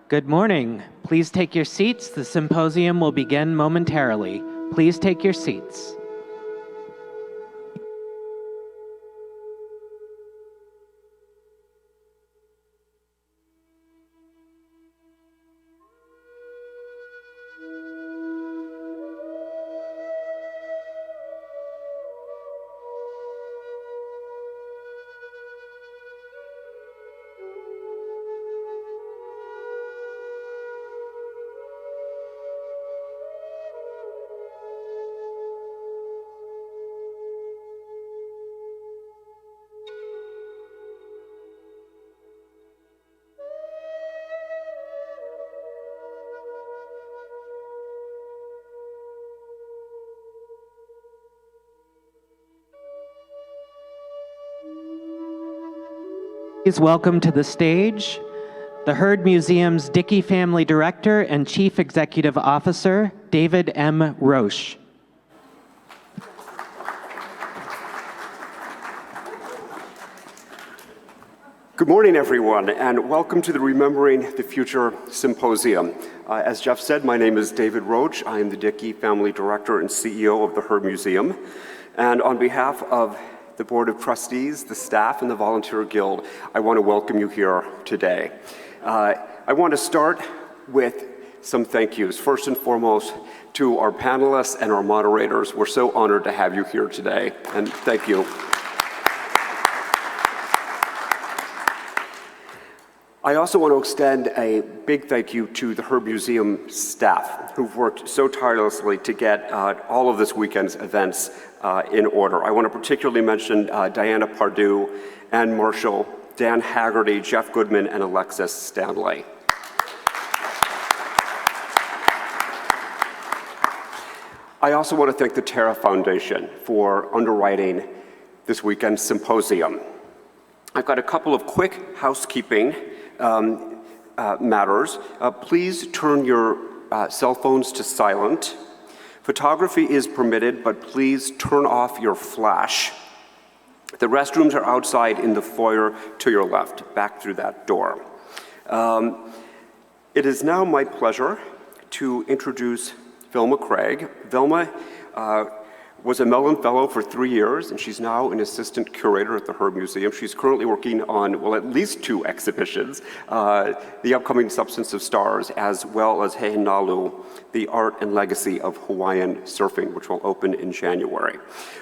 Good morning. Please take your seats. The symposium will begin momentarily. Please take your seats. Please welcome to the stage the Heard Museum's Dickey Family Director and Chief Executive Officer, David M. Roche. Good morning, everyone, and welcome to the Remembering the Future Symposium. As Jeff said, my name is David Roche. I am the Dickey Family Director and CEO of the Heard Museum. And on behalf of the Board of Trustees, the staff, and the Volunteer Guild, I want to welcome you here today. I want to start with some thank yous. First and foremost, to our panelists and our moderators. We're so honored to have you here today, and thank you. I also want to extend a big thank you to the Heard Museum staff who've worked so tirelessly to get all of this weekend's events in order. I want to particularly mention Diana Pardue, Ann Marshall, Dan Haggerty, Jeff Goodman, and Alexis Stanley. I also want to thank the Terra Foundation for underwriting this weekend's symposium. I've got a couple of quick housekeeping matters. Please turn your cell phones to silent. Photography is permitted, but please turn off your flash. The restrooms are outside in the foyer to your left, back through that door. It is now my pleasure to introduce Vilma Craig. Vilma was a Mellon Fellow for 3 years, and she's now an assistant curator at the Heard Museum. She's currently working on, well, at least 2 exhibitions, the upcoming Substance of Stars, as well as Heinalu, the art and legacy of Hawaiian surfing, which will open in January.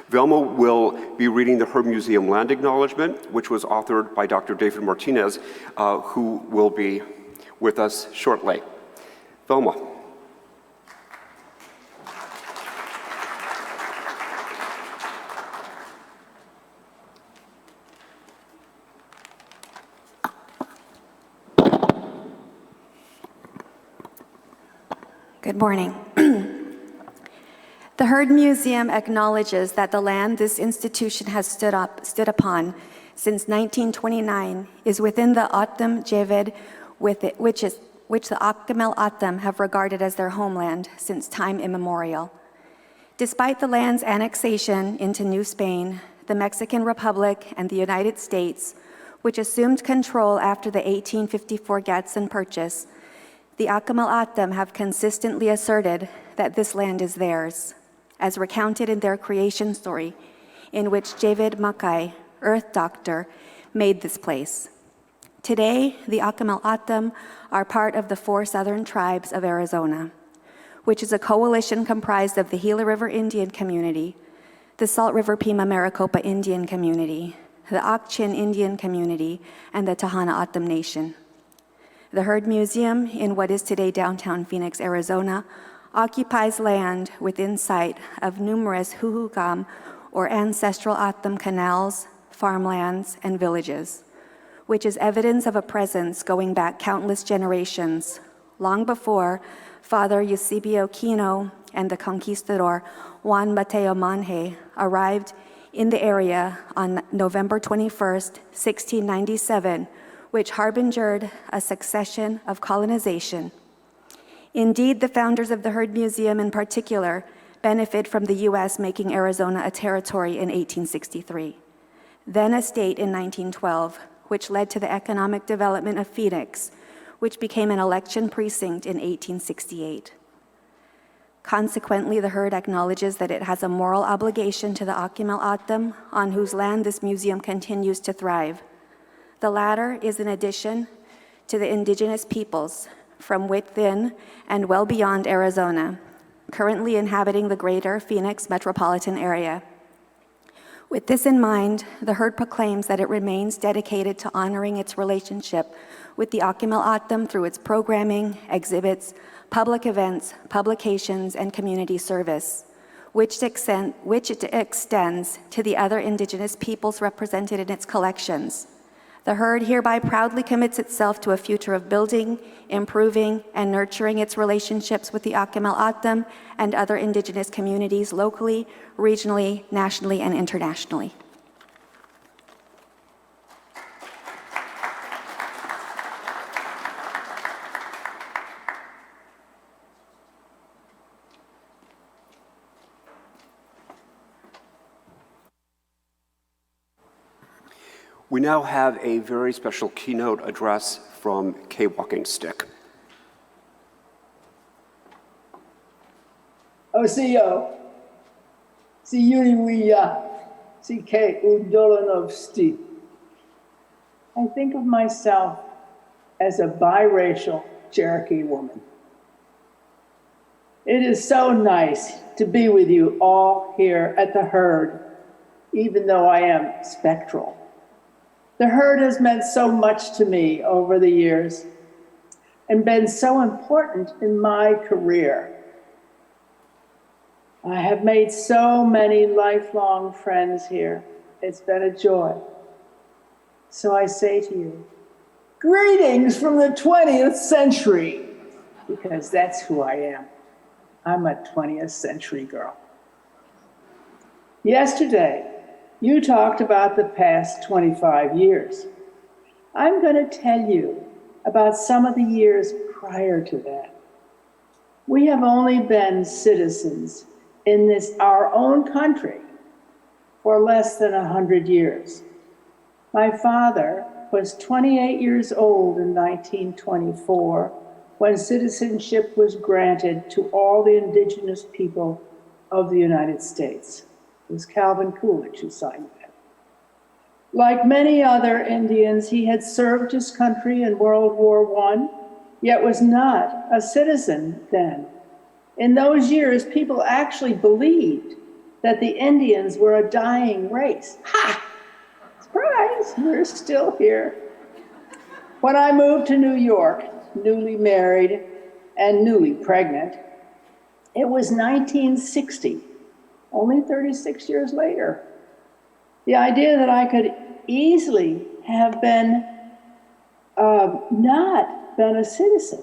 Vilma will be reading the Heard Museum Land Acknowledgement, which was authored by Dr. David Martinez, who will be with us shortly. Vilma. Good morning. The Heard Museum acknowledges that the land this institution has stood upon since 1929 is within the O'odham Jeved, which the Akimel O'odham have regarded as their homeland since time immemorial. Despite the land's annexation into New Spain, the Mexican Republic, and the United States, which assumed control after the 1854 Gadsden Purchase, the Akimel O'odham have consistently asserted that this land is theirs, as recounted in their creation story, in which Jeved Makai, Earth Doctor, made this place. Today, the Akimel O'odham are part of the 4 Southern Tribes of Arizona, which is a coalition comprised of the Gila River Indian Community, the Salt River Pima Maricopa Indian Community, the Ak-Chin Indian Community, and the Tohono O'odham Nation. The Heard Museum, in what is today downtown Phoenix, Arizona, occupies land within sight of numerous huhugam, or ancestral O'odham canals, farmlands, and villages, which is evidence of a presence going back countless generations, long before Father Eusebio Kino and the conquistador Juan Mateo Manje arrived in the area on November 21st, 1697, which harbingered a succession of colonization. Indeed, the founders of the Heard Museum in particular benefit from the U.S. making Arizona a territory in 1863, then a state in 1912, which led to the economic development of Phoenix, which became an election precinct in 1868. Consequently, the Herd acknowledges that it has a moral obligation to the Akimel O'odham, on whose land this museum continues to thrive. The latter is an addition to the indigenous peoples from within and well beyond Arizona, currently inhabiting the greater Phoenix metropolitan area. With this in mind, the Herd proclaims that it remains dedicated to honoring its relationship with the Akimel O'odham through its programming, exhibits, public events, publications, and community service, which it extends to the other indigenous peoples represented in its collections. The Herd hereby proudly commits itself to a future of building, improving, and nurturing its relationships with the Akimel O'odham and other indigenous communities locally, regionally, nationally, and internationally. We now have a very special keynote address from Kay Walking Stick. CEO, si Yuriwiya, si Kay Udolanovsti. I think of myself as a biracial Cherokee woman. It is so nice to be with you all here at the Herd, even though I am spectral. The Herd has meant so much to me over the years and been so important in my career. I have made so many lifelong friends here. It's been a joy. So I say to you, greetings from the 20th century, because that's who I am. I'm a 20th century girl. Yesterday, you talked about the past 25 years. I'm going to tell you about some of the years prior to that. We have only been citizens in this, our own country, for less than 100 years. My father was 28 years old in 1924 when citizenship was granted to all the indigenous people of the United States. It was Calvin Coolidge who signed that. Like many other Indians, he had served his country in World War I, yet was not a citizen then. In those years, people actually believed that the Indians were a dying race. Ha! Surprise, we're still here. When I moved to New York, newly married and newly pregnant, it was 1960. Only 36 years later. The idea that I could easily have been not been a citizen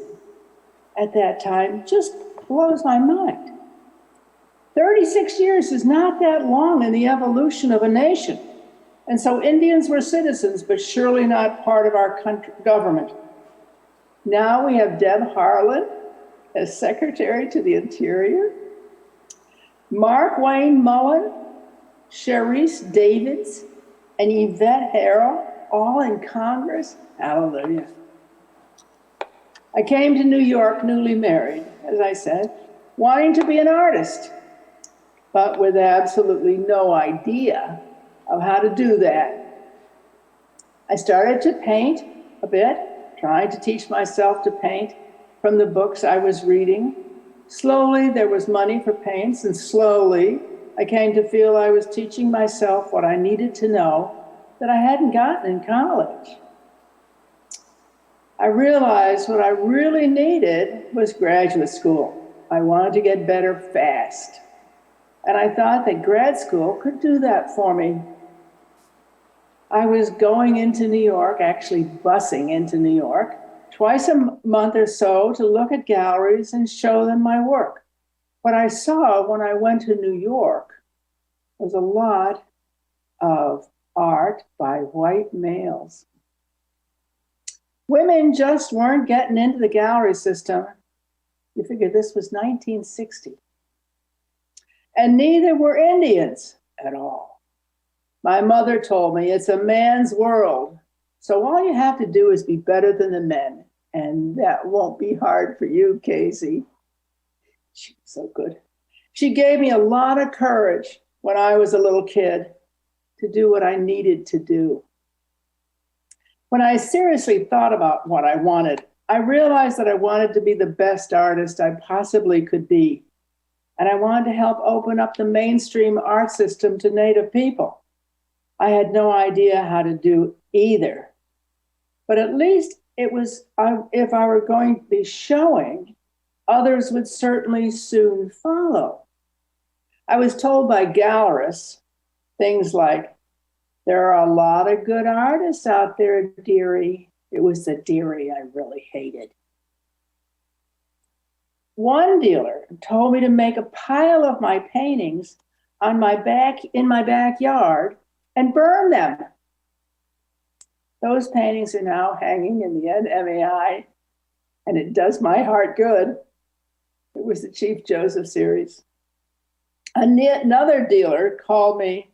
at that time just blows my mind. 36 years is not that long in the evolution of a nation. And so Indians were citizens, but surely not part of our country, government. Now we have Deb Harlan as Secretary to the Interior, Mark Wayne Mullen, Sharice Davids, and Yvette Harrell, all in Congress. Hallelujah. I came to New York newly married, as I said, wanting to be an artist, but with absolutely no idea of how to do that. I started to paint a bit, trying to teach myself to paint from the books I was reading. Slowly, there was money for paints, and slowly, I came to feel I was teaching myself what I needed to know that I hadn't gotten in college. I realized what I really needed was graduate school. I wanted to get better fast. And I thought that grad school could do that for me. I was going into New York, actually busing into New York, twice a month or so to look at galleries and show them my work. What I saw when I went to New York was a lot of art by white males. Women just weren't getting into the gallery system. You figure this was 1960. And neither were Indians at all. My mother told me it's a man's world, so all you have to do is be better than the men, And that won't be hard for you, Casey. She was so good. She gave me a lot of courage when I was a little kid to do what I needed to do. When I seriously thought about what I wanted, I realized that I wanted to be the best artist I possibly could be. And I wanted to help open up the mainstream art system to Native people. I had no idea how to do either. But at least it was, if I were going to be showing, others would certainly soon follow. I was told by gallerists things like, there are a lot of good artists out there, dearie. It was the dearie I really hated. One dealer told me to make a pile of my paintings in my backyard and burn them. Those paintings are now hanging in the NMAI, and it does my heart good. It was the Chief Joseph series. Another dealer called me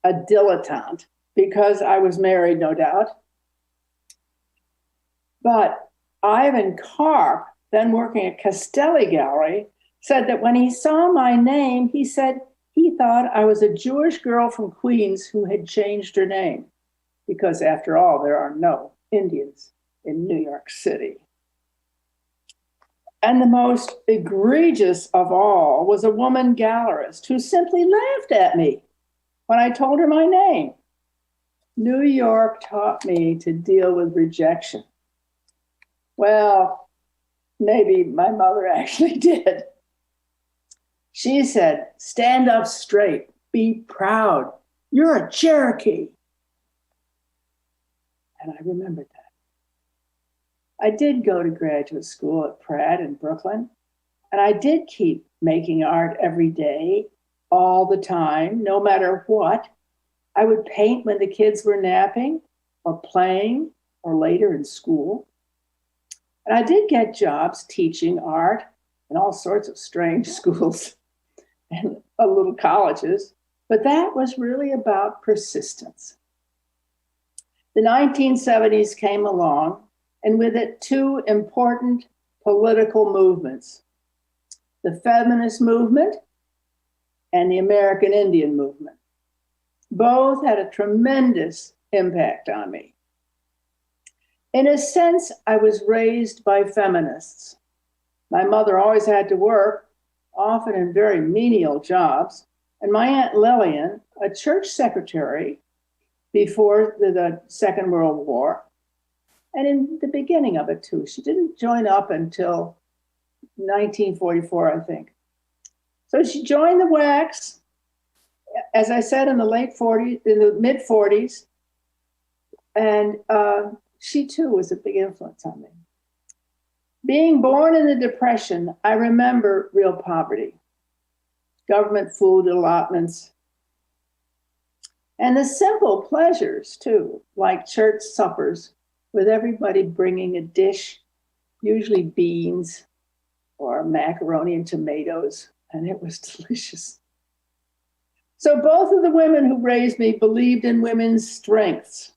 a dilettante because I was married, no doubt. But Ivan Karp, then working at Castelli Gallery, said that when he saw my name, he said he thought I was a Jewish girl from Queens who had changed her name, because after all, there are no Indians in New York City. And the most egregious of all was a woman gallerist who simply laughed at me when I told her my name. New York taught me to deal with rejection. Well, maybe my mother actually did. She said, stand up straight, be proud. You're a Cherokee. And I remembered that. I did go to graduate school at Pratt in Brooklyn, and I did keep making art every day, all the time, no matter what. I would paint when the kids were napping or playing or later in school. And I did get jobs teaching art in all sorts of strange schools and little colleges, but that was really about persistence. The 1970s came along, and with it, two important political movements, the feminist movement and the American Indian movement. Both had a tremendous impact on me. In a sense, I was raised by feminists. My mother always had to work, often in very menial jobs, and my Aunt Lillian, a church secretary before the Second World War, and in the beginning of it too. She didn't join up until 1944, I think. So she joined the WACs, as I said, in the mid 40s, and she too was a big influence on me. Being born in the Depression, I remember real poverty, government food allotments, and the simple pleasures too, like church suppers, with everybody bringing a dish, usually beans or macaroni and tomatoes, and it was delicious. So both of the women who raised me believed in women's strengths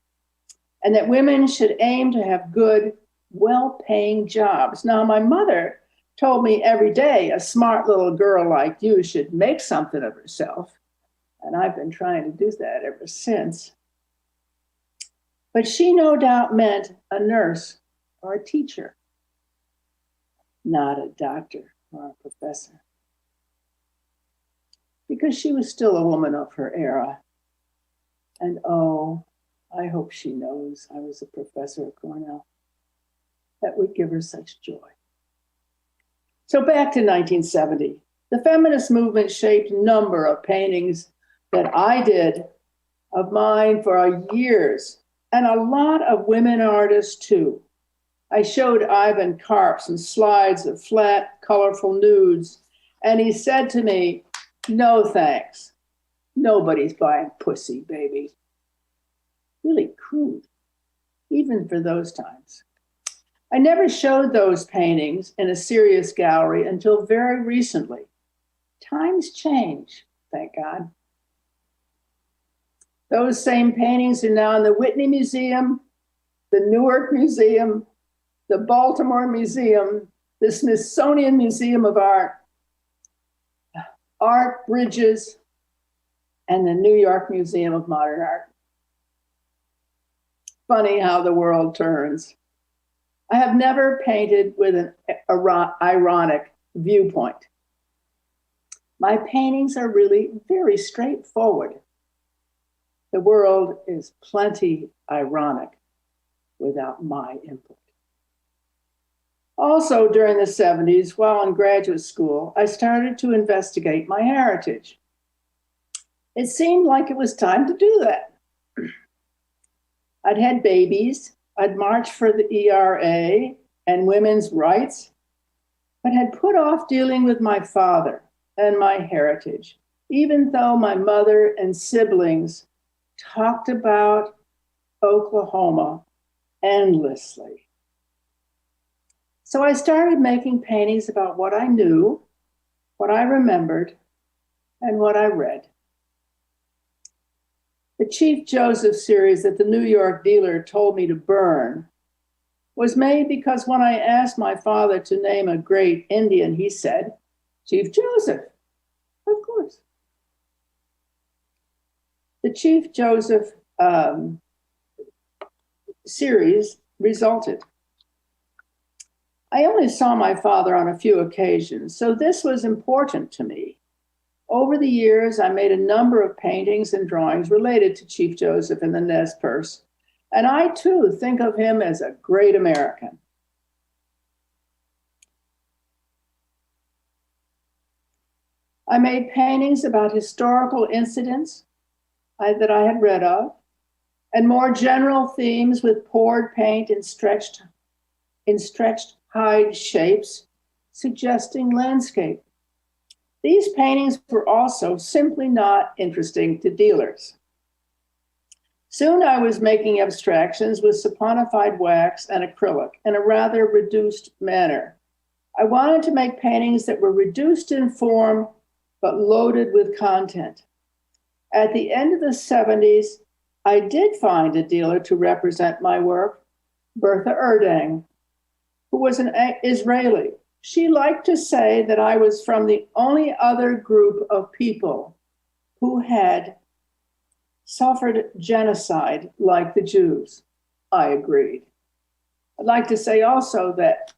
and that women should aim to have good, well-paying jobs. Now, my mother told me every day, a smart little girl like you should make something of herself, and I've been trying to do that ever since. But she no doubt meant a nurse or a teacher, not a doctor or a professor. Because she was still a woman of her era. And oh, I hope she knows I was a professor at Cornell. That would give her such joy. So back to 1970. The feminist movement shaped a number of paintings that I did of mine for years, and a lot of women artists too. I showed Ivan Karp some slides of flat, colorful nudes, and he said to me, no thanks. Nobody's buying pussy, baby. Really crude, even for those times. I never showed those paintings in a serious gallery until very recently. Times change, thank God. Those same paintings are now in the Whitney Museum, the Newark Museum, the Baltimore Museum, the Smithsonian Museum of Art, Art Bridges, and the New York Museum of Modern Art. Funny how the world turns. I have never painted with an ironic viewpoint. My paintings are really very straightforward. The world is plenty ironic without my input. Also, during the 70s, while in graduate school, I started to investigate my heritage. It seemed like it was time to do that. I'd had babies, I'd marched for the ERA and women's rights, but had put off dealing with my father and my heritage, even though my mother and siblings talked about Oklahoma endlessly. So I started making paintings about what I knew, what I remembered, and what I read. The Chief Joseph series that the New York dealer told me to burn was made because when I asked my father to name a great Indian, he said, Chief Joseph, of course. The Chief Joseph series resulted. I only saw my father on a few occasions, so this was important to me. Over the years, I made a number of paintings and drawings related to Chief Joseph and the Nez Perce, and I too think of him as a great American. I made paintings about historical incidents that I had read of, and more general themes with poured paint in stretched hide shapes, suggesting landscape. These paintings were also simply not interesting to dealers. Soon I was making abstractions with saponified wax and acrylic in a rather reduced manner. I wanted to make paintings that were reduced in form, but loaded with content. At the end of the 70s, I did find a dealer to represent my work, Bertha Erdang, who was an Israeli. She liked to say that I was from the only other group of people who had suffered genocide like the Jews. I agreed. I'd like to say also that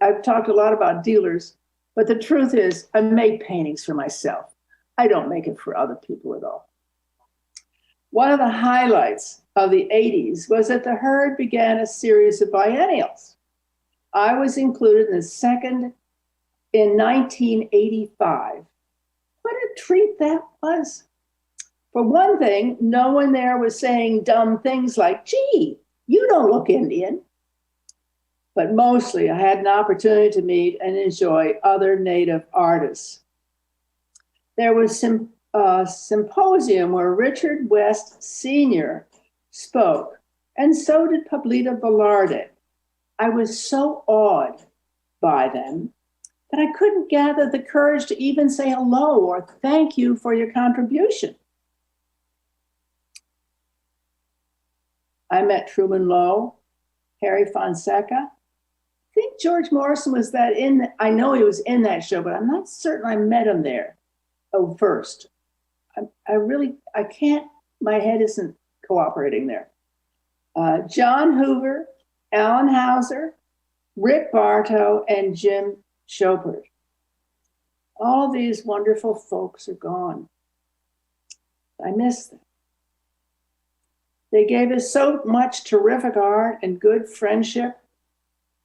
I've talked a lot about dealers, but the truth is I make paintings for myself. I don't make it for other people at all. One of the highlights of the 80s was that the Herd began a series of biennials. I was included in the second in 1985. What a treat that was. For one thing, no one there was saying dumb things like, gee, you don't look Indian. But mostly I had an opportunity to meet and enjoy other Native artists. There was a symposium where Richard West Sr. spoke, and so did Pablito Velarde. I was so awed by them that I couldn't gather the courage to even say hello or thank you for your contribution. I met Truman Lowe, Harry Fonseca. I think George Morrison was I know he was in that show, but I'm not certain I met him there. Oh, first. I can't, my head isn't cooperating there. John Hoover, Alan Hauser, Rick Bartow, and Jim Chopard. All of these wonderful folks are gone. I miss them. They gave us so much terrific art and good friendship.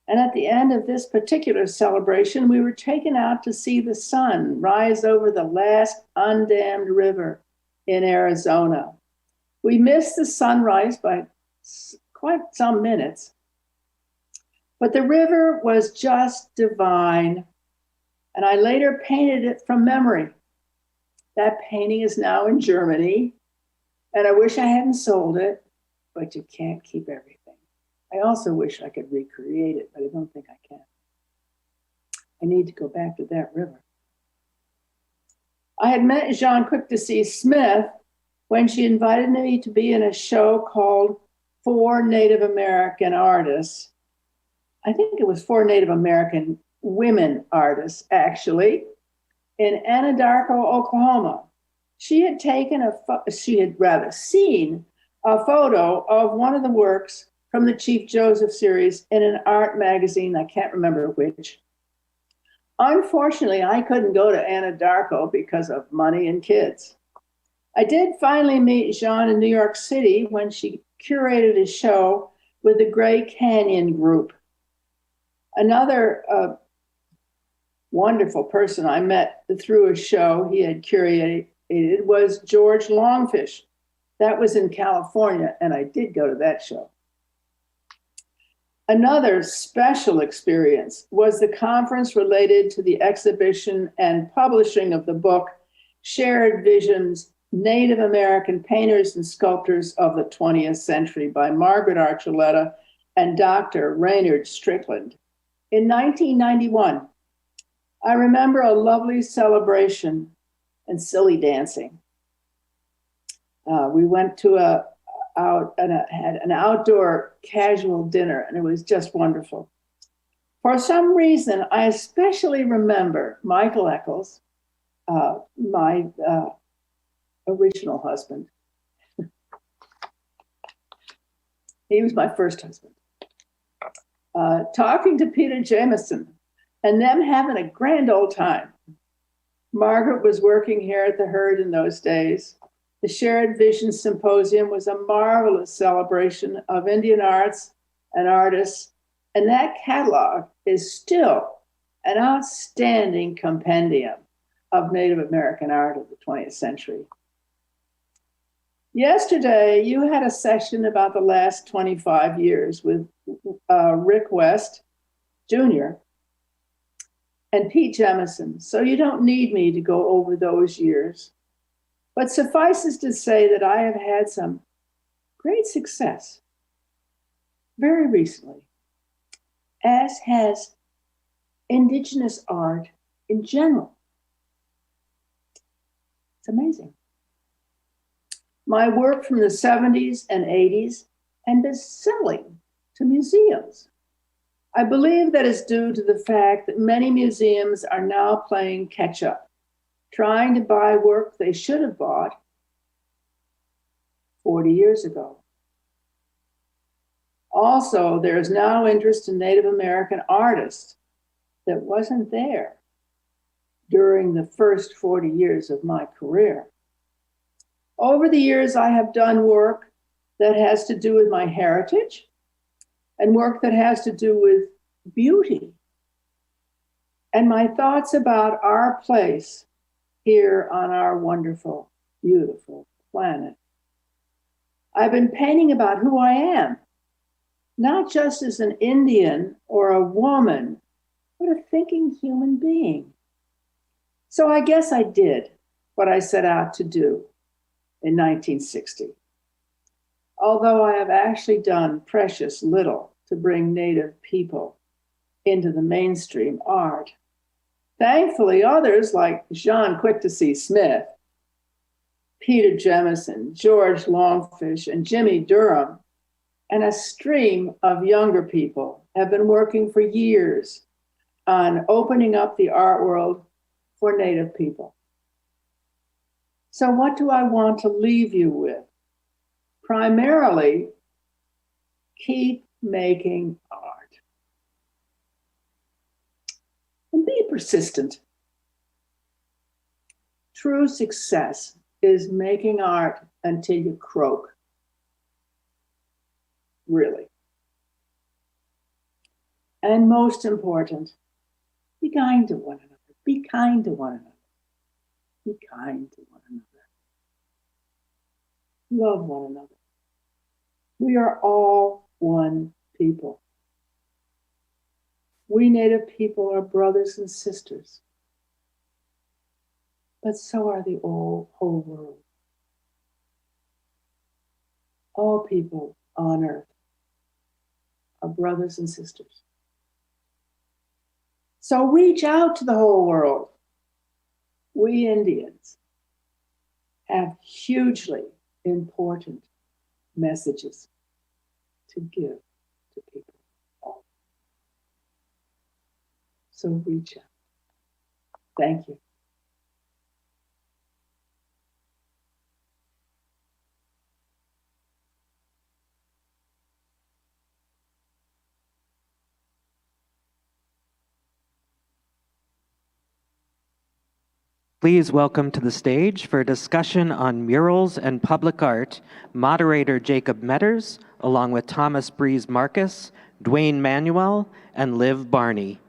And at the end of this particular celebration, we were taken out to see the sun rise over the last undammed river in Arizona. We missed the sunrise by quite some minutes, but the river was just divine. And I later painted it from memory. That painting is now in Germany, and I wish I hadn't sold it, but you can't keep everything. I also wish I could recreate it, but I don't think I can. I need to go back to that river. I had met Jean Quick to see Smith when she invited me to be in a show called 4 Native American artists. I think it was 4 Native American women artists, actually, in Anadarko, Oklahoma. She had seen a photo of one of the works from the Chief Joseph series in an art magazine, I can't remember which. Unfortunately, I couldn't go to Anadarko because of money and kids. I did finally meet Jean in New York City when she curated a show with the Gray Canyon Group. Another wonderful person I met through a show he had curated was George Longfish. That was in California, and I did go to that show. Another special experience was the conference related to the exhibition and publishing of the book, Shared Visions, Native American Painters and Sculptors of the 20th Century by Margaret Archuleta and Dr. Raynard Strickland. In 1991, I remember a lovely celebration and silly dancing. We went to had an outdoor casual dinner, and it was just wonderful. For some reason, I especially remember Michael Eccles, my original husband. He was my first husband. Talking to Peter Jameson and them having a grand old time. Margaret was working here at the Herd in those days. The Shared Vision Symposium was a marvelous celebration of Indian arts and artists, and that catalog is still an outstanding compendium of Native American art of the 20th century. Yesterday, you had a session about the last 25 years with Rick West Jr. and Pete Jemison, so you don't need me to go over those years. But suffices to say that I have had some great success very recently, as has Indigenous art in general. It's amazing. My work from the 70s and 80s and been selling to museums. I believe that is due to the fact that many museums are now playing catch up, trying to buy work they should have bought 40 years ago. Also, there is now interest in Native American artists that wasn't there during the first 40 years of my career. Over the years, I have done work that has to do with my heritage and work that has to do with beauty and my thoughts about our place here on our wonderful, beautiful planet. I've been painting about who I am, not just as an Indian or a woman, but a thinking human being. So I guess I did what I set out to do in 1960. Although I have actually done precious little to bring Native people into the mainstream art. Thankfully, others like Jean Quick-to-See Smith, Peter Jemison, George Longfish, and Jimmy Durham, and a stream of younger people have been working for years on opening up the art world for Native people. So what do I want to leave you with? Primarily, keep making art. And be persistent. True success is making art until you croak. Really. And most important, be kind to one another. Be kind to one another. Be kind to one another. Love one another. We are all one people. We Native people are brothers and sisters. But so are the whole world. All people on earth are brothers and sisters. So reach out to the whole world. We Indians have hugely important messages to give to people. So reach out. Thank you. Please welcome to the stage for a discussion on murals and public art, moderator Jacob Metters, along with Thomas Breeze Marcus, Dwayne Manuel, and Liv Barney.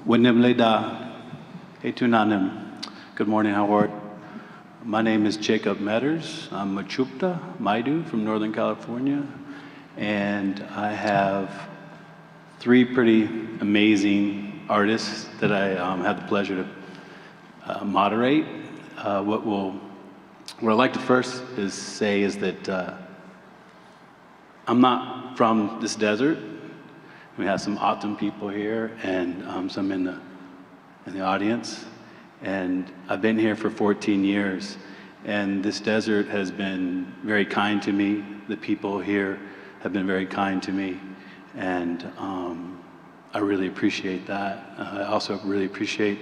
Winim Leda, Etunanim. Good morning, Howard. My name is Jacob Metters. I'm Machupta Maidu from Northern California, and I have three pretty amazing artists that I have the pleasure to moderate. What I'd like to first say is that I'm not from this desert. We have some O'odham people here and some in the audience. And I've been here for 14 years. And this desert has been very kind to me. The people here have been very kind to me. And I really appreciate that. I also really appreciate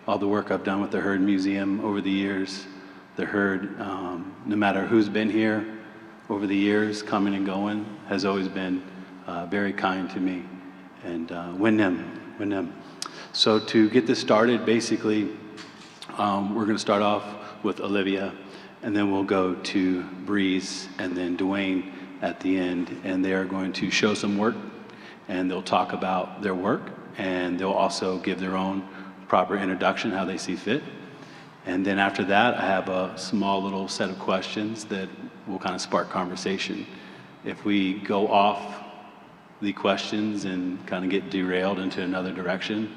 all the work I've done with the Heard Museum over the years. The Heard, no matter who's been here over the years, coming and going, has always been very kind to me. And Winim. So to get this started, basically, we're going to start off with Olivia, and then we'll go to Breeze, and then Dwayne at the end, and they are going to show some work, and they'll talk about their work, and they'll also give their own proper introduction, how they see fit. And then after that, I have a small little set of questions that will kind of spark conversation. If we go off the questions and kind of get derailed into another direction,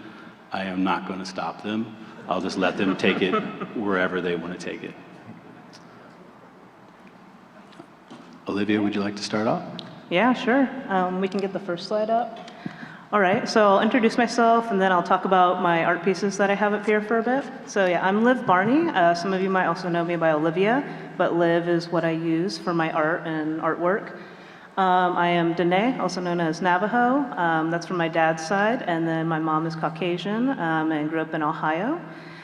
I am not going to stop them. I'll just let them take it wherever they want to take it. Olivia, would you like to start off? Yeah, sure. We can get the first slide up. All right, so I'll introduce myself and then I'll talk about my art pieces that I have up here for a bit. So yeah, I'm Liv Barney. Some of you might also know me by Olivia, but Liv is what I use for my art and artwork. I am Dene, also known as Navajo. That's from my dad's side, and then my mom is Caucasian and grew up in Ohio.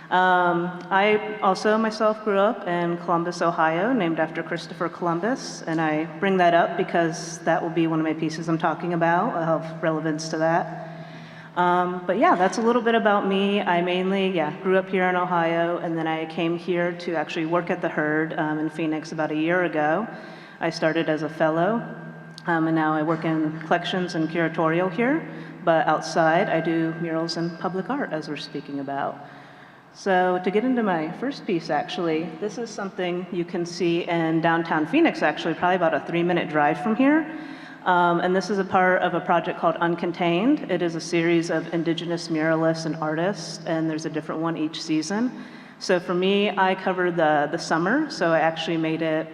I also myself grew up in Columbus, Ohio, named after Christopher Columbus, and I bring that up because that will be one of my pieces I'm talking about. I'll have relevance to that. But yeah, that's a little bit about me. I mainly, grew up here in Ohio, and then I came here to actually work at the Heard in Phoenix about a year ago. I started as a fellow. And now I work in collections and curatorial here, but outside I do murals and public art, as we're speaking about. So to get into my first piece, actually, this is something you can see in downtown Phoenix, actually, probably about a 3-minute drive from here. And this is a part of a project called Uncontained. It is a series of indigenous muralists and artists, and there's a different one each season. So for me, I cover the summer, so I actually made it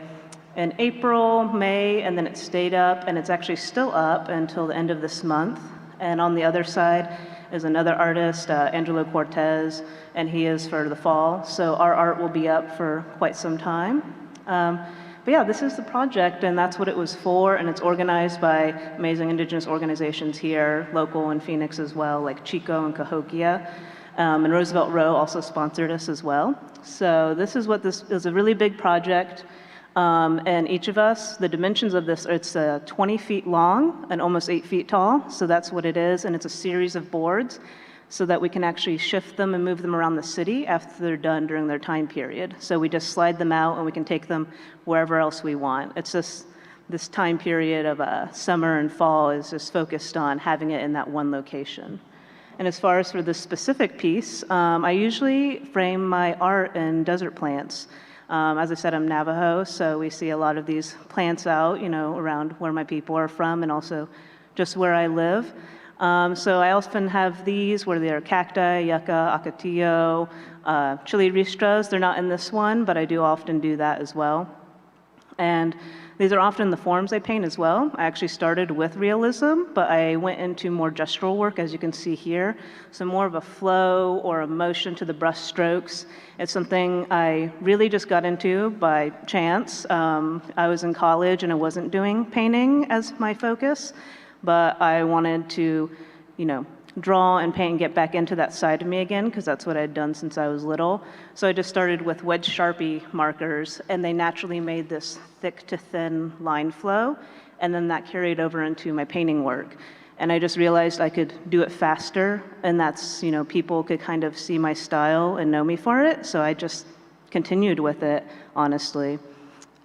in April, May, and then it stayed up, and it's actually still up until the end of this month. And on the other side is another artist, Angelo Cortez, and he is for the fall. So our art will be up for quite some time. But yeah, this is the project, and that's what it was for, and it's organized by amazing indigenous organizations here, local in Phoenix as well, like Chico and Cahokia. And Roosevelt Row also sponsored us as well. So this is a really big project. And each of us, the dimensions of this, it's 20 feet long and almost 8 feet tall. So that's what it is. And it's a series of boards so that we can actually shift them and move them around the city after they're done during their time period. So we just slide them out and we can take them wherever else we want. It's just this time period of summer and fall is just focused on having it in that one location. And as far as for this specific piece, I usually frame my art in desert plants. As I said, I'm Navajo, so we see a lot of these plants out, around where my people are from and also just where I live. So I often have these where they are cacti, yucca, ocotillo, chili ristras. They're not in this one, but I do often do that as well. And these are often the forms I paint as well. I actually started with realism, but I went into more gestural work, as you can see here. So more of a flow or a motion to the brush strokes. It's something I really just got into by chance. I was in college and I wasn't doing painting as my focus, but I wanted to, draw and paint and get back into that side of me again, because that's what I'd done since I was little. So I just started with wedge Sharpie markers, and they naturally made this thick to thin line flow, and then that carried over into my painting work. And I just realized I could do it faster, and that's, people could kind of see my style and know me for it, so I just continued with it, honestly.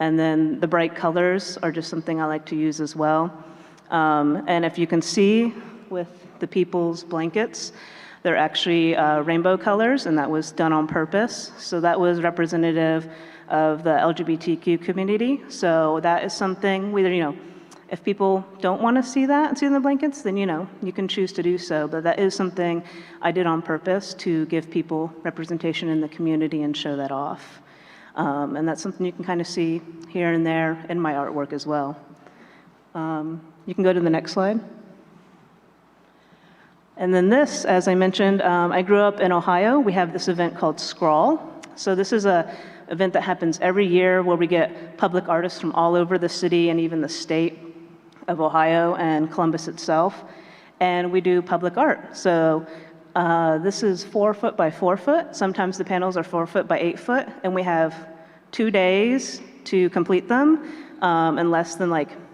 And then the bright colors are just something I like to use as well. And if you can see with the people's blankets, they're actually rainbow colors, and that was done on purpose. So that was representative of the LGBTQ community. So that is something, if people don't want to see that and see the blankets, then you can choose to do so. But that is something I did on purpose to give people representation in the community and show that off. And that's something you can kind of see here and there in my artwork as well. You can go to the next slide. And then this, as I mentioned, I grew up in Ohio. We have this event called Scrawl. So this is an event that happens every year where we get public artists from all over the city and even the state of Ohio and Columbus itself. And we do public art. So this is 4 foot by 4 foot. Sometimes the panels are 4 foot by 8 foot. And we have 2 days to complete them in less than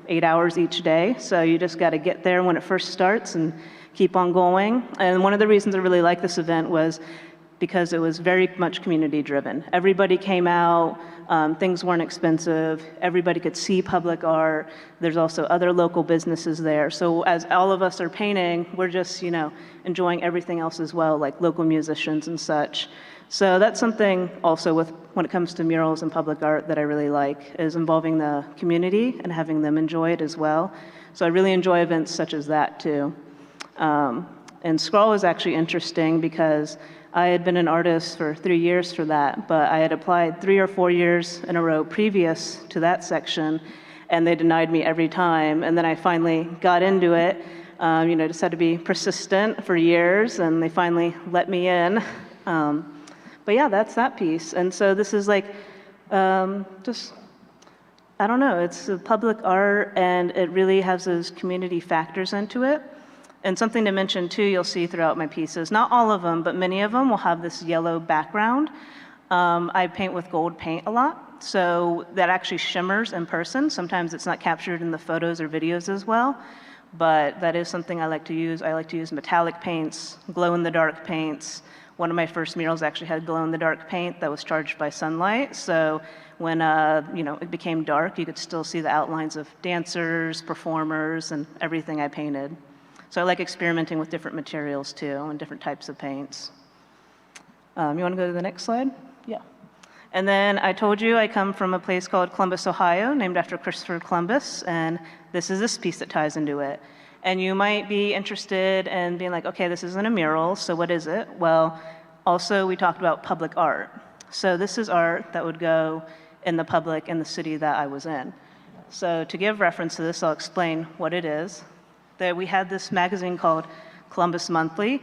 8 hours each day. So you just got to get there when it first starts and keep on going. And one of the reasons I really like this event was because it was very much community driven. Everybody came out, things weren't expensive, everybody could see public art. There's also other local businesses there. So as all of us are painting, we're just, enjoying everything else as well, like local musicians and such. So that's something also when it comes to murals and public art that I really like, is involving the community and having them enjoy it as well. So I really enjoy events such as that too. And Scrawl was actually interesting because I had been an artist for 3 years for that, but I had applied 3 or 4 years in a row previous to that section, and they denied me every time. And then I finally got into it, just had to be persistent for years, and they finally let me in. But yeah, that's that piece. And so this is just, I don't know, it's a public art, and it really has those community factors into it. And something to mention too, you'll see throughout my pieces, not all of them, but many of them will have this yellow background. I paint with gold paint a lot, so that actually shimmers in person. Sometimes it's not captured in the photos or videos as well, but that is something I like to use. I like to use metallic paints, glow-in-the-dark paints. One of my first murals actually had glow-in-the-dark paint that was charged by sunlight, so when it became dark, you could still see the outlines of dancers, performers, and everything I painted. So I like experimenting with different materials too, and different types of paints. You want to go to the next slide? Yeah. And then I told you I come from a place called Columbus, Ohio, named after Christopher Columbus, and this is this piece that ties into it. And you might be interested in being like, okay, this isn't a mural, so what is it? Well, also we talked about public art. So this is art that would go in the public in the city that I was in. So to give reference to this, I'll explain what it is. That we had this magazine called Columbus Monthly,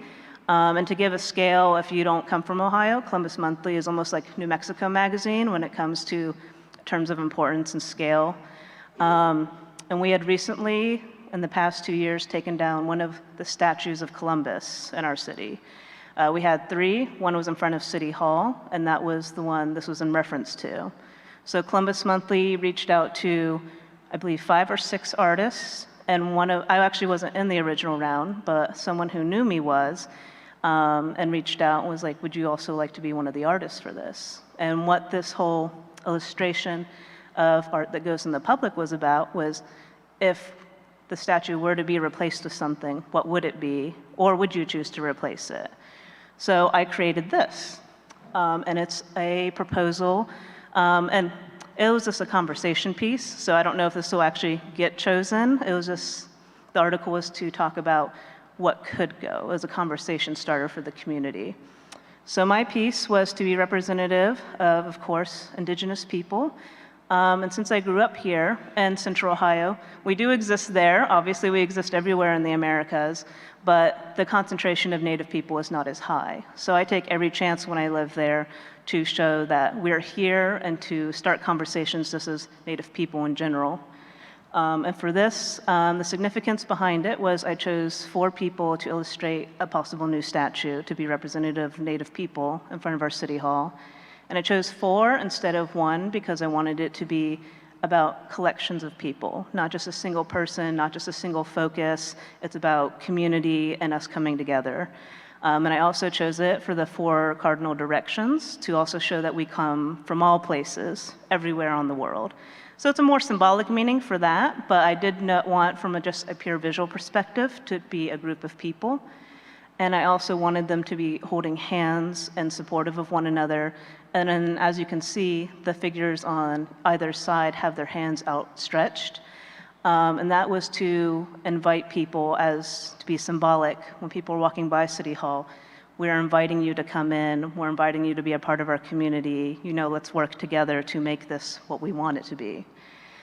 and to give a scale, if you don't come from Ohio, Columbus Monthly is almost like New Mexico Magazine when it comes to terms of importance and scale. And we had recently, in the past 2 years, taken down one of the statues of Columbus in our city. We had 3. One was in front of City Hall, and that was the one this was in reference to. So Columbus Monthly reached out to, I believe, 5 or 6 artists. And I actually wasn't in the original round, but someone who knew me was, and reached out and was like, would you also like to be one of the artists for this? And what this whole illustration of art that goes in the public was about was, if the statue were to be replaced with something, what would it be? Or would you choose to replace it? So I created this. And it's a proposal And it was just a conversation piece, so I don't know if this will actually get chosen. It was just, the article was to talk about what could go as a conversation starter for the community. So my piece was to be representative of course, Indigenous people. And since I grew up here in Central Ohio, we do exist there. Obviously, we exist everywhere in the Americas, but the concentration of Native people is not as high. So I take every chance when I live there to show that we're here and to start conversations just as Native people in general. And for this, the significance behind it was I chose 4 people to illustrate a possible new statue to be representative of Native people in front of our City Hall. And I chose 4 instead of 1 because I wanted it to be about collections of people, not just a single person, not just a single focus. It's about community and us coming together. And I also chose it for the 4 cardinal directions to also show that we come from all places, everywhere on the world. So it's a more symbolic meaning for that, but I did not want from just a pure visual perspective to be a group of people. And I also wanted them to be holding hands and supportive of one another. And then, as you can see, the figures on either side have their hands outstretched. And that was to invite people as to be symbolic. When people are walking by City Hall, we're inviting you to come in. We're inviting you to be a part of our community. You know, let's work together to make this what we want it to be.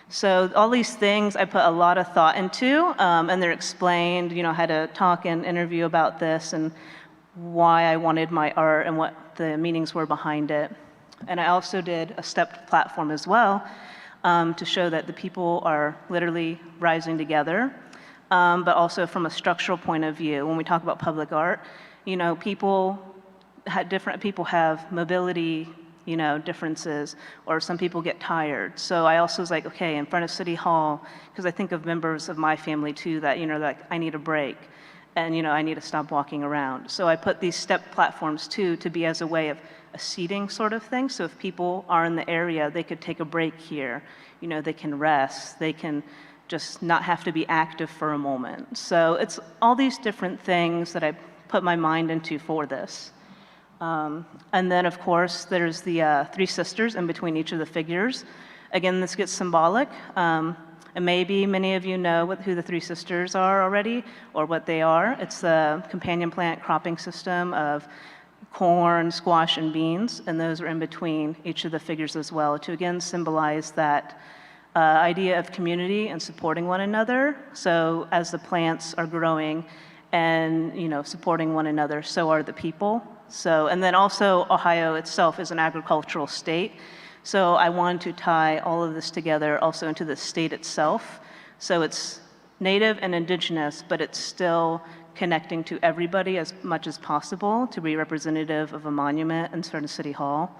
So all these things I put a lot of thought into, and they're explained. You know, I had a talk and interview about this and why I wanted my art and what the meanings were behind it. And I also did a stepped platform as well to show that the people are literally rising together, but also from a structural point of view. When we talk about public art, you know, different people have mobility, you know, differences, or some people get tired. So I also was like, okay, in front of City Hall, because I think of members of my family too that, you know, like I need a break and, you know, I need to stop walking around. So I put these step platforms too to be as a way of a seating sort of thing. So if people are in the area, they could take a break here. You know, they can rest, they can just not have to be active for a moment. So it's all these different things that I put my mind into for this. And then, of course, there's the 3 sisters in between each of the figures. Again, this gets symbolic. And maybe many of you know who the 3 sisters are already, or what they are. It's the companion plant cropping system of corn, squash, and beans, and those are in between each of the figures as well, to again symbolize that idea of community and supporting one another. So as the plants are growing and, you know, supporting one another, so are the people. So, and then also Ohio itself is an agricultural state. So I wanted to tie all of this together also into the state itself. So it's Native and Indigenous, but it's still connecting to everybody as much as possible to be representative of a monument in Certain City Hall.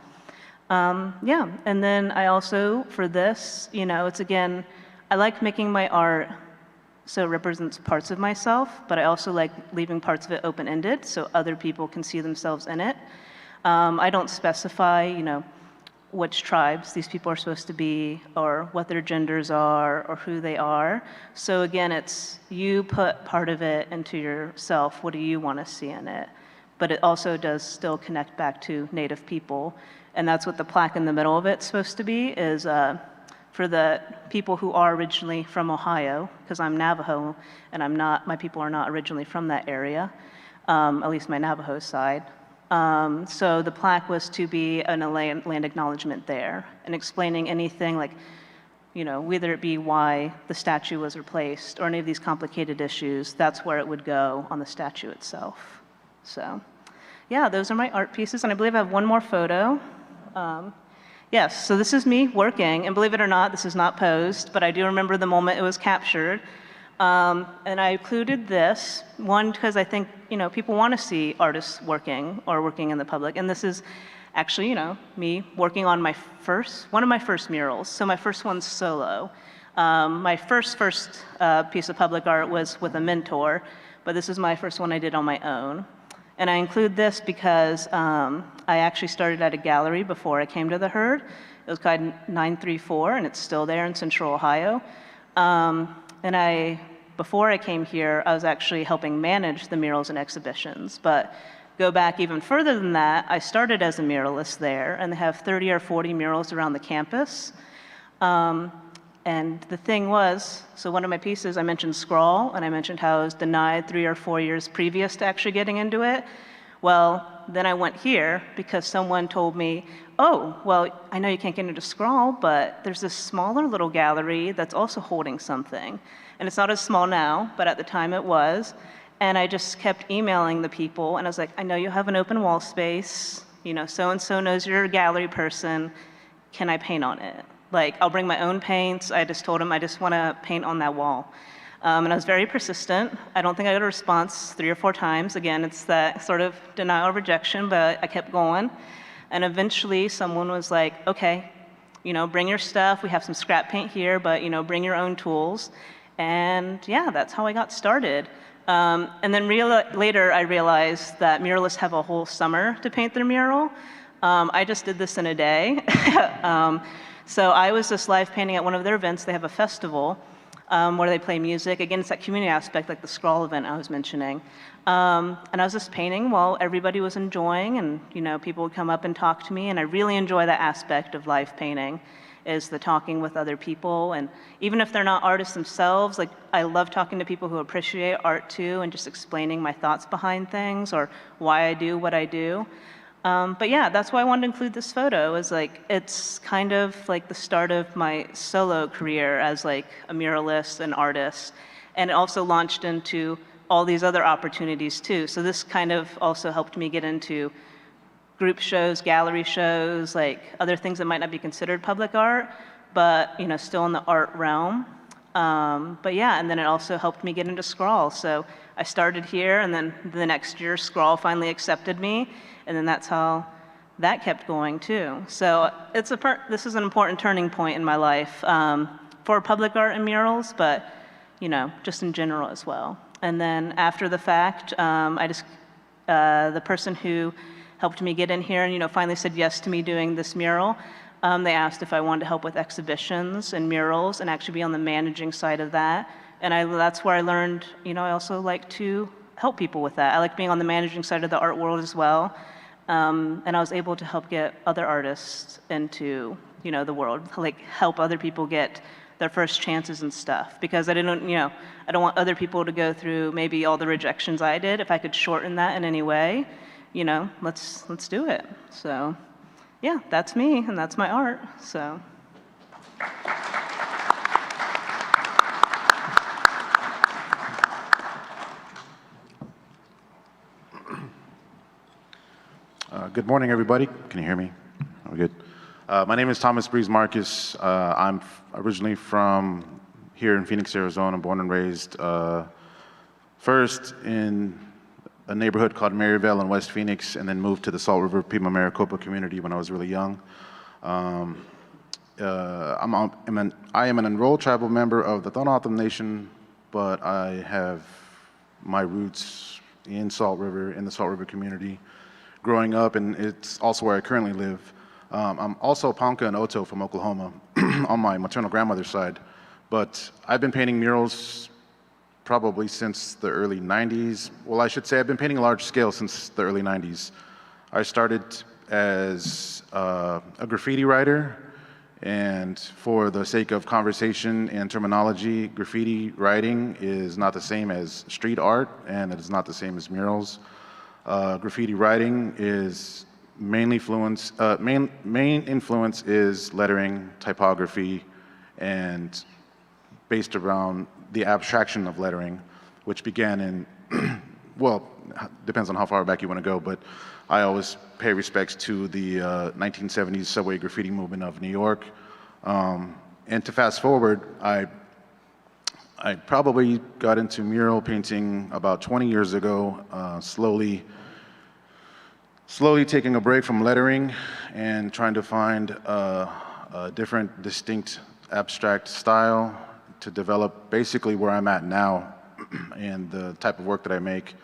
Yeah, and then I also, for this, you know, it's again, I like making my art so it represents parts of myself, but I also like leaving parts of it open-ended so other people can see themselves in it. I don't specify, you know, which tribes these people are supposed to be or what their genders are or who they are. So again, it's you put part of it into yourself. What do you want to see in it? But it also does still connect back to Native people. And that's what the plaque in the middle of it's supposed to be, is for the people who are originally from Ohio, because I'm Navajo and my people are not originally from that area, at least my Navajo side. So the plaque was to be a land acknowledgement there and explaining anything like, you know, whether it be why the statue was replaced or any of these complicated issues, that's where it would go on the statue itself. So yeah, those are my art pieces. And I believe I have one more photo. Yes, so this is me working, and believe it or not, this is not posed, but I do remember the moment it was captured. And I included this, one, because I think, you know, people want to see artists working or working in the public, and this is actually, you know, me working on one of my first murals. So my first one's solo. My first piece of public art was with a mentor, but this is my first one I did on my own. And I include this because I actually started at a gallery before I came to the Herd. It was called 934, and it's still there in Central Ohio. And before I came here, I was actually helping manage the murals and exhibitions. But go back even further than that, I started as a muralist there, and they have 30 or 40 murals around the campus. And the thing was, so one of my pieces, I mentioned Scrawl, and I mentioned how I was denied 3 or 4 years previous to actually getting into it. Well, then I went here because someone told me, oh, well, I know you can't get into Scrawl, but there's this smaller little gallery that's also holding something. And it's not as small now, but at the time it was. And I just kept emailing the people, and I was like, I know you have an open wall space, you know, so-and-so knows you're a gallery person, can I paint on it? Like, I'll bring my own paints. I just told him I just want to paint on that wall. And I was very persistent. I don't think I got a response 3 or 4 times. Again, it's that sort of denial or rejection, but I kept going. And eventually someone was like, okay, you know, bring your stuff. We have some scrap paint here, but, you know, bring your own tools. And yeah, that's how I got started. And then later I realized that muralists have a whole summer to paint their mural. I just did this in a day. So I was just live painting at one of their events. They have a festival where they play music. Again, it's that community aspect, like the Scrawl event I was mentioning. And I was just painting while everybody was enjoying, and you know, people would come up and talk to me. And I really enjoy that aspect of live painting, is the talking with other people. And even if they're not artists themselves, like I love talking to people who appreciate art too, and just explaining my thoughts behind things or why I do what I do. But yeah, that's why I wanted to include this photo, is like, it's kind of like the start of my solo career as like a muralist and artist. And it also launched into all these other opportunities too. So this kind of also helped me get into group shows, gallery shows, like other things that might not be considered public art, but you know, still in the art realm. But yeah, and then it also helped me get into Scrawl. So I started here, and then the next year Scrawl finally accepted me. And then that's how that kept going too. So this is an important turning point in my life for public art and murals, but you know, just in general as well. And then after the fact, the person who helped me get in here and you know, finally said yes to me doing this mural, they asked if I wanted to help with exhibitions and murals and actually be on the managing side of that. And that's where I learned, you know, I also like to help people with that. I like being on the managing side of the art world as well. And I was able to help get other artists into, you know, the world, like help other people get their first chances and stuff. Because I didn't, you know, I don't want other people to go through maybe all the rejections I did. If I could shorten that in any way, you know, let's do it. So yeah, that's me and that's my art, so. Good morning, everybody. Can you hear me? Oh, good. My name is Thomas Breeze Marcus. I'm originally from here in Phoenix, Arizona, born and raised first in a neighborhood called Maryvale in West Phoenix, and then moved to the Salt River Pima Maricopa community when I was really young. I am an enrolled tribal member of the Tohono Nation, but I have my roots in Salt River, in the Salt River community. Growing up, and it's also where I currently live. I'm also Ponca and Oto from Oklahoma on my maternal grandmother's side, but I've been painting murals probably since the early 90s. Well, I should say I've been painting large scale since the early 90s. I started as a graffiti writer, and for the sake of conversation and terminology, graffiti writing is not the same as street art, and it is not the same as murals. Graffiti writing is main influence is lettering, typography, and based around the abstraction of lettering, which began in, well, depends on how far back you want to go, but I always pay respects to the 1970s subway graffiti movement of New York. And to fast forward, I probably got into mural painting about 20 years ago, slowly taking a break from lettering and trying to find a different, distinct, abstract style to develop basically where I'm at now and the type of work that I make,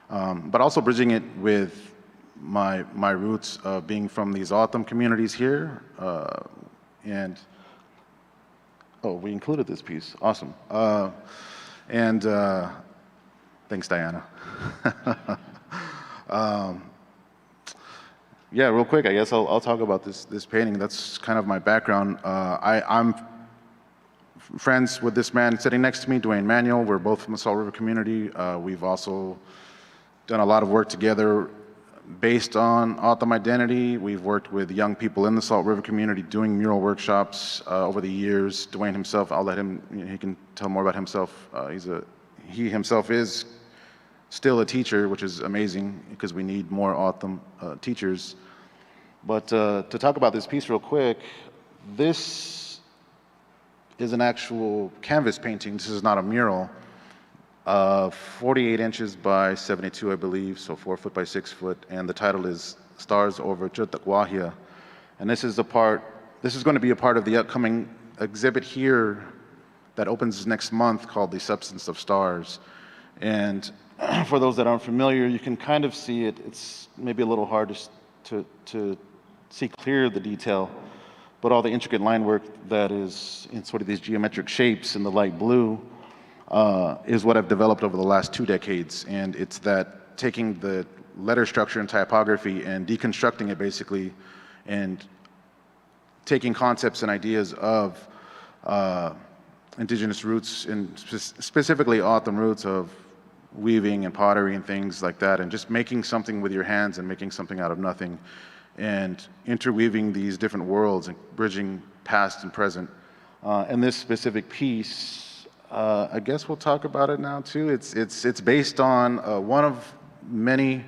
but also bridging it with my roots of being from these O'odham communities here. And oh, we included this piece, awesome. Thanks, Diana. Yeah, real quick, I guess I'll talk about this painting. That's kind of my background. I'm friends with this man sitting next to me, Dwayne Manuel. We're both from the Salt River community. We've also done a lot of work together based on O'odham identity. We've worked with young people in the Salt River community doing mural workshops over the years. Dwayne himself, I'll let him, he can tell more about himself. He himself is still a teacher, which is amazing because we need more O'odham teachers. But to talk about this piece real quick, this is an actual canvas painting. This is not a mural. 48 inches by 72, I believe, so 4 foot by 6 foot, and the title is Stars Over Chutakwahia. And this is going to be a part of the upcoming exhibit here that opens next month called The Substance of Stars. And for those that aren't familiar, you can kind of see it. It's maybe a little hard to see clear the detail, but all the intricate line work that is in sort of these geometric shapes in the light blue is what I've developed over the last 2 decades. And it's that taking the letter structure and typography and deconstructing it basically, and taking concepts and ideas of indigenous roots, and specifically O'odham roots of weaving and pottery and things like that, and just making something with your hands and making something out of nothing, and interweaving these different worlds and bridging past and present. And this specific piece, I guess we'll talk about it now too. It's based on one of many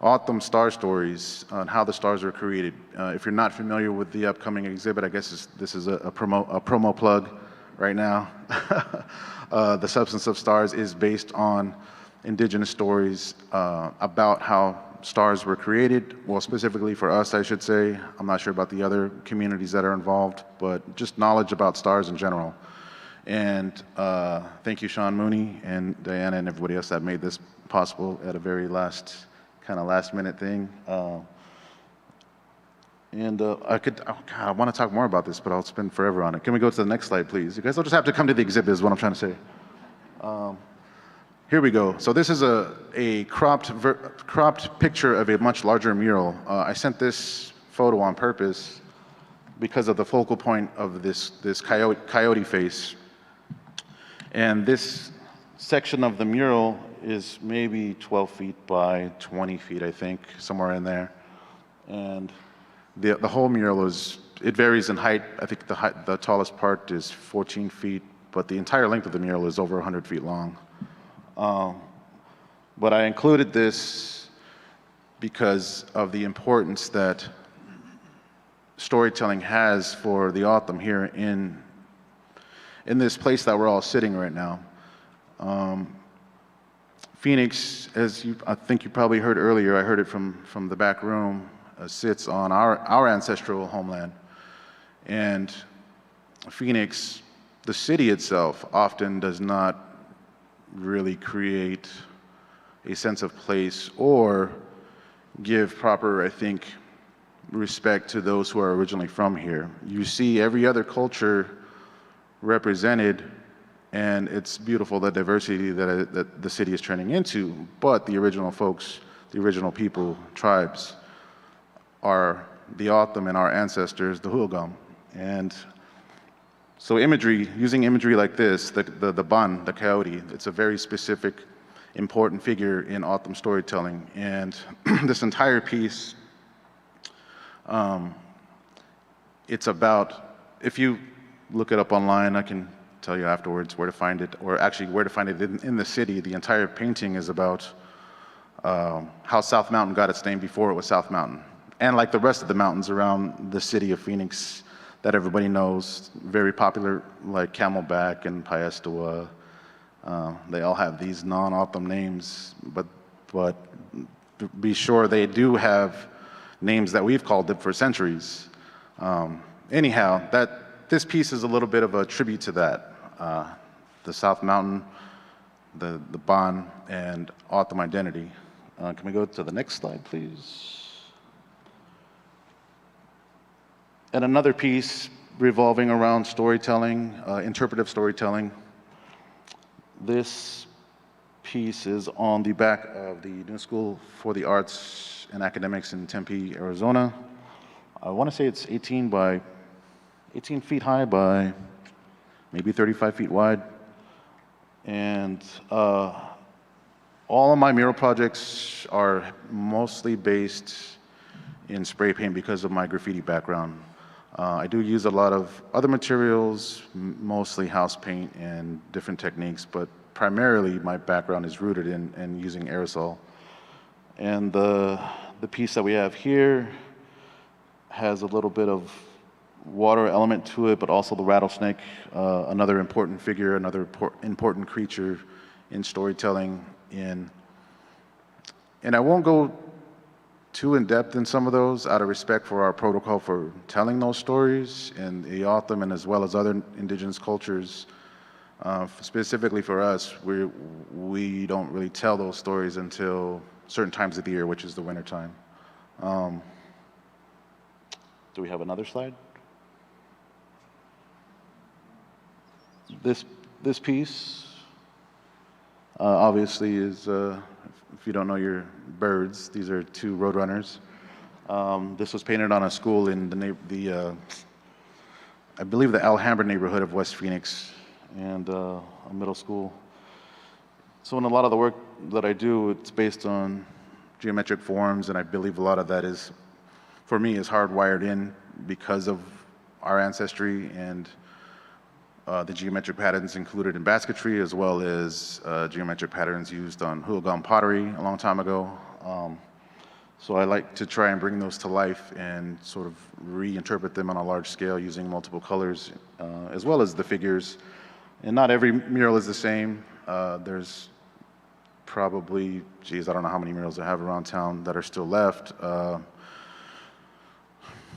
O'odham star stories on how the stars were created. If you're not familiar with the upcoming exhibit, I guess this is a promo plug right now. The Substance of Stars is based on indigenous stories about how stars were created. Well, specifically for us, I should say. I'm not sure about the other communities that are involved, but just knowledge about stars in general. And thank you, Sean Mooney and Diana and everybody else that made this possible at a very last minute thing. I want to talk more about this, but I'll spend forever on it. Can we go to the next slide, please? You guys will just have to come to the exhibit is what I'm trying to say. Here we go. So this is a cropped picture of a much larger mural. I sent this photo on purpose because of the focal point of this coyote face. And this section of the mural is maybe 12 feet by 20 feet, I think, somewhere in there. And the whole mural it varies in height. I think the tallest part is 14 feet, but the entire length of the mural is over 100 feet long. But I included this because of the importance that storytelling has for the O'odham here in this place that we're all sitting right now. Phoenix, I think you probably heard earlier, I heard it from the back room, sits on our ancestral homeland. And Phoenix, the city itself, often does not really create a sense of place or give proper, I think, respect to those who are originally from here. You see every other culture represented, and it's beautiful, the diversity that the city is turning into, but the original folks, the original people, tribes, are the O'odham and our ancestors, the Huilgam. And so using imagery like this, the Ban, the coyote, it's a very specific, important figure in O'odham storytelling. And this entire piece, it's about, if you look it up online, I can tell you afterwards where to find it, or actually where to find it in the city. The entire painting is about how South Mountain got its name before it was South Mountain. And like the rest of the mountains around the city of Phoenix that everybody knows, very popular, like Camelback and Paestua. They all have these non-O'odham names, but be sure they do have names that we've called them for centuries. Anyhow, this piece is a little bit of a tribute to that. The South Mountain, the Ban, and O'odham identity. Can we go to the next slide, please? And another piece revolving around storytelling, interpretive storytelling. This piece is on the back of the New School for the Arts and Academics in Tempe, Arizona. I want to say it's 18 feet high by maybe 35 feet wide. And all of my mural projects are mostly based in spray paint because of my graffiti background. I do use a lot of other materials, mostly house paint and different techniques, but primarily my background is rooted in using aerosol. And the piece that we have here has a little bit of water element to it, but also the rattlesnake, another important figure, another important creature in storytelling. And I won't go too in-depth in some of those out of respect for our protocol for telling those stories in the O'odham and as well as other indigenous cultures. Specifically for us, we don't really tell those stories until certain times of the year, which is the wintertime. Do we have another slide? This piece obviously is, if you don't know your birds, these are two roadrunners. This was painted on a school in I believe the Alhambra neighborhood of West Phoenix, and a middle school. So in a lot of the work that I do, it's based on geometric forms, and I believe a lot of that is, for me, is hardwired in because of our ancestry and the geometric patterns included in basketry, as well as geometric patterns used on Hualgam pottery a long time ago. So I like to try and bring those to life and sort of reinterpret them on a large scale using multiple colors, as well as the figures. And not every mural is the same. There's probably, geez, I don't know how many murals I have around town that are still left.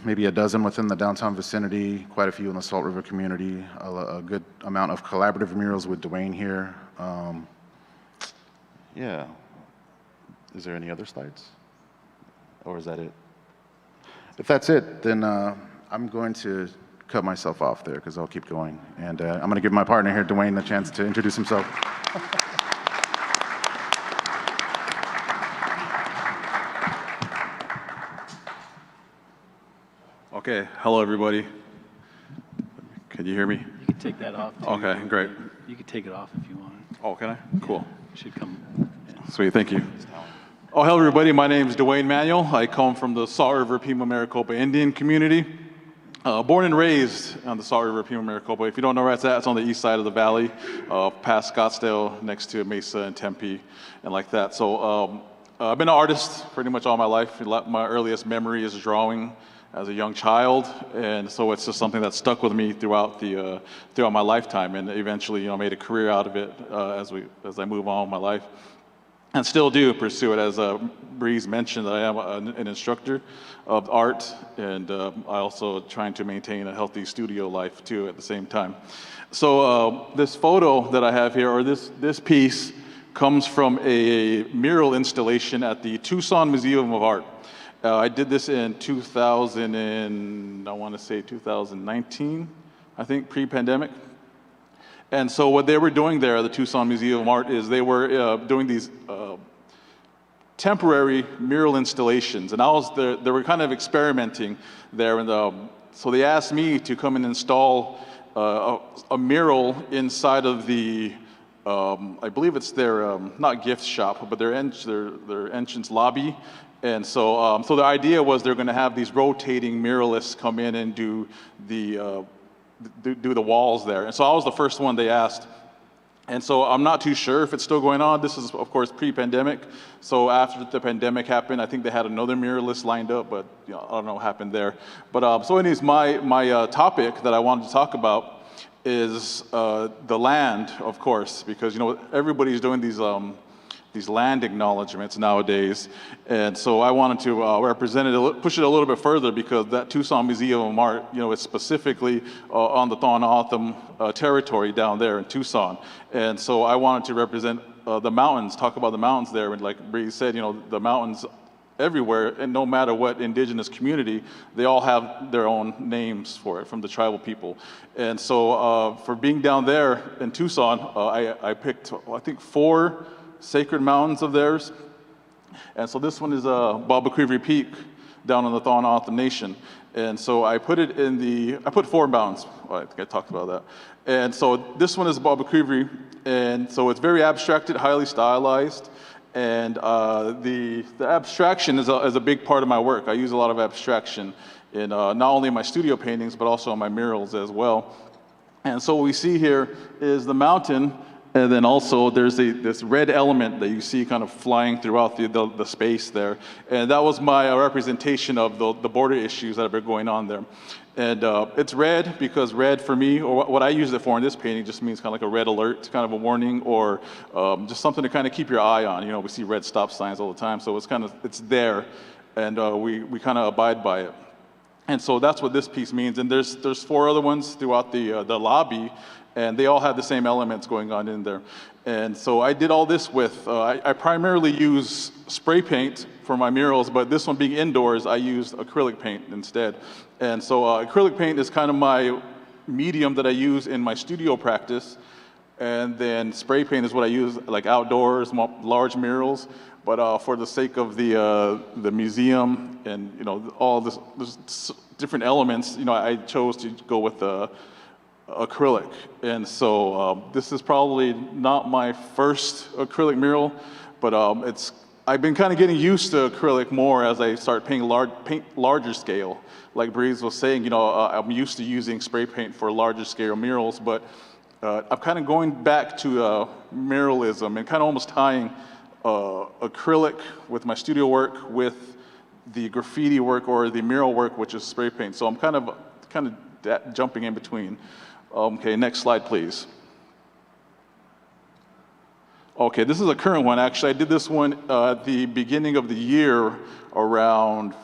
Maybe a dozen within the downtown vicinity, quite a few in the Salt River community, a good amount of collaborative murals with Dwayne here. Yeah. Is there any other slides? Or is that it? If that's it, then I'm going to cut myself off there because I'll keep going. And I'm going to give my partner here, Dwayne, the chance to introduce himself. Okay, hello everybody. Can you hear me? You can take that off. Too. Okay, great. You can take it off if you want. Oh, can I? Cool. It should come. Yeah. Sweet, thank you. Oh, hello everybody. My name is Dwayne Manuel. I come from the Salt River Pima Maricopa Indian community. Born and raised on the Salt River Pima Maricopa. If you don't know where it's at, it's on the east side of the valley, past Scottsdale, next to Mesa and Tempe, and like that. So I've been an artist pretty much all my life. My earliest memory is drawing as a young child, and so it's just something that stuck with me throughout my lifetime, and eventually, made a career out of it as I move on in my life, and still do pursue it. As Breeze mentioned, I am an instructor of art, and I also trying to maintain a healthy studio life too at the same time. So this photo that I have here, or this piece, comes from a mural installation at the Tucson Museum of Art. I did this in 2019, I think, pre-pandemic. And so what they were doing there at the Tucson Museum of Art is they were doing these temporary mural installations. And I was there, they were kind of experimenting there. And so they asked me to come and install a mural inside of the, I believe it's their, not gift shop, but their entrance lobby. And so, so the idea was they're going to have these rotating muralists come in and do the walls there. And so I was the first one they asked. And so I'm not too sure if it's still going on. This is, of course, pre-pandemic. So after the pandemic happened, I think they had another muralist lined up, but I don't know what happened there. But so anyways, my topic that I wanted to talk about is the land, of course, because everybody's doing these land acknowledgements nowadays. And so I wanted to represent it, push it a little bit further, because that Tucson Museum of Art, it's specifically on the O'odham territory down there in Tucson. And so I wanted to represent the mountains, talk about the mountains there. And like Bree said, the mountains everywhere, and no matter what indigenous community, they all have their own names for it from the tribal people. And so for being down there in Tucson, I picked, I think, four sacred mountains of theirs. And so this one is Balbakrivi Peak down in the Tohono O'odham Nation. And so I put it in I put 4 mountains. Well, I think I talked about that. And so this one is Balbakrivi, and so it's very abstracted, highly stylized. And the abstraction is a big part of my work. I use a lot of abstraction in not only my studio paintings, but also in my murals as well. And so what we see here is the mountain, and then also there's this red element that you see kind of flying throughout the space there. And that was my representation of the border issues that have been going on there. And it's red because red for me, or what I use it for in this painting, just means kind of like a red alert, kind of a warning, or just something to kind of keep your eye on. You know, we see red stop signs all the time, so it's there, and we kind of abide by it. And so that's what this piece means. And there's 4 other ones throughout the lobby, and they all have the same elements going on in there. And so I did all this with, I primarily use spray paint for my murals, but this one being indoors, I used acrylic paint instead. And so acrylic paint is kind of my medium that I use in my studio practice. And then spray paint is what I use like outdoors, large murals. But for the sake of the museum and, you know, all this different elements, you know, I chose to go with acrylic. And so this is probably not my first acrylic mural, but I've been kind of getting used to acrylic more as I start paint larger scale. Like Breeze was saying, you know, I'm used to using spray paint for larger scale murals, but I'm kind of going back to muralism and kind of almost tying acrylic with my studio work with the graffiti work or the mural work, which is spray paint. So I'm kind of jumping in between. Okay, next slide, please. Okay, this is a current one. Actually, I did this one at the beginning of the year, around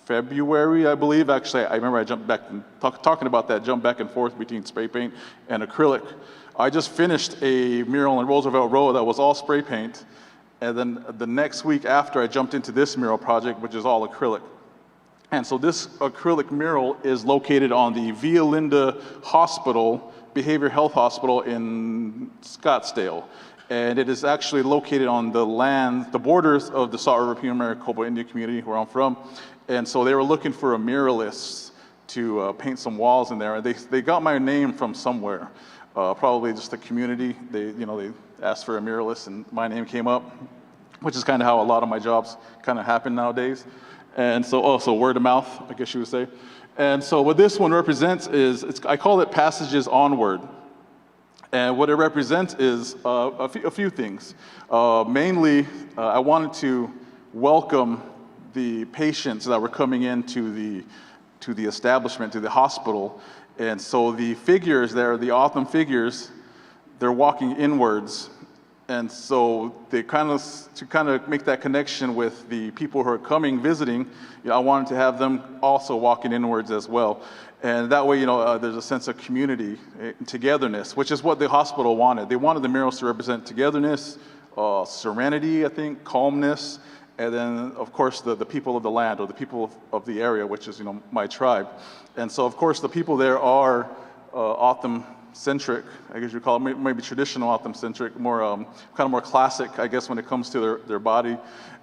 February, I believe. Actually, I remember I jumped back and talking about that, jump back and forth between spray paint and acrylic. I just finished a mural in Roosevelt Row that was all spray paint. And then the next week after, I jumped into this mural project, which is all acrylic. And so this acrylic mural is located on the Via Linda Hospital, Behavioral Health Hospital in Scottsdale. And it is actually located on the borders of the Salt River Pima Maricopa Indian community where I'm from. And so they were looking for a muralist to paint some walls in there. And they got my name from somewhere, probably just the community. They asked for a muralist and my name came up, which is kind of how a lot of my jobs kind of happen nowadays. And so also word of mouth, I guess you would say. And so what this one represents is, I call it Passages Onward. And what it represents is a few things. Mainly, I wanted to welcome the patients that were coming into the establishment, to the hospital. And so the figures there, the O'odham figures, they're walking inwards. And so to kind of make that connection with the people who are coming, visiting, I wanted to have them also walking inwards as well. And that way, there's a sense of community, togetherness, which is what the hospital wanted. They wanted the murals to represent togetherness, serenity, I think, calmness, and then, of course, the people of the land, or the people of the area, which is, my tribe. And so, of course, the people there are O'odham-centric, I guess you call it, maybe traditional O'odham-centric, more kind of more classic, I guess, when it comes to their body.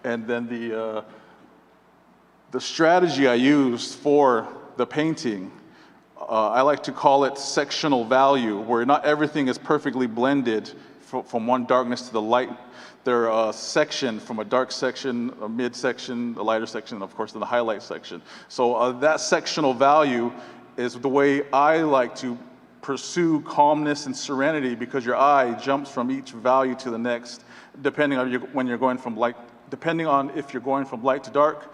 And then the strategy I used for the painting, I like to call it sectional value, where not everything is perfectly blended from one darkness to the light. There are section from a dark section, a mid section, a lighter section, and of course the highlight section. So that sectional value is the way I like to pursue calmness and serenity, because your eye jumps from each value to the next, depending on when you're going from light, depending on if you're going from light to dark.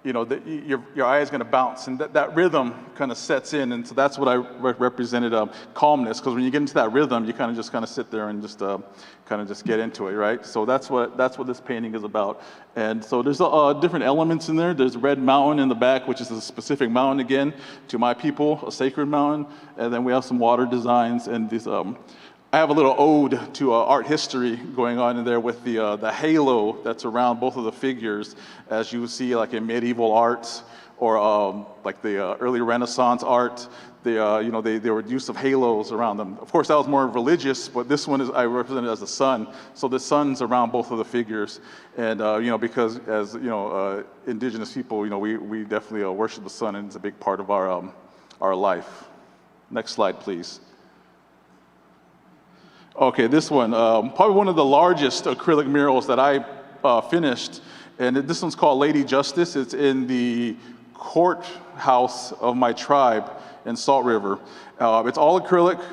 Your eye is going to bounce, and that rhythm kind of sets in, and so that's what I represented, calmness, because when you get into that rhythm, you kind of sit there and just kind of just get into it, right? So that's what this painting is about. And so there's different elements in there. There's a red mountain in the back, which is a specific mountain again to my people, a sacred mountain, and then we have some water designs and these. I have a little ode to art history going on in there with the halo that's around both of the figures, as you see like in medieval art or like the early Renaissance art. They were use of halos around them. Of course, that was more religious, but this one I represented as the sun. So the sun's around both of the figures, and because as indigenous people, we definitely worship the sun, and it's a big part of our life. Next slide, please. Okay, this one, probably one of the largest acrylic murals that I finished, and this one's called Lady Justice. It's in the courthouse of my tribe in Salt River. It's all acrylic,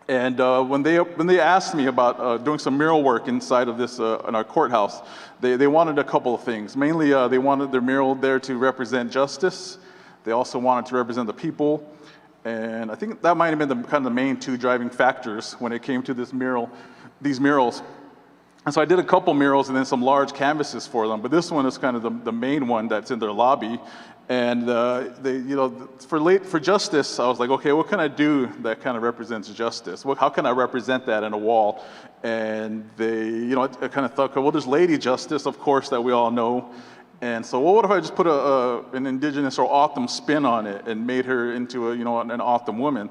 and when they asked me about doing some mural work inside of this in our courthouse, they wanted a couple of things. Mainly, they wanted their mural there to represent justice. They also wanted to represent the people, and I think that might have been the main two driving factors when it came to these murals. And so I did a couple murals and then some large canvases for them, but this one is kind of the main one that's in their lobby. And for justice, I was like, okay, what can I do that kind of represents justice? How can I represent that in a wall? And I kind of thought, well, there's Lady Justice, of course, that we all know. And so, well, what if I just put an indigenous or O'odham spin on it and made her into an O'odham woman?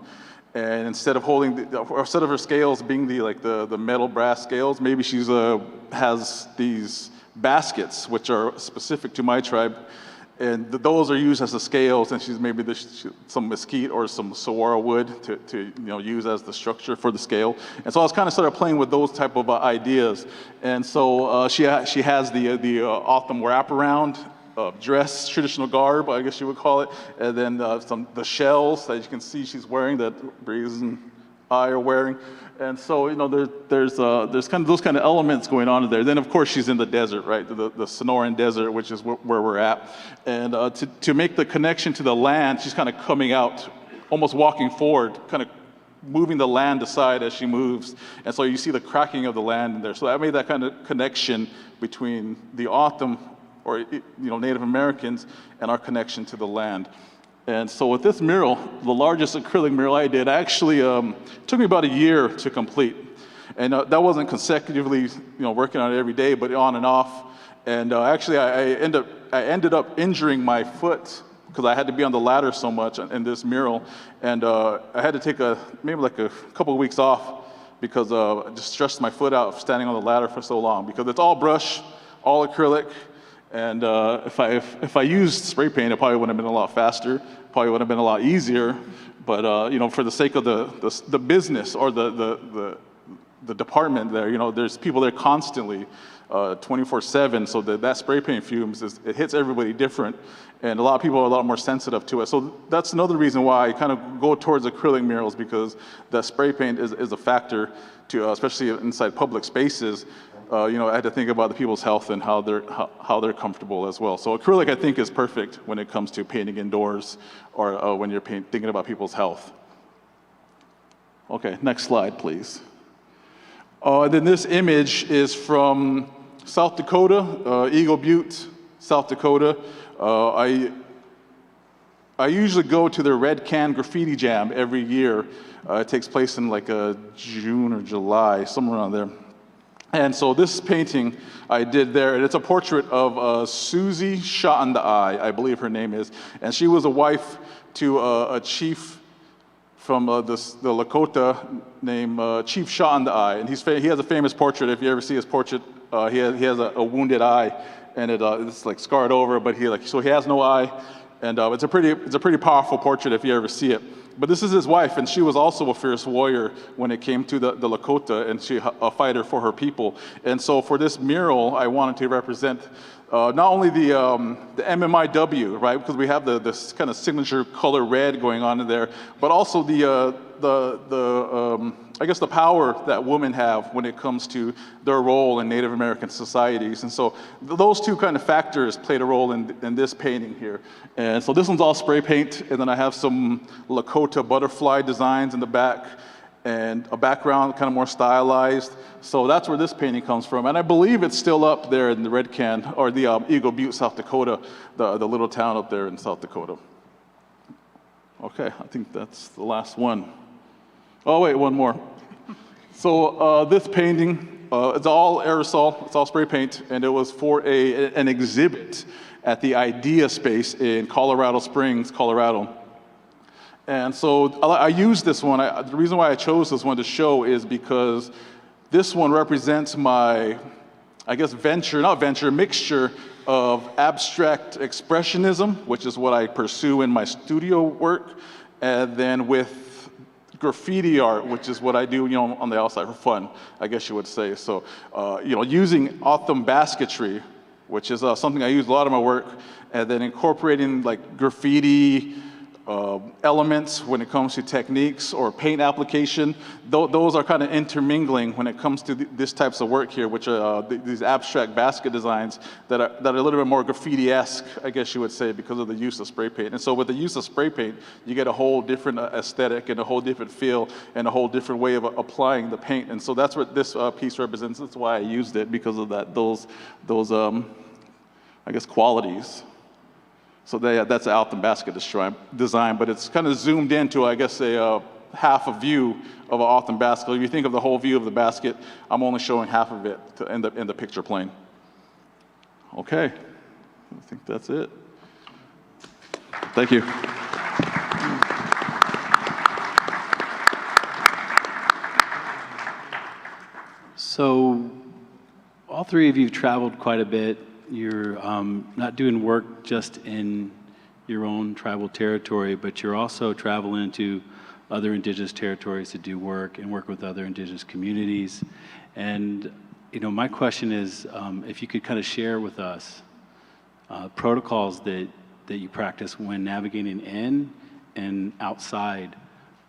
And instead of instead of her scales being the metal brass scales, maybe she's has these baskets which are specific to my tribe, and those are used as the scales. And she's maybe some mesquite or some saguaro wood to use as the structure for the scale. And so I was kind of started playing with those type of ideas. And so she has the O'odham wraparound. Dress, traditional garb, I guess you would call it, and then the shells that you can see she's wearing, that Breeze and I are wearing, and so there's kind of those kind of elements going on in there. Then of course she's in the desert, right? The Sonoran Desert, which is where we're at, and to make the connection to the land, she's kind of coming out, almost walking forward, kind of moving the land aside as she moves, and so you see the cracking of the land in there. So that made that kind of connection between the O'odham, or Native Americans, and our connection to the land. And so with this mural, the largest acrylic mural I did, actually took me about a year to complete. And that wasn't consecutively working on it every day, but on and off. And actually I ended up injuring my foot because I had to be on the ladder so much in this mural. And I had to take maybe a couple of weeks off because I just stressed my foot out standing on the ladder for so long, because it's all brush, all acrylic. And if I used spray paint, it probably would have been a lot faster, probably would have been a lot easier. But for the sake of the business or the department there, there's people there constantly, 24/7. So that spray paint fumes, it hits everybody different, and a lot of people are a lot more sensitive to it. So that's another reason why I kind of go towards acrylic murals, because that spray paint is a factor to, especially inside public spaces. I had to think about the people's health and how they're comfortable as well. So acrylic, I think, is perfect when it comes to painting indoors or when you're thinking about people's health. Okay, next slide, please. Then this image is from South Dakota, Eagle Butte, South Dakota. I usually go to the Red Can Graffiti Jam every year. It takes place in June or July, somewhere around there. And so this painting I did there, and it's a portrait of Susie Shot in the Eye, I believe her name is, and she was a wife to a chief from the Lakota named Chief Shot in the Eye, and he has a famous portrait. If you ever see his portrait, he has a wounded eye, and it's scarred over, but so he has no eye, and it's a pretty powerful portrait if you ever see it. But this is his wife, and she was also a fierce warrior when it came to the Lakota, and she a fighter for her people. And so for this mural, I wanted to represent not only the MMIW, right, because we have this kind of signature color red going on in there, but also I guess the power that women have when it comes to their role in Native American societies. And so those two kind of factors played a role in this painting here. And so this one's all spray paint, and then I have some Lakota butterfly designs in the back, and a background kind of more stylized. So that's where this painting comes from. And I believe it's still up there in the Red Can, or the Eagle Butte, South Dakota, the little town up there in South Dakota. Okay, I think that's the last one. Oh wait, one more. So this painting It's all aerosol, it's all spray paint, and it was for an exhibit at the Idea Space in Colorado Springs, Colorado. And so I used this one. The reason why I chose this one to show is because this one represents my, I guess, mixture of abstract expressionism, which is what I pursue in my studio work, and then with graffiti art, which is what I do, on the outside for fun, I guess you would say. So, using Otham basketry, which is something I use a lot in my work, and then incorporating like graffiti elements when it comes to techniques or paint application. Those are kind of intermingling when it comes to this types of work here, which are these abstract basket designs that are a little bit more graffiti-esque, I guess you would say, because of the use of spray paint. And so with the use of spray paint, you get a whole different aesthetic and a whole different feel and a whole different way of applying the paint. And so that's what this piece represents. That's why I used it, because of those I guess, qualities. So that's an Otham basket design, but it's kind of zoomed into, I guess, a half a view of an Otham basket. If you think of the whole view of the basket, I'm only showing half of it in the picture plane. Okay, I think that's it. Thank you. So all three of you have traveled quite a bit. You're not doing work just in your own tribal territory, but you're also traveling into other indigenous territories to do work and work with other indigenous communities. And my question is, if you could kind of share with us protocols that you practice when navigating in and outside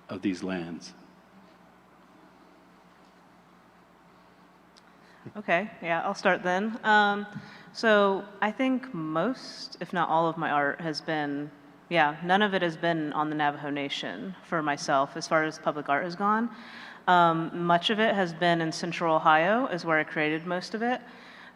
of these lands. Okay, yeah, I'll start then. So I think most, if not all of my art has been, none of it has been on the Navajo Nation for myself as far as public art has gone. Much of it has been in Central Ohio is where I created most of it.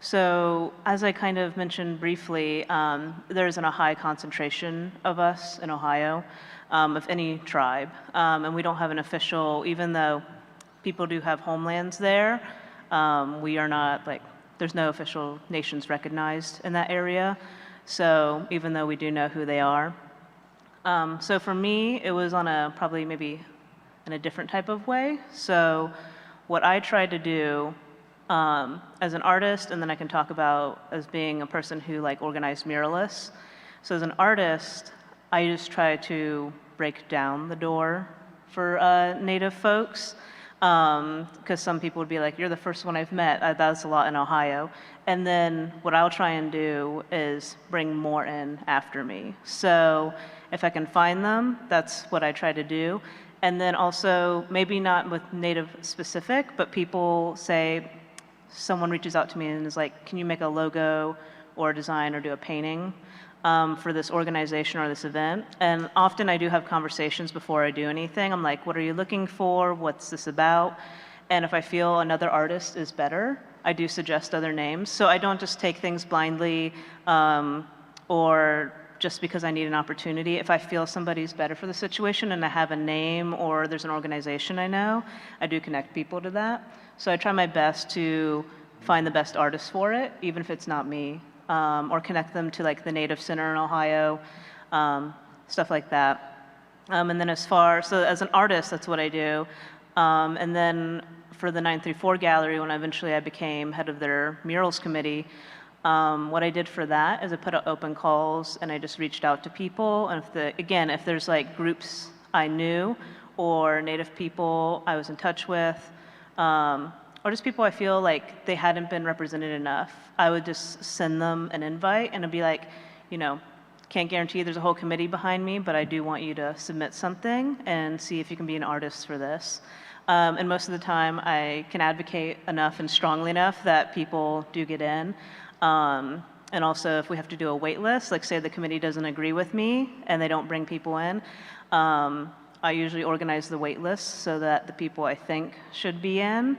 So as I kind of mentioned briefly, there isn't a high concentration of us in Ohio, of any tribe. And we don't have an official, even though people do have homelands there, we are not there's no official nations recognized in that area. So even though we do know who they are. So for me, it was on probably maybe in a different type of way. So what I tried to do as an artist, and then I can talk about as being a person who organized muralists. So as an artist, I just try to break down the door for Native folks. Because some people would be like, you're the first one I've met. That's a lot in Ohio. And then what I'll try and do is bring more in after me. So if I can find them, that's what I try to do. And then also, maybe not with Native specific, but people say, someone reaches out to me and is like, can you make a logo or a design or do a painting for this organization or this event? And often I do have conversations before I do anything. I'm like, what are you looking for? What's this about? And if I feel another artist is better, I do suggest other names. So I don't just take things blindly or just because I need an opportunity. If I feel somebody's better for the situation and I have a name or there's an organization I know, I do connect people to that. So I try my best to find the best artist for it, even if it's not me. Or connect them to the Native Center in Ohio, stuff like that. And then so as an artist, that's what I do. And then for the 934 Gallery, when I became head of their murals committee, what I did for that is I put out open calls and I just reached out to people. And if there's groups I knew or Native people I was in touch with, or just people I feel like they hadn't been represented enough, I would just send them an invite and I'd be like, can't guarantee there's a whole committee behind me, but I do want you to submit something and see if you can be an artist for this. And most of the time I can advocate enough and strongly enough that people do get in. And also if we have to do a wait list, say the committee doesn't agree with me and they don't bring people in, I usually organize the wait list so that the people I think should be in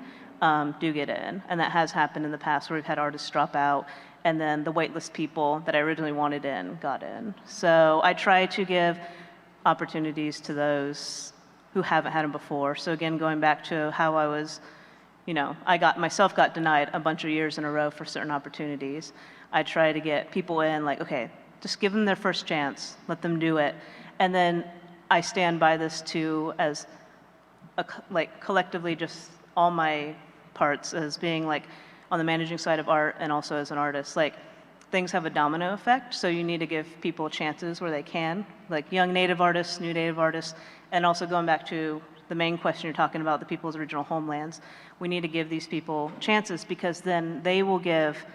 do get in. And that has happened in the past where we've had artists drop out and then the waitlist people that I originally wanted in got in. So I try to give opportunities to those who haven't had them before. So again, going back to how I was I got denied a bunch of years in a row for certain opportunities. I try to get people in, like, okay, just give them their first chance, let them do it. And then I stand by this too as collectively just all my parts as being like on the managing side of art and also as an artist. Like, things have a domino effect, so you need to give people chances where they can, like young Native artists, new Native artists, and also going back to the main question you're talking about, the people's original homelands. We need to give these people chances because then they will give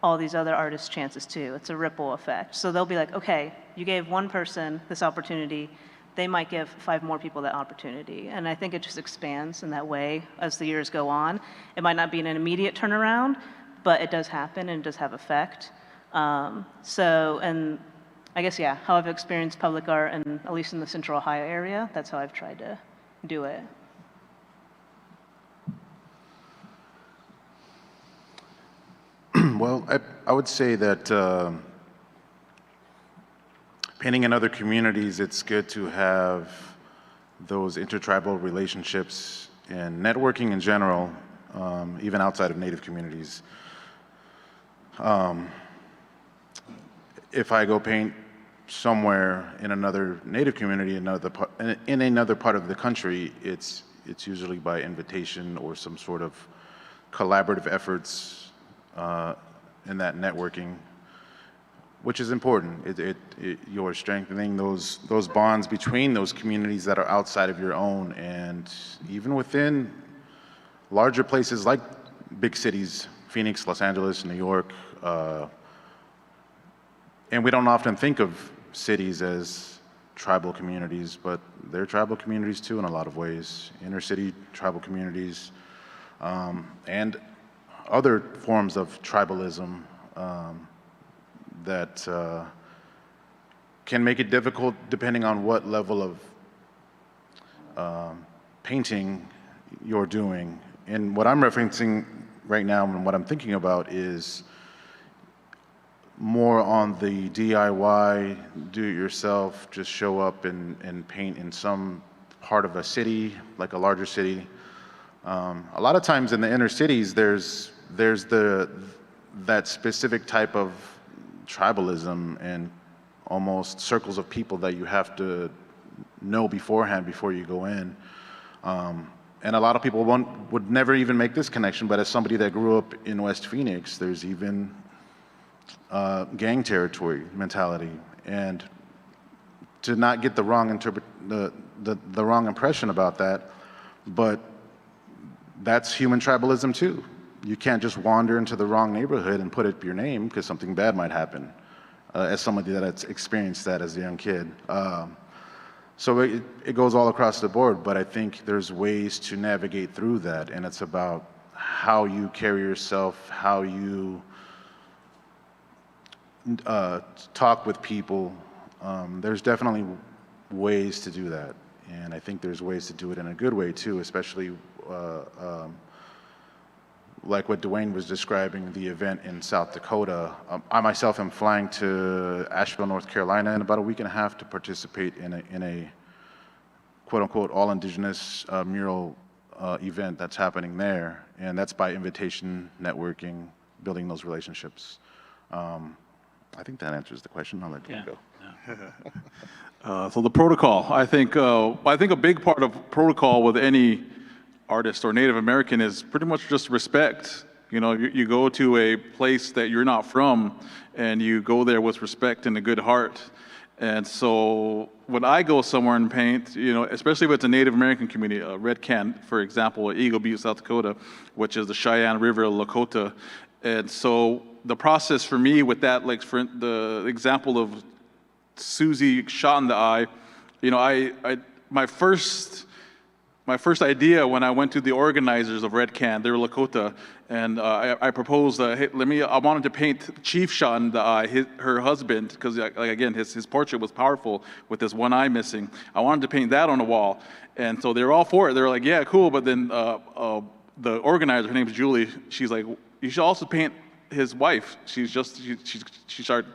all these other artists chances too. It's a ripple effect. So they'll be like, okay, you gave one person this opportunity, they might give 5 more people that opportunity. And I think it just expands in that way as the years go on. It might not be an immediate turnaround, but it does happen and it does have effect. And I guess, yeah, how I've experienced public art, and at least in the Central Ohio area, that's how I've tried to do it. Well, I would say that painting in other communities, it's good to have those intertribal relationships and networking in general, even outside of Native communities. If I go paint somewhere in another Native community, in another part of the country, it's usually by invitation or some sort of collaborative efforts in that networking, which is important. You're strengthening those bonds between those communities that are outside of your own, and even within larger places like big cities, Phoenix, Los Angeles, New York. And we don't often think of cities as tribal communities, but they're tribal communities too in a lot of ways. Inner city tribal communities, and other forms of tribalism that can make it difficult depending on what level of painting you're doing. And what I'm referencing right now and what I'm thinking about is more on the DIY, do-it-yourself, just show up and paint in some part of a city, like a larger city. A lot of times in the inner cities, there's that specific type of tribalism and almost circles of people that you have to know beforehand before you go in. And a lot of people would never even make this connection, but as somebody that grew up in West Phoenix, there's even gang territory mentality, and to not get the wrong the wrong impression about that, but that's human tribalism too. You can't just wander into the wrong neighborhood and put up your name because something bad might happen, as somebody that's experienced that as a young kid. So it goes all across the board, but I think there's ways to navigate through that, and it's about how you carry yourself, how you talk with people. There's definitely ways to do that, and I think there's ways to do it in a good way too, especially like what Dwayne was describing, the event in South Dakota. I myself am flying to Asheville, North Carolina in about a week and a half to participate in a quote-unquote all-indigenous mural event that's happening there, and that's by invitation, networking, building those relationships. I think that answers the question. I'll let you go. Yeah. So the protocol, I think a big part of protocol with any artist or Native American is pretty much just respect. You go to a place that you're not from, and you go there with respect and a good heart. And so when I go somewhere and paint, especially if it's a Native American community, Red Can, for example, Eagle Butte, South Dakota, which is the Cheyenne River, Lakota. And so the process for me with that, like for the example of Susie shot in the eye, my first idea when I went to the organizers of Red Can, they were Lakota, and I proposed, hey, I wanted to paint Chief shot in the eye, her husband, because again, his portrait was powerful with this one eye missing. I wanted to paint that on the wall, and so they were all for it. They were like, yeah, cool, but then the organizer, her name is Julie, she's like, you should also paint his wife. She started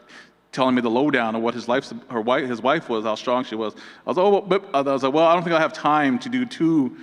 telling me the lowdown of what his wife was, how strong she was. I was like, well, I don't think I have time to do 2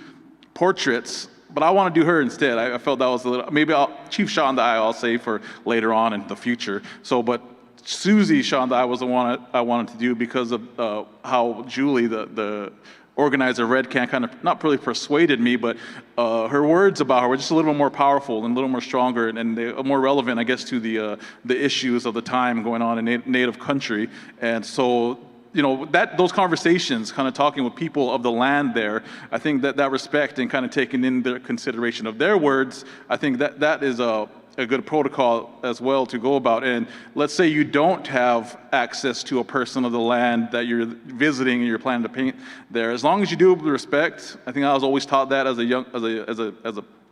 portraits but I want to do her instead. I felt that was a little, maybe Chief Shonda I'll say for later on in the future. So, but Susie Shonda was the one I wanted to do because of how Julie, the organizer of Red Can, kind of not really persuaded me, but her words about her were just a little bit more powerful and a little more stronger and they are more relevant, I guess, to the issues of the time going on in Native country. And so, you know, those conversations, kind of talking with people of the land there, I think that respect and kind of taking in their consideration of their words, I think that is a good protocol as well to go about. And let's say you don't have access to a person of the land that you're visiting and you're planning to paint there. As long as you do it with respect, I think I was always taught that as a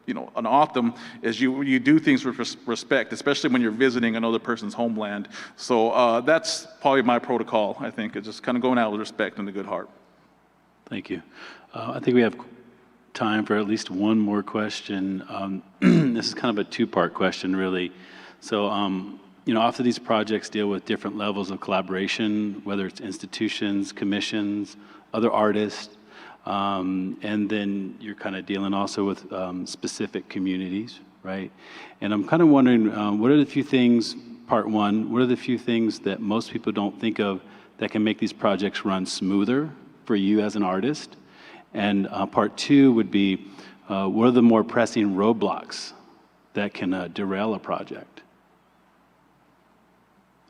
you know, an O'odham, is you do things with respect, especially when you're visiting another person's homeland. So that's probably my protocol, I think, is just kind of going out with respect and a good heart. Thank you. I think we have time for at least one more question. This is kind of a two-part question, really. So, you know, often these projects deal with different levels of collaboration, whether it's institutions, commissions, other artists, and then you're kind of dealing also with specific communities, right? And I'm kind of wondering, what are the few things, part one, what are the few things that most people don't think of that can make these projects run smoother for you as an artist? And part two would be, what are the more pressing roadblocks that can derail a project?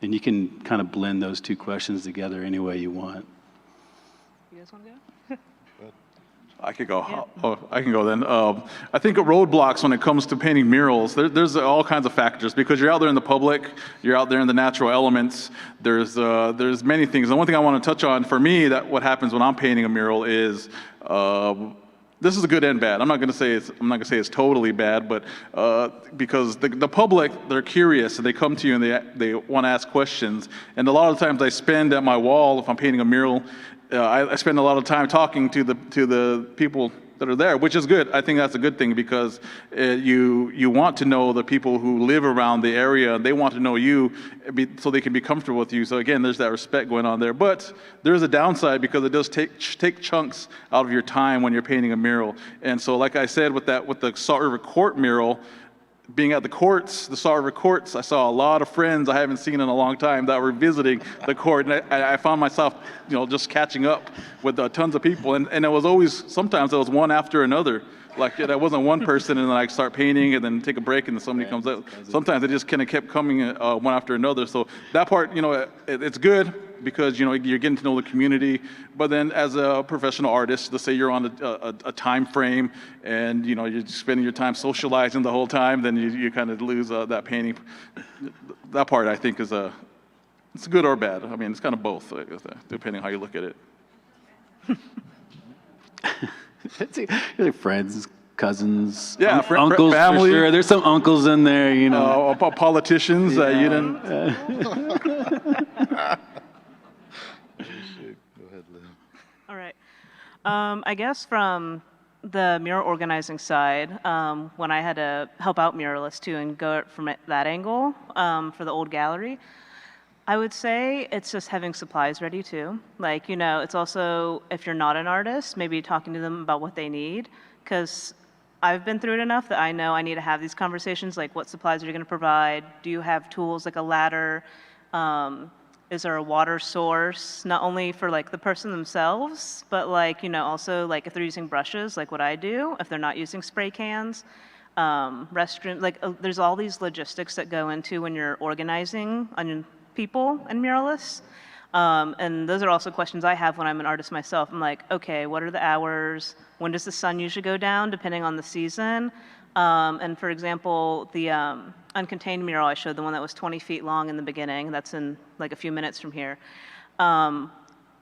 And you can kind of blend those two questions together any way you want. You guys want to go? I could go. Yeah. Oh, I can go then. I think of roadblocks when it comes to painting murals, there's all kinds of factors because you're out there in the public, you're out there in the natural elements. There's many things. And one thing I want to touch on for me, that what happens when I'm painting a mural is this is a good and bad. I'm not going to say it's totally bad, but because the public, they're curious and they come to you and they want to ask questions. And a lot of times I spend at my wall, if I'm painting a mural, I spend a lot of time talking to the people that are there, which is good. I think that's a good thing because you want to know the people who live around the area. They want to know you so they can be comfortable with you. So again, there's that respect going on there. But there's a downside because it does take chunks out of your time when you're painting a mural. And so like I said, with the Salt River Court mural, being at the courts, the Salt River courts, I saw a lot of friends I haven't seen in a long time that were visiting the court, and I found myself, you know, just catching up with tons of people, and it was always, sometimes it was one after another. Like, that wasn't one person, and then I start painting, and then take a break, and then somebody comes out. Sometimes it just kind of kept coming one after another. So that part, you know, it's good because, you know, you're getting to know the community. But then as a professional artist, let's say you're on a time frame, and, you know, you're spending your time socializing the whole time, then you kind of lose that painting. That part, I think, it's good or bad. I mean, it's kind of both, depending on how you look at it. You're like friends, cousins, yeah, uncles, family. For sure. There's some uncles in there, you know. Politicians that you didn't. Go ahead, Lynn. All right. I guess from the mural organizing side, when I had to help out muralists too and go from that angle for the old gallery, I would say it's just having supplies ready too. Like, you know, it's also, if you're not an artist, maybe talking to them about what they need. Because I've been through it enough that I know I need to have these conversations, like what supplies are you going to provide? Do you have tools like a ladder? Is there a water source, not only for like the person themselves, but like, you know, also like if they're using brushes, like what I do, if they're not using spray cans, restroom, like there's all these logistics that go into when you're organizing on people and muralists. And those are also questions I have when I'm an artist myself. I'm like, okay, what are the hours? When does the sun usually go down, depending on the season? And for example, the uncontained mural I showed, the one that was 20 feet long in the beginning, that's in like a few minutes from here.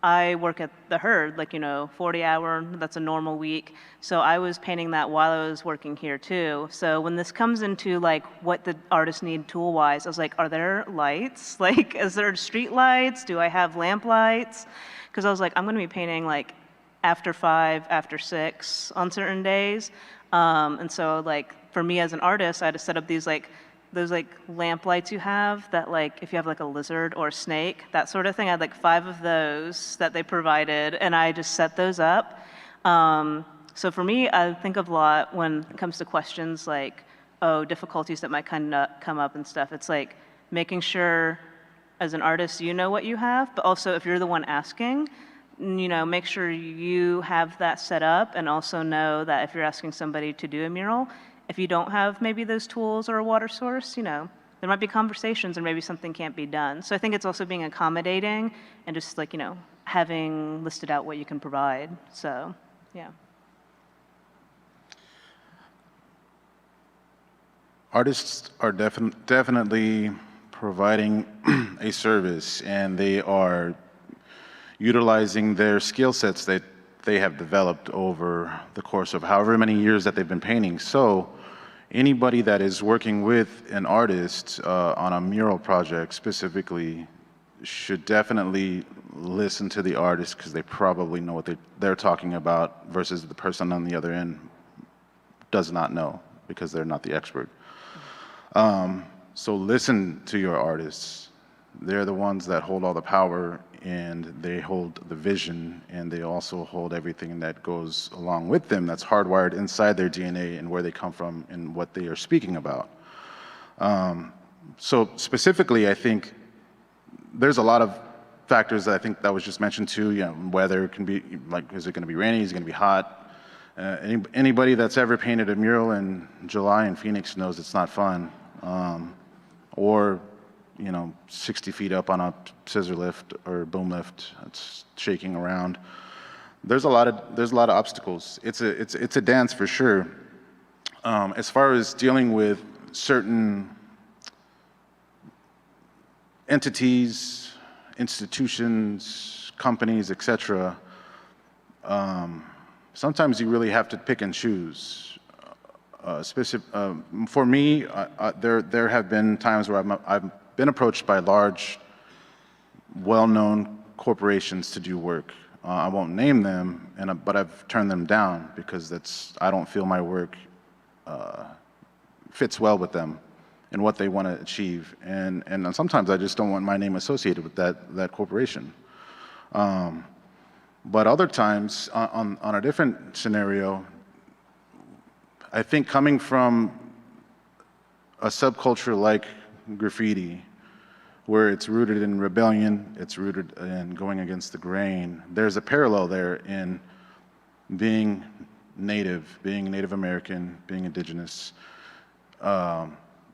I work at the Herd, like, you know, 40-hour, that's a normal week. So I was painting that while I was working here too. So when this comes into like what the artists need tool-wise, I was like, are there lights? Like, is there street lights? Do I have lamp lights? Because I was like, I'm gonna be painting like after 5, after 6 on certain days. And so like, for me as an artist, I had to set up these like, those like lamp lights you have that like, if you have like a lizard or a snake, that sort of thing. I had like 5 of those that they provided and I just set those up. So for me, I think of a lot when it comes to questions like, oh, difficulties that might kind of come up and stuff. It's like making sure as an artist you know what you have, but also if you're the one asking, make sure you have that set up, and also know that if you're asking somebody to do a mural, if you don't have maybe those tools or a water source, there might be conversations and maybe something can't be done. So I think it's also being accommodating and just like, having listed out what you can provide. So, yeah. Artists are definitely providing a service, and they are utilizing their skill sets that they have developed over the course of however many years that they've been painting. So anybody that is working with an artist on a mural project specifically should definitely listen to the artist, because they probably know what they're talking about, versus the person on the other end does not know because they're not the expert. So listen to your artists. They're the ones that hold all the power, and they hold the vision, and they also hold everything that goes along with them that's hardwired inside their DNA and where they come from and what they are speaking about. So specifically, I think there's a lot of factors that I think that was just mentioned too. Weather can be, like, is it going to be rainy? Is it going to be hot? Anybody that's ever painted a mural in July in Phoenix knows it's not fun. Or 60 feet up on a scissor lift or boom lift, it's shaking around. There's a lot of obstacles. It's a dance for sure. As far as dealing with certain entities, institutions, companies, etc., sometimes you really have to pick and choose. For me, there have been times where I've been approached by large, well-known corporations to do work. I won't name them, but I've turned them down because I don't feel my work fits well with them and what they want to achieve. And sometimes I just don't want my name associated with that corporation. But other times, on a different scenario, I think coming from a subculture like graffiti, where it's rooted in rebellion, it's rooted in going against the grain, there's a parallel there in being Native American, being indigenous. And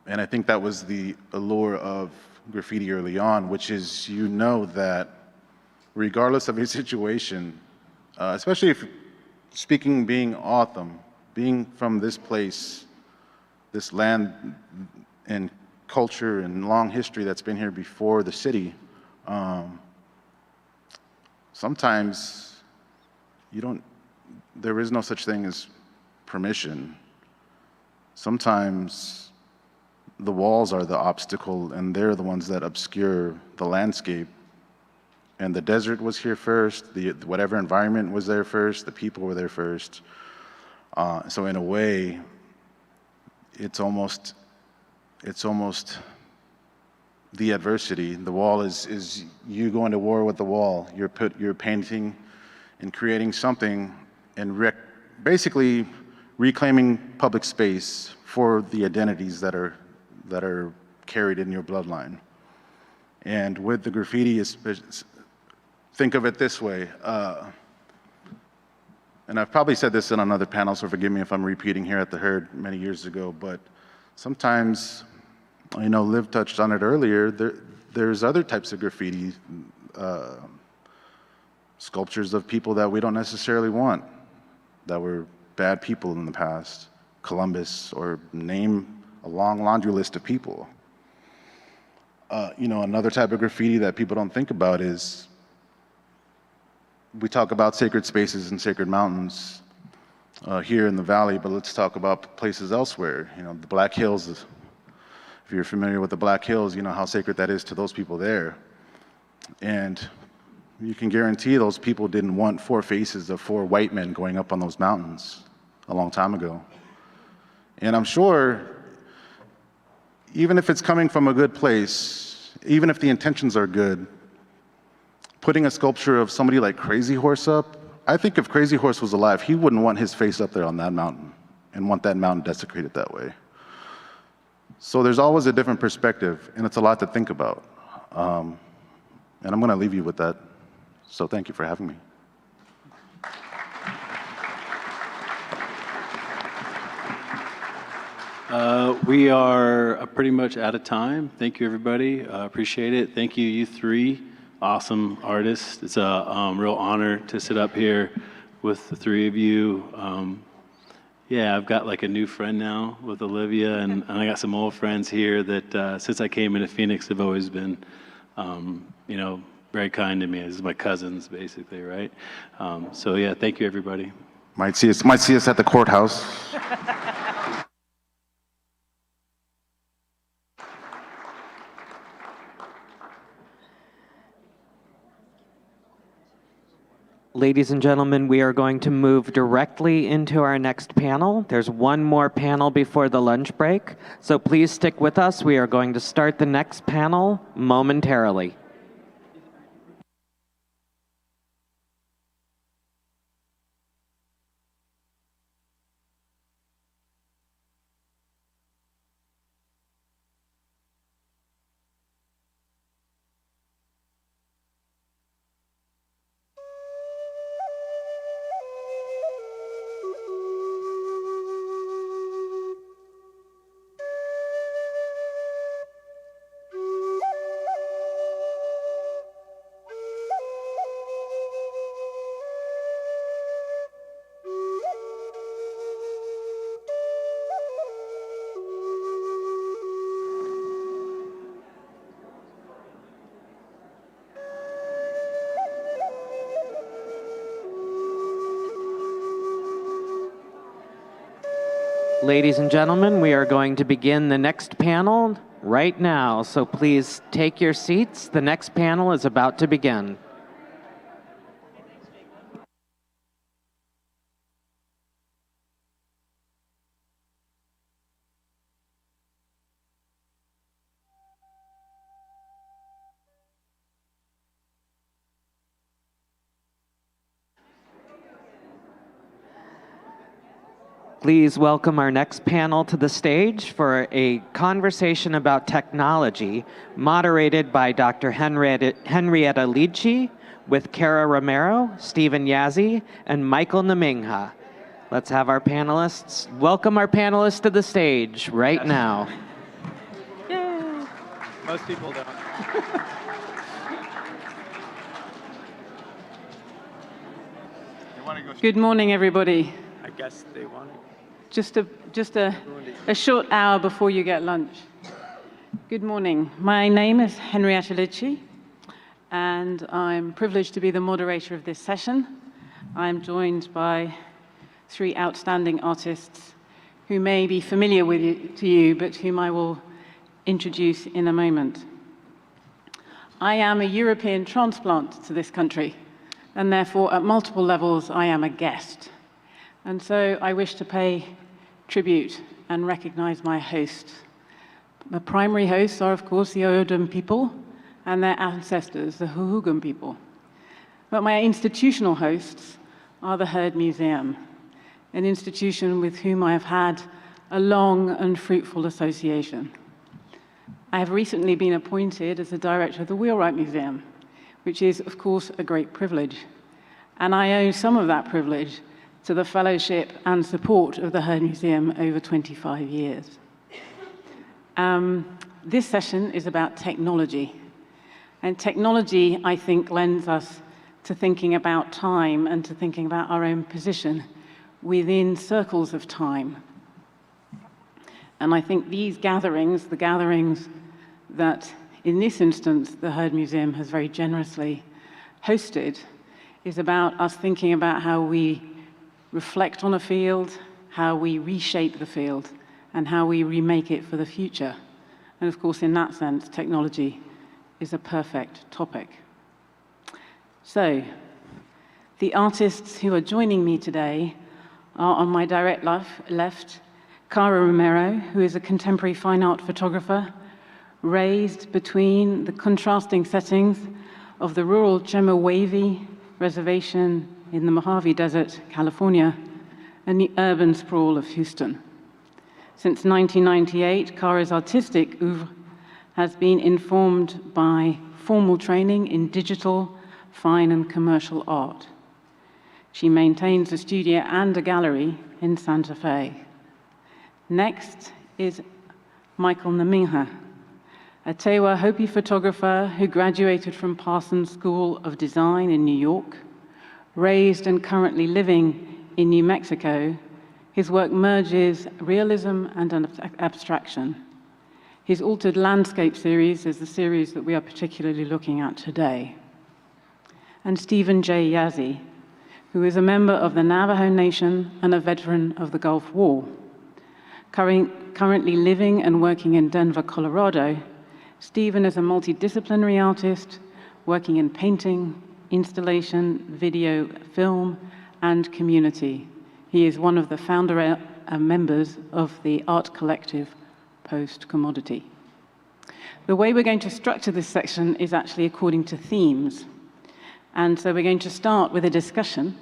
I think that was the allure of graffiti early on, which is that regardless of your situation, especially if being Otham, being from this place, this land and culture and long history that's been here before the city, sometimes there is no such thing as permission. Sometimes the walls are the obstacle, and they're the ones that obscure the landscape. And the desert was here first, whatever environment was there first, the people were there first. So in a way, it's almost the adversity. The wall is you going to war with the wall. You're painting and creating something and basically reclaiming public space for the identities that are carried in your bloodline. And with the graffiti, think of it this way. And I've probably said this in another panel, so forgive me if I'm repeating here at the Herd many years ago, but sometimes, Liv touched on it earlier, there's other types of graffiti, sculptures of people that we don't necessarily want, that were bad people in the past, Columbus, or name a long laundry list of people. Another type of graffiti that people don't think about is, we talk about sacred spaces and sacred mountains here in the valley, but let's talk about places elsewhere. The Black Hills, if you're familiar with the Black Hills, you know how sacred that is to those people there. And you can guarantee those people didn't want 4 faces of 4 white men going up on those mountains a long time ago. And I'm sure, even if it's coming from a good place, even if the intentions are good, putting a sculpture of somebody like Crazy Horse up I think if Crazy Horse was alive, he wouldn't want his face up there on that mountain and want that mountain desecrated that way. So there's always a different perspective, and it's a lot to think about. And I'm going to leave you with that. So thank you for having me. We are pretty much out of time. Thank you, everybody. Appreciate it. Thank you, you three awesome artists. It's a real honor to sit up here with the three of you. Yeah, I've got like a new friend now with Olivia, and I got some old friends here that since I came into Phoenix have always been, you know, very kind to me. This is my cousins, basically, right? So yeah, thank you, everybody. Might see us at the courthouse. Ladies and gentlemen, we are going to move directly into our next panel. There's one more panel before the lunch break, so please stick with us. We are going to start the next panel momentarily. Ladies and gentlemen, we are going to begin the next panel right now, so please take your seats. The next panel is about to begin. Please welcome our next panel to the stage for a conversation about technology, moderated by Dr. Henrietta Lichi, with Kara Romero, Stephen Yazzie, and Michael Namingha. Let's have our panelists, welcome our panelists to the stage right now. Yay. Most people don't. Good morning, everybody. I guess they want it. Just a short hour before you get lunch. Good morning. My name is Henrietta Lichi, and I'm privileged to be the moderator of this session. I'm joined by three outstanding artists who may be familiar to you, but whom I will introduce in a moment. I am a European transplant to this country, and therefore, at multiple levels, I am a guest. And so I wish to pay tribute and recognize my hosts. The primary hosts are, of course, the O'odham people and their ancestors, the Hohokam people. But my institutional hosts are the Heard Museum, an institution with whom I have had a long and fruitful association. I have recently been appointed as the director of the Wheelwright Museum, which is, of course, a great privilege. And I owe some of that privilege to the fellowship and support of the Heard Museum over 25 years. This session is about technology. And technology, I think, lends us to thinking about time and to thinking about our own position within circles of time. And I think these gatherings, the gatherings that, in this instance, the Heard Museum has very generously hosted, is about us thinking about how we reflect on a field, how we reshape the field, and how we remake it for the future. And of course, in that sense, technology is a perfect topic. So, the artists who are joining me today are on my direct left, Kara Romero, who is a contemporary fine art photographer, raised between the contrasting settings of the rural Chemehuevi Reservation in the Mojave Desert, California, and the urban sprawl of Houston. Since 1998, Kara's artistic oeuvre has been informed by formal training in digital, fine, and commercial art. She maintains a studio and a gallery in Santa Fe. Next is Michael Naminha, a Tewa Hopi photographer who graduated from Parsons School of Design in New York. Raised and currently living in New Mexico, his work merges realism and abstraction. His Altered Landscape series is the series that we are particularly looking at today. And Stephen J. Yazzie, who is a member of the Navajo Nation and a veteran of the Gulf War. Currently living and working in Denver, Colorado, Stephen is a multidisciplinary artist working in painting, installation, video, film, and community. He is one of the founder members of the art collective Post Commodity. The way we're going to structure this section is actually according to themes. And so we're going to start with a discussion,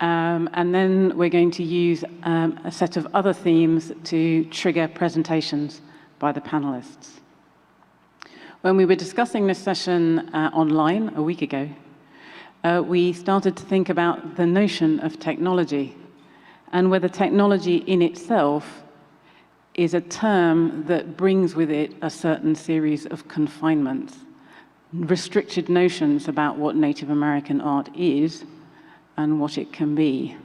and then we're going to use a set of other themes to trigger presentations by the panelists. When we were discussing this session online a week ago, we started to think about the notion of technology and whether technology in itself is a term that brings with it a certain series of confinements, restricted notions about what Native American art is and what it can be.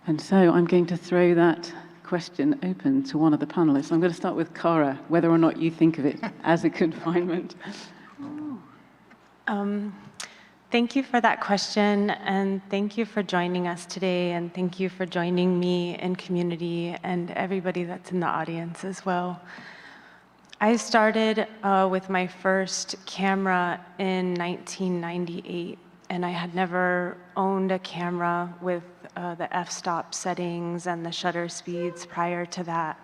And so I'm going to throw that question open to one of the panelists. I'm going to start with Kara, whether or not you think of it as a confinement. Thank you for that question, and thank you for joining us today, and thank you for joining me in community and everybody that's in the audience as well. I started with my first camera in 1998, and I had never owned a camera with the f-stop settings and the shutter speeds prior to that.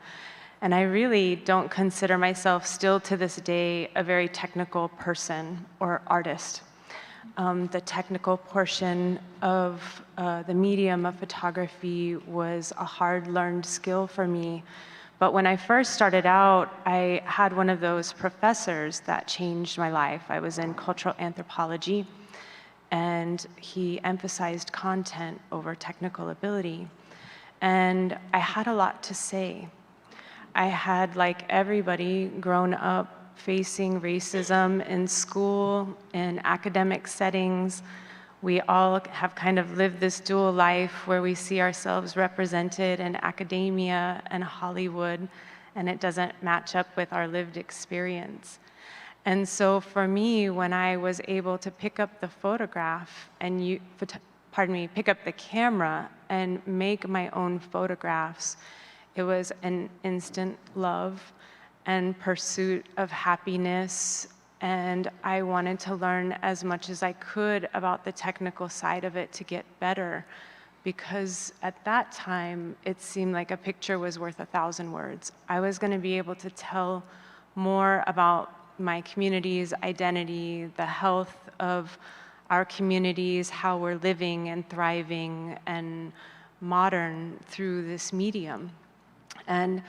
And I really don't consider myself still to this day a very technical person or artist. The technical portion of the medium of photography was a hard-learned skill for me. But when I first started out, I had one of those professors that changed my life. I was in cultural anthropology, and he emphasized content over technical ability. And I had a lot to say. I had, like everybody, grown up facing racism in school, in academic settings. We all have kind of lived this dual life where we see ourselves represented in academia and Hollywood, and it doesn't match up with our lived experience. And so for me, when I was able to pick up the photograph and pick up the camera and make my own photographs, it was an instant love and pursuit of happiness, and I wanted to learn as much as I could about the technical side of it to get better, because at that time, it seemed like a picture was worth 1,000 words. I was going to be able to tell more about my community's identity, the health of our communities, how we're living and thriving and modern through this medium. And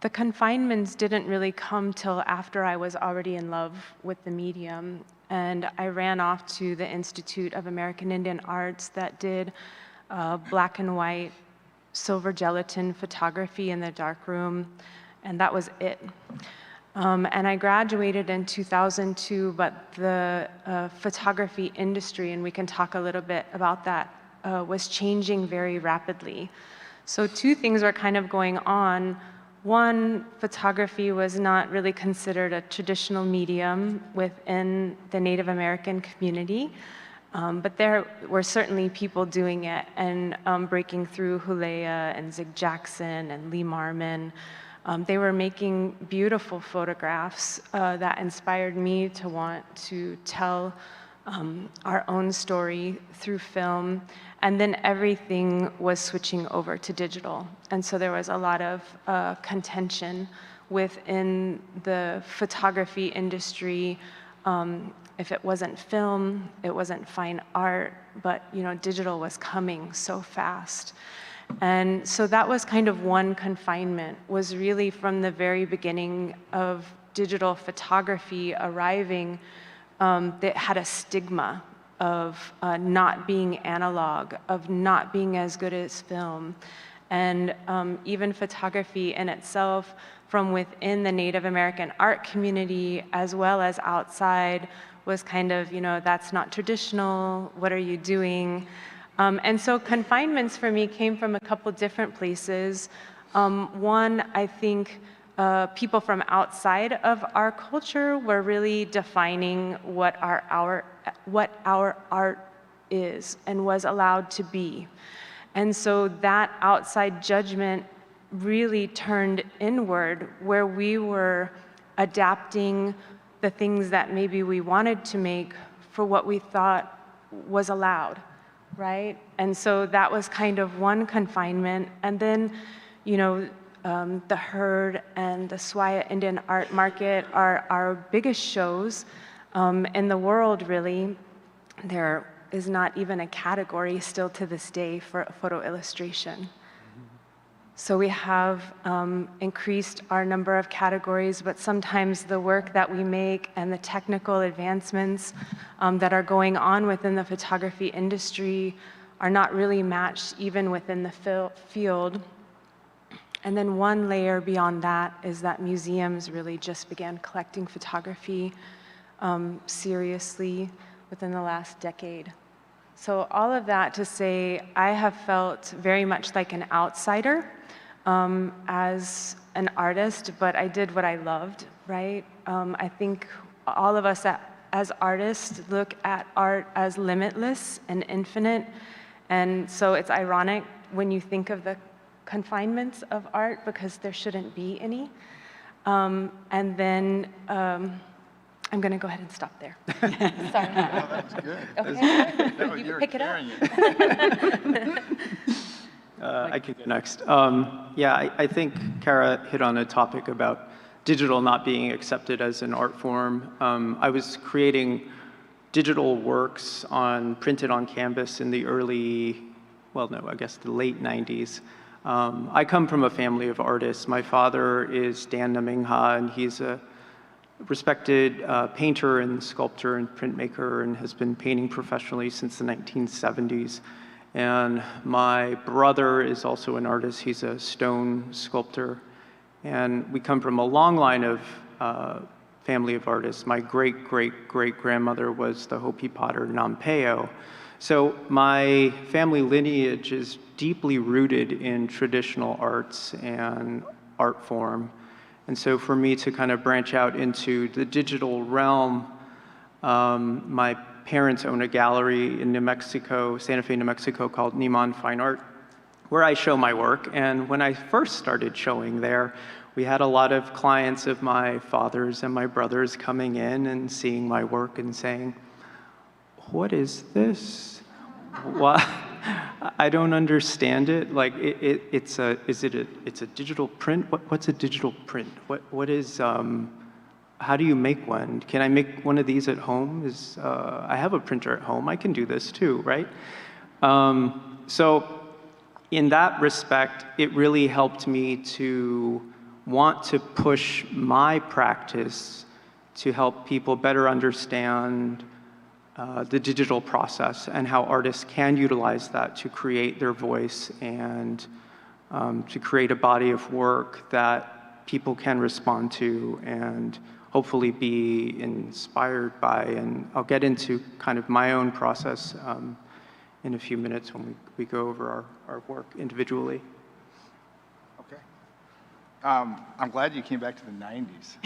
the confinements didn't really come till after I was already in love with the medium. And I ran off to the Institute of American Indian Arts that did black and white, silver gelatin photography in the darkroom, and that was it. And I graduated in 2002, but the photography industry, and we can talk a little bit about that, was changing very rapidly. So two things were kind of going on. One, photography was not really considered a traditional medium within the Native American community, but there were certainly people doing it and breaking through Hulea and Zig Jackson and Lee Marmon. They were making beautiful photographs that inspired me to want to tell our own story through film. And then everything was switching over to digital. And so there was a lot of contention within the photography industry If it wasn't film, it wasn't fine art, but digital was coming so fast. And so that was kind of one confinement, was really from the very beginning of digital photography arriving, that had a stigma of not being analog, of not being as good as film. And even photography in itself, from within the Native American art community as well as outside, was kind of, that's not traditional, what are you doing? And so confinements for me came from a couple different places. One, I think people from outside of our culture were really defining what our art is and was allowed to be. And so that outside judgment really turned inward, where we were adapting the things that maybe we wanted to make for what we thought was allowed, right? And so that was kind of one confinement. And then, the Herd and the Swaya Indian Art Market are our biggest shows in the world, really. There is not even a category still to this day for photo illustration. So we have increased our number of categories, but sometimes the work that we make and the technical advancements that are going on within the photography industry are not really matched even within the field. And then one layer beyond that is that museums really just began collecting photography seriously within the last decade. So all of that to say, I have felt very much like an outsider as an artist, but I did what I loved, right? I think all of us as artists look at art as limitless and infinite. And so it's ironic when you think of the confinements of art, because there shouldn't be any. And then I'm going to go ahead and stop there. Sorry. Well, that was good. Okay. You pick it up. I can go next. Yeah, I think Kara hit on a topic about digital not being accepted as an art form. I was creating digital works printed on canvas in the the late 90s. I come from a family of artists. My father is Dan Namingha, and he's a respected painter and sculptor and printmaker, and has been painting professionally since the 1970s. And my brother is also an artist. He's a stone sculptor. And we come from a long line of family of artists. My great-great-great-grandmother was the Hopi potter Nampeo. So my family lineage is deeply rooted in traditional arts and art form. And so for me to kind of branch out into the digital realm, my parents own a gallery in New Mexico, Santa Fe, New Mexico, called Niman Fine Art, where I show my work. And when I first started showing there, we had a lot of clients of my father's and my brother's coming in and seeing my work and saying, "What is this? What? I don't understand it. Like it's a digital print? What's a digital print? What is how do you make one? Can I make one of these at home? I have a printer at home. I can do this too, right?" So in that respect, it really helped me to want to push my practice to help people better understand the digital process and how artists can utilize that to create their voice and to create a body of work that people can respond to and hopefully be inspired by. And I'll get into kind of my own process in a few minutes when we go over our work individually. Okay. I'm glad you came back to the 90s,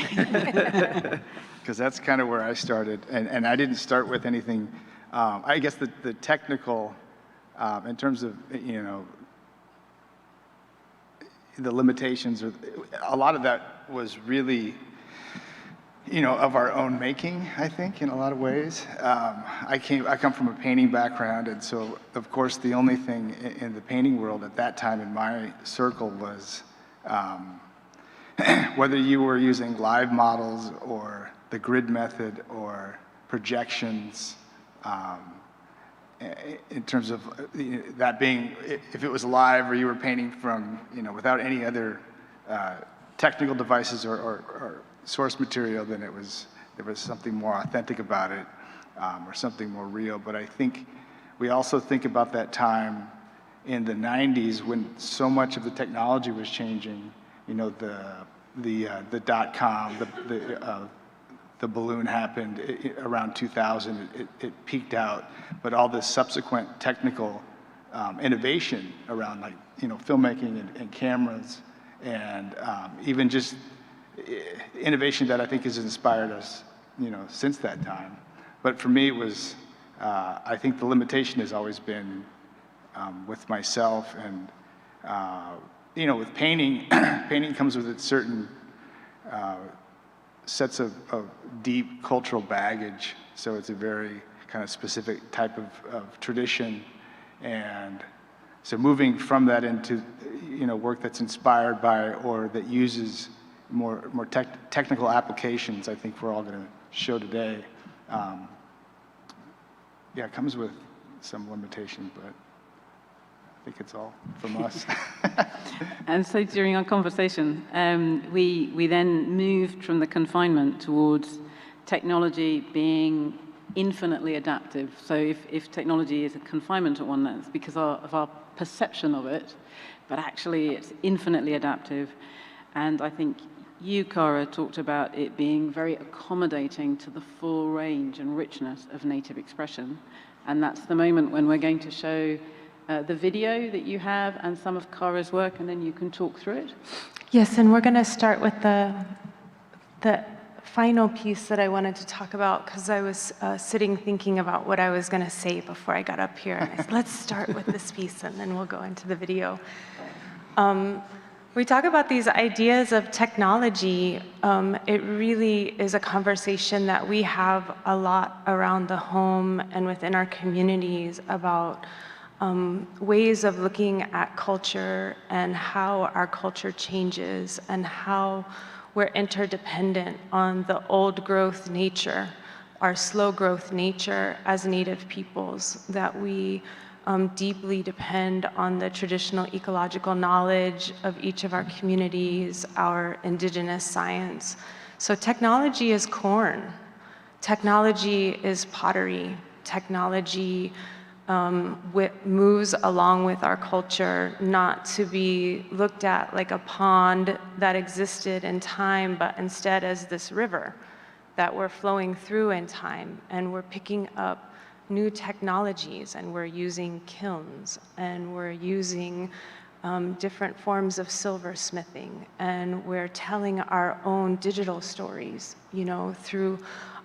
because that's kind of where I started. And I didn't start with anything, I guess the technical, in terms of, the limitations, or a lot of that was really, of our own making, I think, in a lot of ways. I come from a painting background, and so, of course, the only thing in the painting world at that time in my circle was whether you were using live models or the grid method or projections, in terms of that being, if it was live or you were painting from, without any other technical devices or source material, then there was something more authentic about it, or something more real. But I think we also think about that time in the 90s when so much of the technology was changing, the dot-com, the balloon happened around 2000, it peaked out, but all this subsequent technical innovation around filmmaking and cameras, and even just innovation that I think has inspired us, since that time. But for me, it was, I think the limitation has always been with myself and, with painting, painting comes with its certain sets of deep cultural baggage. So it's a very kind of specific type of tradition. And so moving from that into, work that's inspired by or that uses more technical applications, I think we're all going to show today. It comes with some limitation, but I think it's all from us. And so during our conversation, we then moved from the confinement towards technology being infinitely adaptive. So if technology is a confinement at one, that's because of our perception of it, but actually it's infinitely adaptive. And I think you, Cara, talked about it being very accommodating to the full range and richness of native expression. And that's the moment when we're going to show the video that you have and some of Cara's work, and then you can talk through it. Yes, and we're going to start with the final piece that I wanted to talk about, because I was sitting thinking about what I was going to say before I got up here. And I said, let's start with this piece, and then we'll go into the video. We talk about these ideas of technology. It really is a conversation that we have a lot around the home and within our communities about ways of looking at culture and how our culture changes and how we're interdependent on the old growth nature, our slow growth nature as Native peoples, that we deeply depend on the traditional ecological knowledge of each of our communities, our indigenous science. So technology is corn. Technology is pottery. Technology moves along with our culture, not to be looked at like a pond that existed in time, but instead as this river that we're flowing through in time, and we're picking up new technologies, and we're using kilns, and we're using different forms of silversmithing, and we're telling our own digital stories, through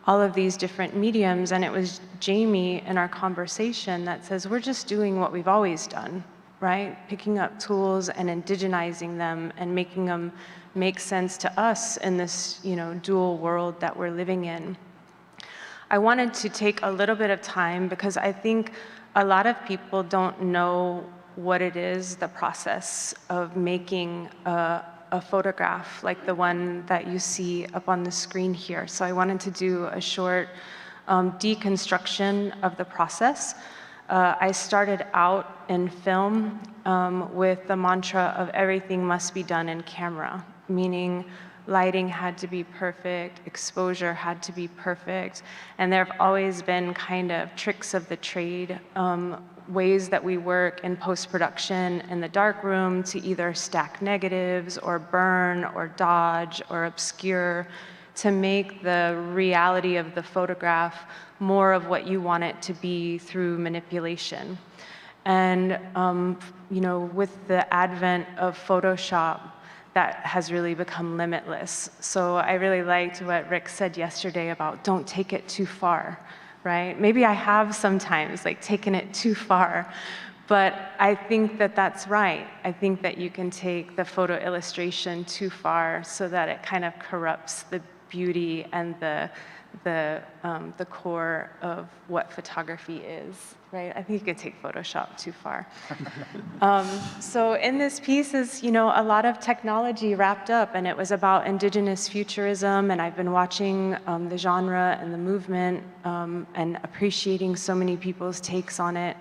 all of these different mediums. And it was Jamie in our conversation that says, we're just doing what we've always done, right? Picking up tools and indigenizing them and making them make sense to us in this, dual world that we're living in. I wanted to take a little bit of time because I think a lot of people don't know what it is, the process of making a photograph like the one that you see up on the screen here. So I wanted to do a short deconstruction of the process. I started out in film with the mantra of everything must be done in camera, meaning lighting had to be perfect, exposure had to be perfect, and there have always been kind of tricks of the trade, ways that we work in post-production in the darkroom to either stack negatives or burn or dodge or obscure to make the reality of the photograph more of what you want it to be through manipulation. And with the advent of Photoshop, that has really become limitless. So I really liked what Rick said yesterday about don't take it too far, right? Maybe I have sometimes taken it too far, but I think that that's right. I think that you can take the photo illustration too far so that it kind of corrupts beauty and the core of what photography is, right? I think you could take Photoshop too far. So in this piece is, you know, a lot of technology wrapped up, and it was about indigenous futurism, and I've been watching the genre and the movement and appreciating so many people's takes on it.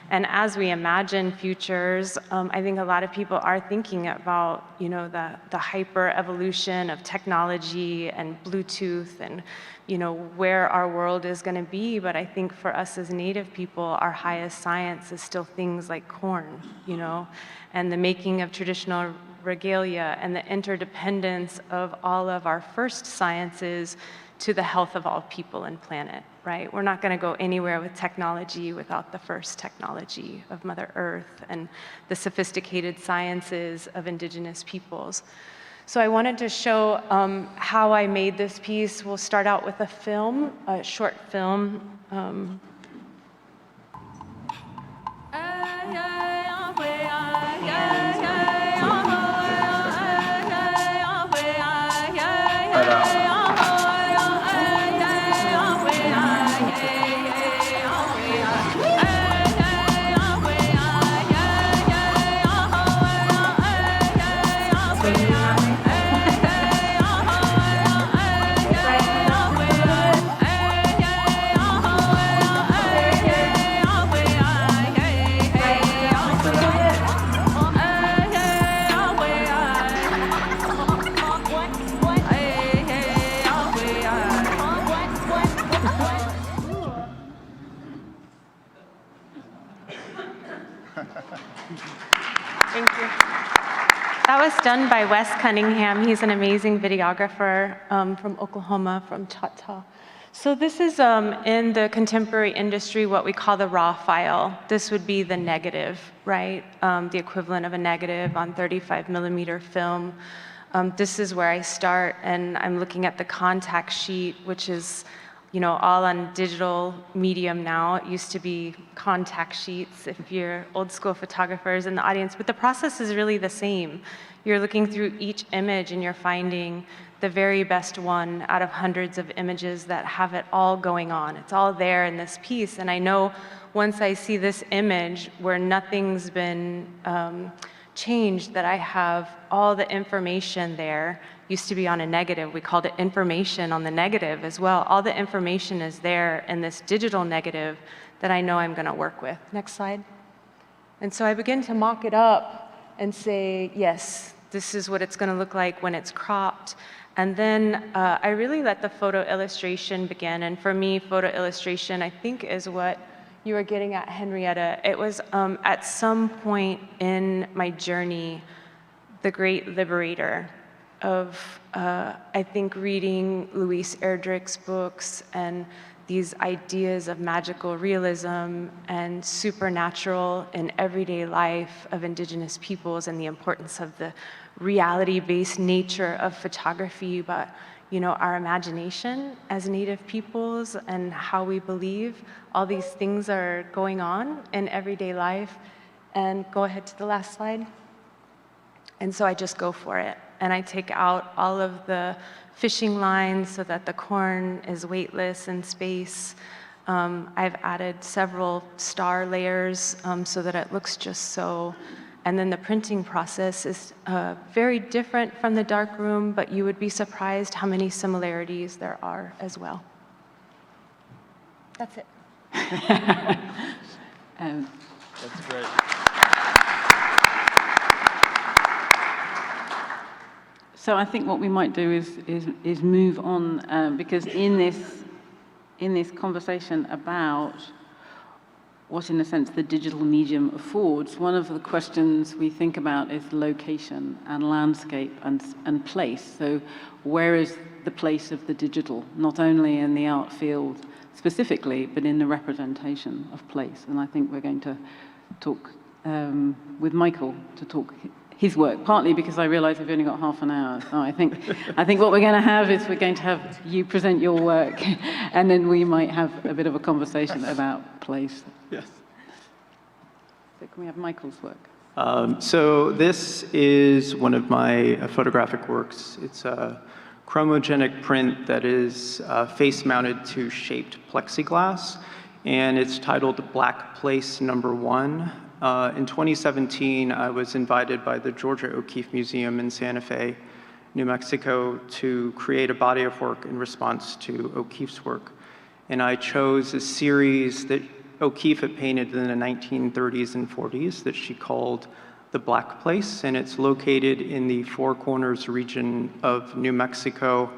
And as we imagine futures, I think a lot of people are thinking about, you know, the hyper evolution of technology and Bluetooth and, you know, where our world is going to be. But I think for us as Native people, our highest science is still things like corn, you know, and the making of traditional regalia and the interdependence of all of our first sciences to the health of all people and planet, right? We're not going to go anywhere with technology without the first technology of Mother Earth and the sophisticated sciences of indigenous peoples. So I wanted to show how I made this piece. We'll start out with a film, a short film. Thank you. That was done by Wes Cunningham. He's an amazing videographer from Oklahoma, from Choctaw. So this is in the contemporary industry what we call the raw file. This would be the negative, right? The equivalent of a negative on 35 millimeter film. This is where I start, and I'm looking at the contact sheet, which is, you know, all on digital medium now. It used to be contact sheets if you're old school photographers in the audience, but the process is really the same. You're looking through each image and you're finding the very best one out of hundreds of images that have it all going on. It's all there in this piece, and I know once I see this image where nothing's been changed, that I have all the information there. Used to be on a negative, we called it information on the negative as well. All the information is there in this digital negative that I know I'm gonna work with. Next slide. And so I begin to mock it up and say, yes, this is what it's gonna look like when it's cropped. And then I really let the photo illustration begin. And for me, photo illustration, I think, is what you were getting at, Henrietta. It was at some point in my journey, the great liberator of, I think, reading Louise Erdrich's books and these ideas of magical realism and supernatural in everyday life of indigenous peoples and the importance of the reality-based nature of photography, but, you know, our imagination as Native peoples and how we believe all these things are going on in everyday life. And go ahead to the last slide. And so I just go for it. And I take out all of the fishing lines so that the corn is weightless in space. I've added several star layers so that it looks just so. And then the printing process is very different from the darkroom, but you would be surprised how many similarities there are as well. That's it. That's great. So I think what we might do is move on because in this conversation about what, in a sense, the digital medium affords, one of the questions we think about is location and landscape and place. So where is the place of the digital, not only in the art field specifically, but in the representation of place? And I think we're going to talk with Michael to talk his work, partly because I realize we've only got half an hour. So I think what we're going to have is we're going to have you present your work, and then we might have a bit of a conversation about place. Yes. So can we have Michael's work? So this is one of my photographic works. It's chromogenic print that is face-mounted to shaped plexiglass, and it's titled Black Place Number 1. In 2017, I was invited by the Georgia O'Keeffe Museum in Santa Fe, New Mexico, to create a body of work in response to O'Keeffe's work. And I chose a series that O'Keeffe had painted in the 1930s and 40s that she called The Black Place, and it's located in the Four Corners region of New Mexico,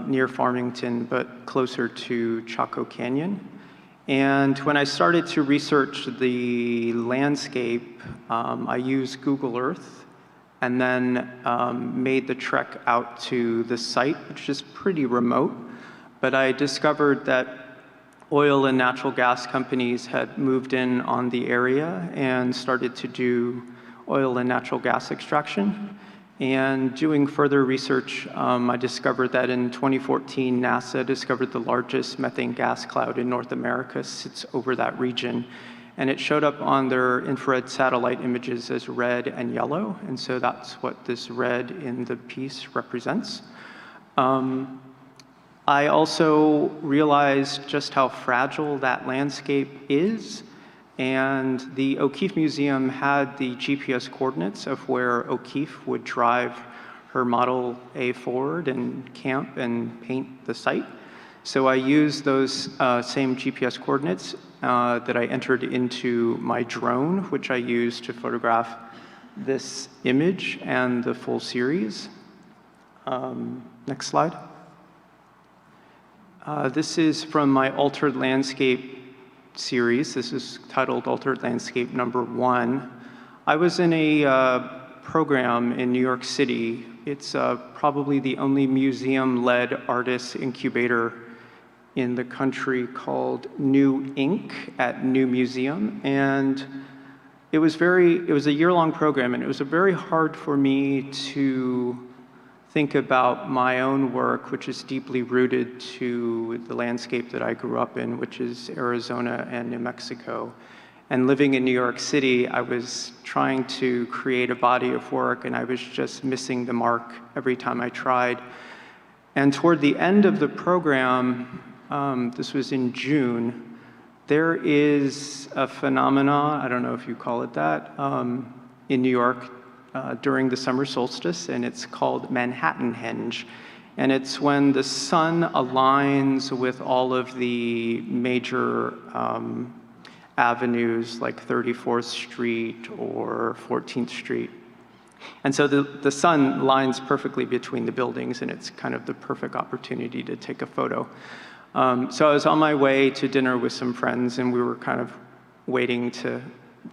near Farmington, but closer to Chaco Canyon. And when I started to research the landscape, I used Google Earth and then made the trek out to the site, which is pretty remote. But I discovered that oil and natural gas companies had moved in on the area and started to do oil and natural gas extraction. And doing further research, I discovered that in 2014, NASA discovered the largest methane gas cloud in North America sits over that region. And it showed up on their infrared satellite images as red and yellow. And so that's what this red in the piece represents. I also realized just how fragile that landscape is. And the O'Keeffe Museum had the GPS coordinates of where O'Keeffe would drive her Model A forward and camp and paint the site. So I used those same GPS coordinates that I entered into my drone, which I used to photograph this image and the full series. Next slide. This is from my Altered Landscape series. This is titled Altered Landscape Number 1. I was in a program in New York City. It's probably the only museum-led artist incubator in the country called New Ink at New Museum. And it was a year-long program, and it was very hard for me to think about my own work, which is deeply rooted to the landscape that I grew up in, which is Arizona and New Mexico. And living in New York City, I was trying to create a body of work, and I was just missing the mark every time I tried. And toward the end of the program, this was in June, there is a phenomenon, I don't know if you call it that, in New York during the summer solstice, and it's called Manhattanhenge. And it's when the sun aligns with all of the major avenues like 34th Street or 14th Street. And so the sun lines perfectly between the buildings, and it's kind of the perfect opportunity to take a photo. So I was on my way to dinner with some friends, and we were kind of waiting to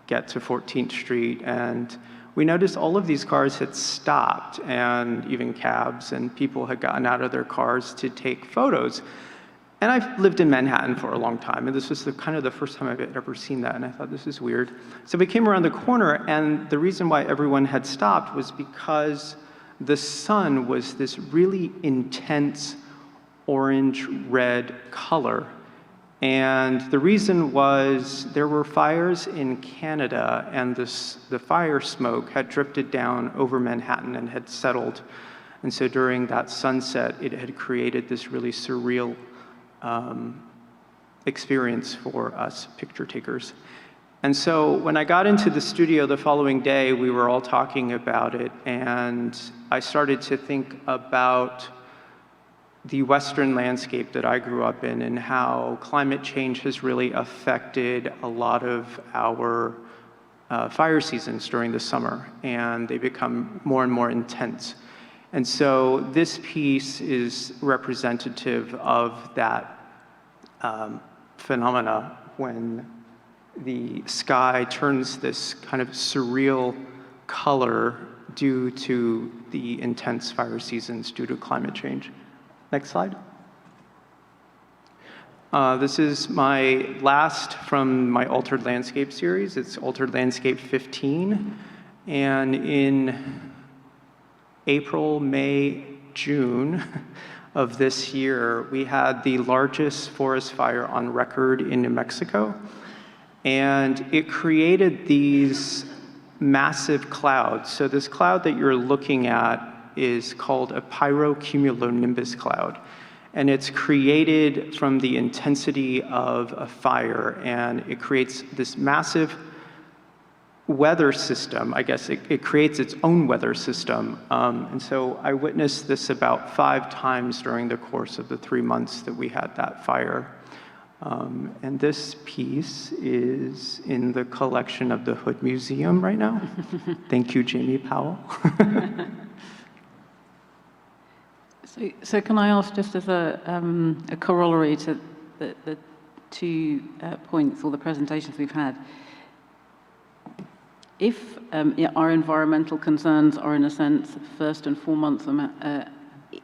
get to 14th Street, and we noticed all of these cars had stopped, and even cabs, and people had gotten out of their cars to take photos. And I've lived in Manhattan for a long time, and this was kind of the first time I've ever seen that, and I thought, this is weird. So we came around the corner, and the reason why everyone had stopped was because the sun was this really intense orange-red color. And the reason was there were fires in Canada, and the fire smoke had drifted down over Manhattan and had settled. And so during that sunset, it had created this really surreal experience for us picture takers. And so when I got into the studio the following day, we were all talking about it, and I started to think about the Western landscape that I grew up in and how climate change has really affected a lot of our fire seasons during the summer, and they become more and more intense. And so this piece is representative of that phenomena when the sky turns this kind of surreal color due to the intense fire seasons due to climate change. Next slide. This is my last from my Altered Landscape series. It's Altered Landscape 15. And in April, May, June of this year, we had the largest forest fire on record in New Mexico. And it created these massive clouds. So this cloud that you're looking at is called a pyrocumulonimbus cloud. And it's created from the intensity of a fire, and it creates this massive weather system. I guess it creates its own weather system. And so I witnessed this about 5 times during the course of the 3 months that we had that fire. And this piece is in the collection of the Hood Museum right now. Thank you, Jamie Powell. So can I ask, just as a corollary to the 2 points or the presentations we've had, if our environmental concerns are in a sense first and foremost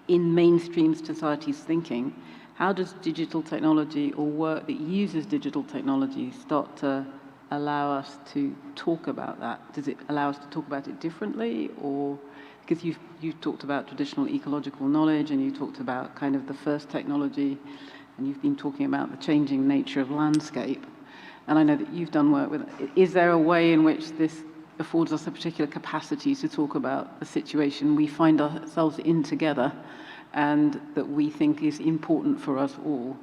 in mainstream society's thinking, how does digital technology or work that uses digital technology start to allow us to talk about that? Does it allow us to talk about it differently, or because you've talked about traditional ecological knowledge, and you talked about kind of the first technology, and you've been talking about the changing nature of landscape, and I know that you've done work with it. Is there a way in which this affords us a particular capacity to talk about the situation we find ourselves in together, and that we think is important for us all?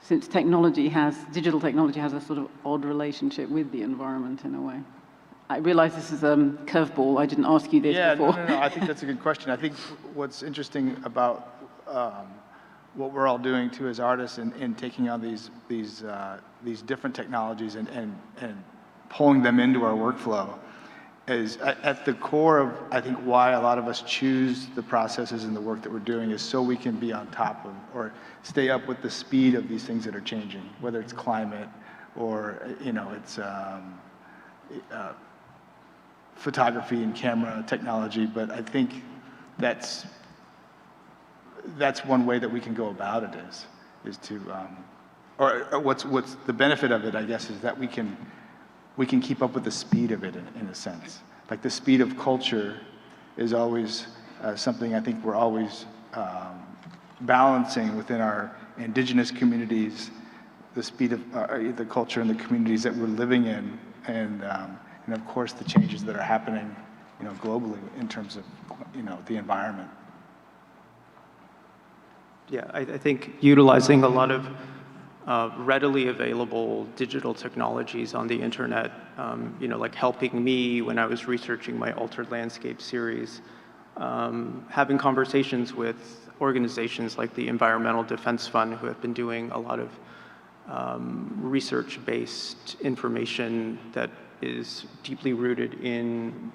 Since digital technology has a sort of odd relationship with the environment in a way. I realize this is a curveball. I didn't ask you this before. No. I think that's a good question. I think what's interesting about what we're all doing too as artists in taking on these different technologies and pulling them into our workflow is at the core of, I think, why a lot of us choose the processes and the work that we're doing is so we can be on top of or stay up with the speed of these things that are changing, whether it's climate or, it's photography and camera technology. But I think that's one way that we can go about it is to, or what's the benefit of it, I guess, is that we can keep up with the speed of it in a sense. Like the speed of culture is always something I think we're always balancing within our indigenous communities, the speed of the culture and the communities that we're living in, and of course the changes that are happening, globally in terms of, the environment. Yeah, I think utilizing a lot of readily available digital technologies on the internet, like helping me when I was researching my Altered Landscape series, having conversations with organizations like the Environmental Defense Fund, who have been doing a lot of research-based information that is deeply rooted in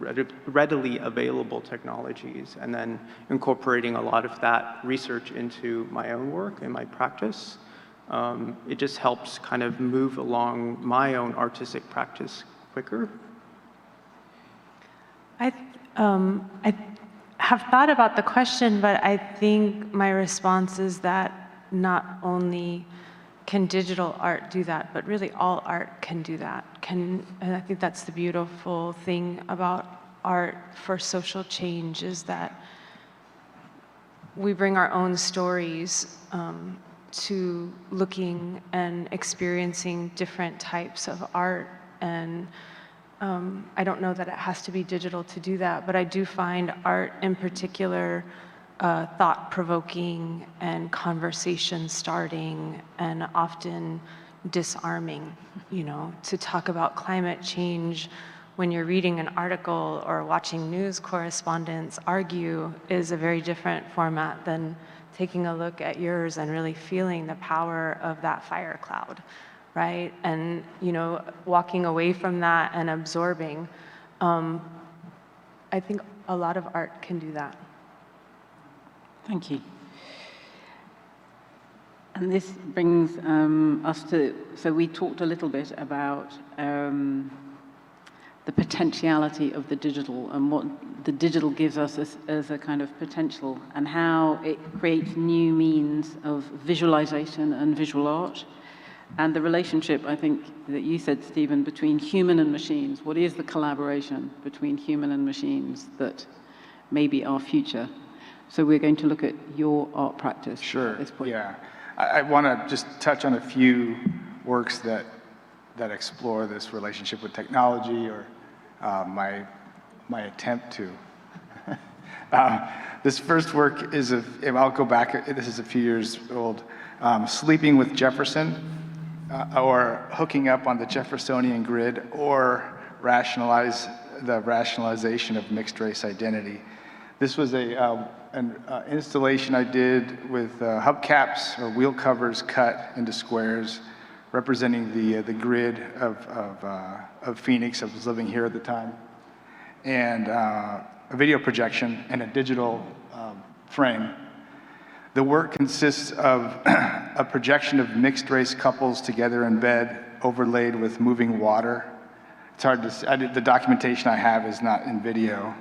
readily available technologies, and then incorporating a lot of that research into my own work and my practice. It just helps kind of move along my own artistic practice quicker. I have thought about the question, but I think my response is that not only can digital art do that, but really all art can do that. And I think that's the beautiful thing about art for social change, is that we bring our own stories to looking and experiencing different types of art. And I don't know that it has to be digital to do that, but I do find art in particular thought-provoking and conversation starting and often disarming. To talk about climate change when you're reading an article or watching news correspondents argue is a very different format than taking a look at yours and really feeling the power of that fire cloud, right? And, walking away from that and absorbing. I think a lot of art can do that. Thank you. And this brings us to, so we talked a little bit about the potentiality of the digital and what the digital gives us as a kind of potential, and how it creates new means of visualization and visual art, and the relationship, I think, that you said, Stephen, between human and machines. What is the collaboration between human and machines that may be our future? So we're going to look at your art practice at this point. Yeah. I want to just touch on a few works that explore this relationship with technology, or my attempt to. This first work is I'll go back, this is a few years old, Sleeping with Jefferson, or hooking up on the Jeffersonian grid, or the rationalization of mixed race identity. This was an installation I did with hubcaps or wheel covers cut into squares, representing the grid of Phoenix. I was living here at the time, and a video projection and a digital frame. The work consists of a projection of mixed race couples together in bed, overlaid with moving water. It's hard to see. The documentation I have is not in video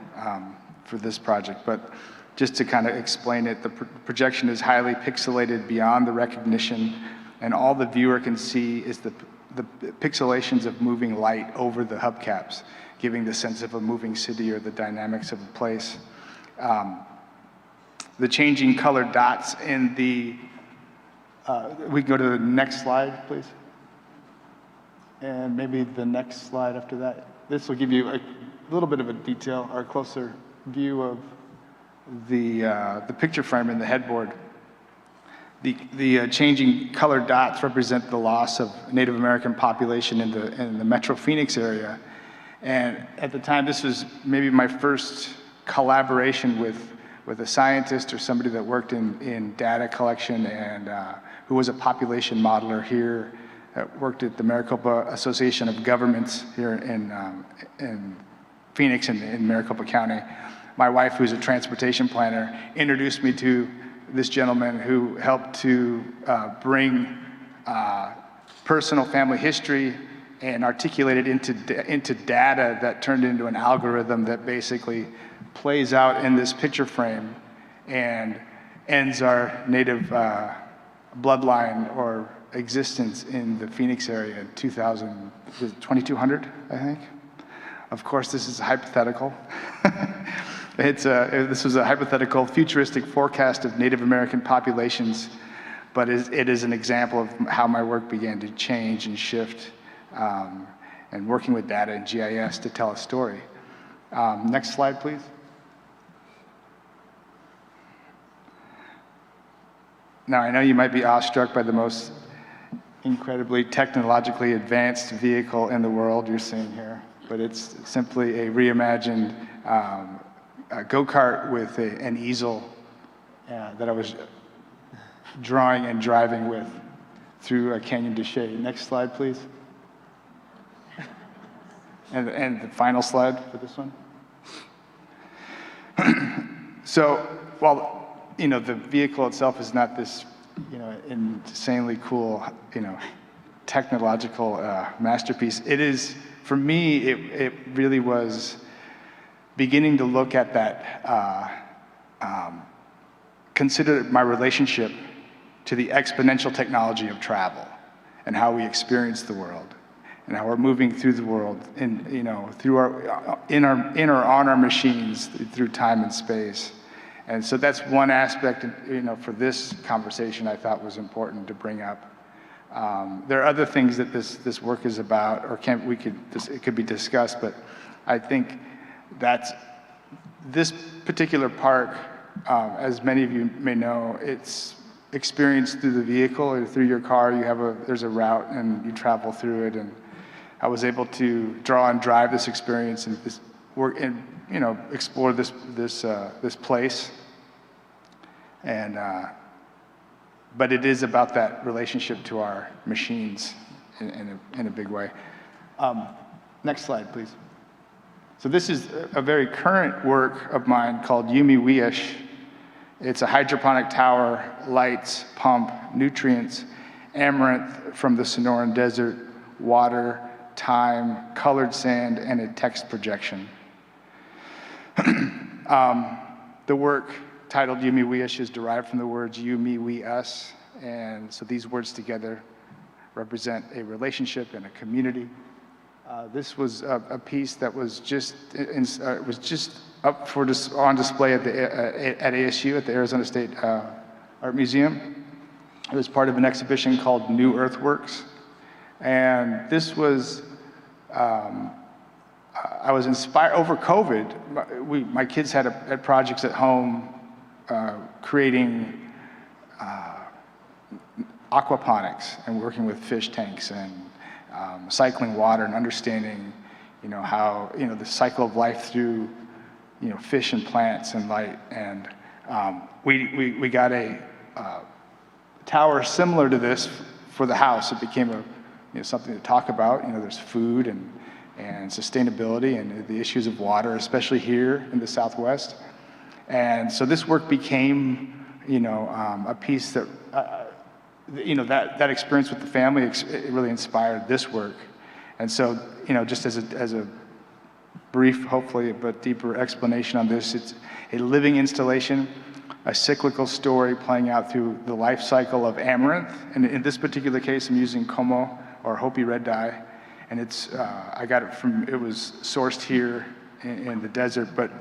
for this project, but just to kind of explain it, the projection is highly pixelated beyond the recognition, and all the viewer can see is the pixelations of moving light over the hubcaps, giving the sense of a moving city or the dynamics of a place. The changing colored dots in the, we can go to the next slide, please. And maybe the next slide after that. This will give you a little bit of a detail or a closer view of the picture frame and the headboard. The changing colored dots represent the loss of Native American population in the Metro Phoenix area. And at the time, this was maybe my first collaboration with a scientist or somebody that worked in data collection and who was a population modeler here, worked at the Maricopa Association of Governments here in Phoenix and in Maricopa County. My wife, who's a transportation planner, introduced me to this gentleman who helped to bring personal family history and articulate it into data that turned into an algorithm that basically plays out in this picture frame and ends our native bloodline or existence in the Phoenix area in 2200, I think. Of course, this is hypothetical. This was a hypothetical futuristic forecast of Native American populations, but it is an example of how my work began to change and shift, and working with data and GIS to tell a story. Next slide, please. Now, I know you might be awestruck by the most incredibly technologically advanced vehicle in the world you're seeing here, but it's simply a reimagined a go-kart with an easel that I was drawing and driving with through a Canyon de Chelly. Next slide, please. And the final slide for this one. So, while the vehicle itself is not this, insanely cool, technological masterpiece, it is, for me, it really was beginning to look at that, consider my relationship to the exponential technology of travel and how we experience the world and how we're moving through the world and, through in or on our machines through time and space. And so that's one aspect, for this conversation I thought was important to bring up. There are other things that this work is about, or it could be discussed, but I think that's this particular park, as many of you may know, it's experienced through the vehicle or through your car. There's a route and you travel through it, and I was able to draw and drive this experience and this work and explore this place. And but it is about that relationship to our machines in a big way. Next slide, please. So this is a very current work of mine called Yumi Wiish. It's a hydroponic tower, lights, pump, nutrients, amaranth from the Sonoran Desert, water, time, colored sand, and a text projection. The work titled Yumi Wiish is derived from the words you, me, we, us, and so these words together represent a relationship and a community. This was a piece that was just up on display at ASU, at the Arizona State Art Museum. It was part of an exhibition called New Earthworks, and this was I was inspired over COVID. My kids had projects at home creating aquaponics and working with fish tanks and cycling water and understanding, how, the cycle of life through, fish and plants and light. And we got a tower similar to this for the house. It became something to talk about. There's food and sustainability and the issues of water, especially here in the Southwest. And so this work became, a piece that, that experience with the family, it really inspired this work. And so, just as a brief, hopefully, but deeper explanation on this, it's a living installation, a cyclical story playing out through the life cycle of amaranth. And in this particular case, I'm using Como or Hopi red dye. And it's, I got it was sourced here in the desert, but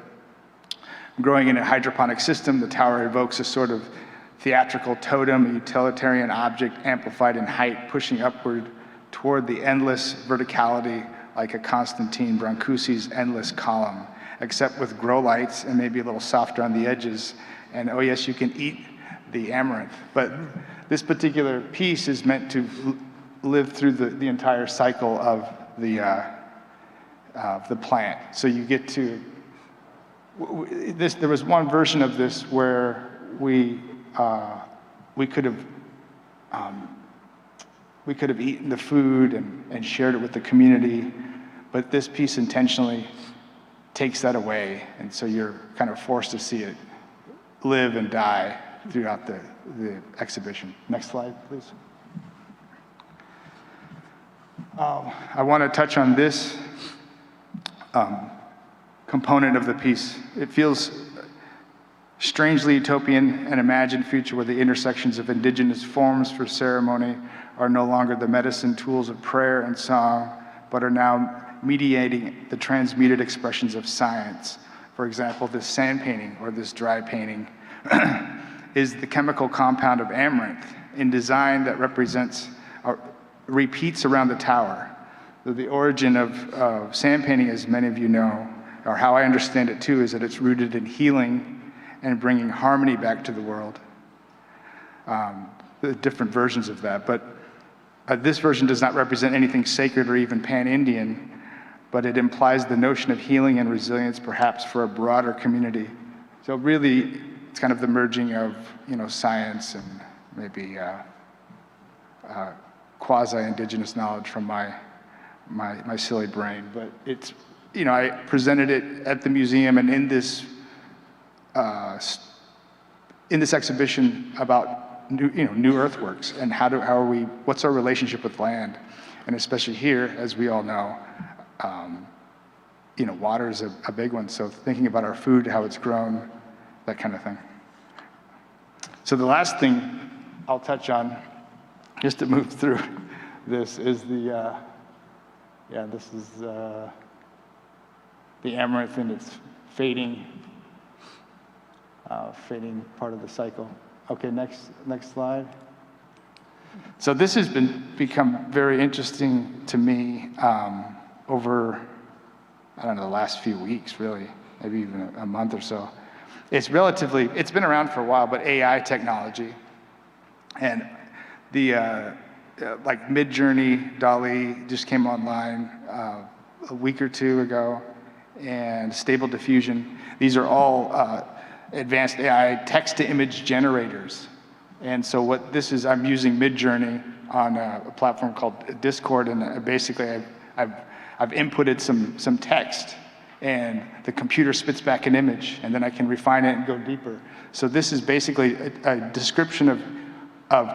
growing in a hydroponic system, the tower evokes a sort of theatrical totem, a utilitarian object amplified in height, pushing upward toward the endless verticality like a Constantine Brancusi's endless column, except with grow lights and maybe a little softer on the edges. And oh yes, you can eat the amaranth. But this particular piece is meant to live through the entire cycle of the plant. So you get to, there was one version of this where we could have eaten the food and shared it with the community, but this piece intentionally takes that away, and so you're kind of forced to see it live and die throughout the exhibition. Next slide, please. I want to touch on this component of the piece. It feels strangely utopian, an imagined future where the intersections of indigenous forms for ceremony are no longer the medicine tools of prayer and song, but are now mediating the transmuted expressions of science. For example, this sand painting or this dry painting is the chemical compound of amaranth in design that repeats around the tower. The origin of sand painting, as many of you know, or how I understand it too, is that it's rooted in healing and bringing harmony back to the world. The different versions of that, but this version does not represent anything sacred or even pan-Indian, but it implies the notion of healing and resilience perhaps for a broader community. So really, it's kind of the merging of science and maybe quasi-indigenous knowledge from my silly brain. But it's, I presented it at the museum and in this exhibition about new earthworks and what's our relationship with land, and especially here, as we all know, water is a big one. So thinking about our food, how it's grown, that kind of thing. So the last thing I'll touch on, just to move through this, is this is the amaranth and its fading part of the cycle. Okay, next slide. So this has become very interesting to me over, I don't know, the last few weeks, really, maybe even a month or so. It's been around for a while, but AI technology and the like Midjourney, DALL-E just came online a week or two ago, and Stable Diffusion. These are all advanced AI text-to-image generators. And so what this is, I'm using Midjourney on a platform called Discord, and basically I've inputted some text, and the computer spits back an image, and then I can refine it and go deeper. So this is basically a description of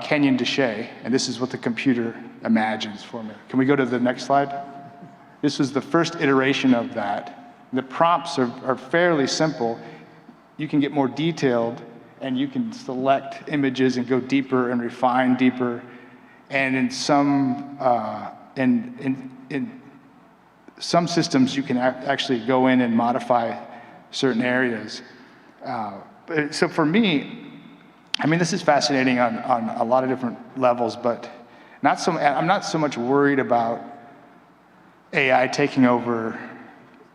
Kenyon Deshe, and this is what the computer imagines for me. Can we go to the next slide? This was the first iteration of that. The prompts are fairly simple. You can get more detailed, and you can select images and go deeper and refine deeper. And in some in some systems, you can actually go in and modify certain areas. So for me, I mean, this is fascinating on a lot of different levels, but I'm not so much worried about AI taking over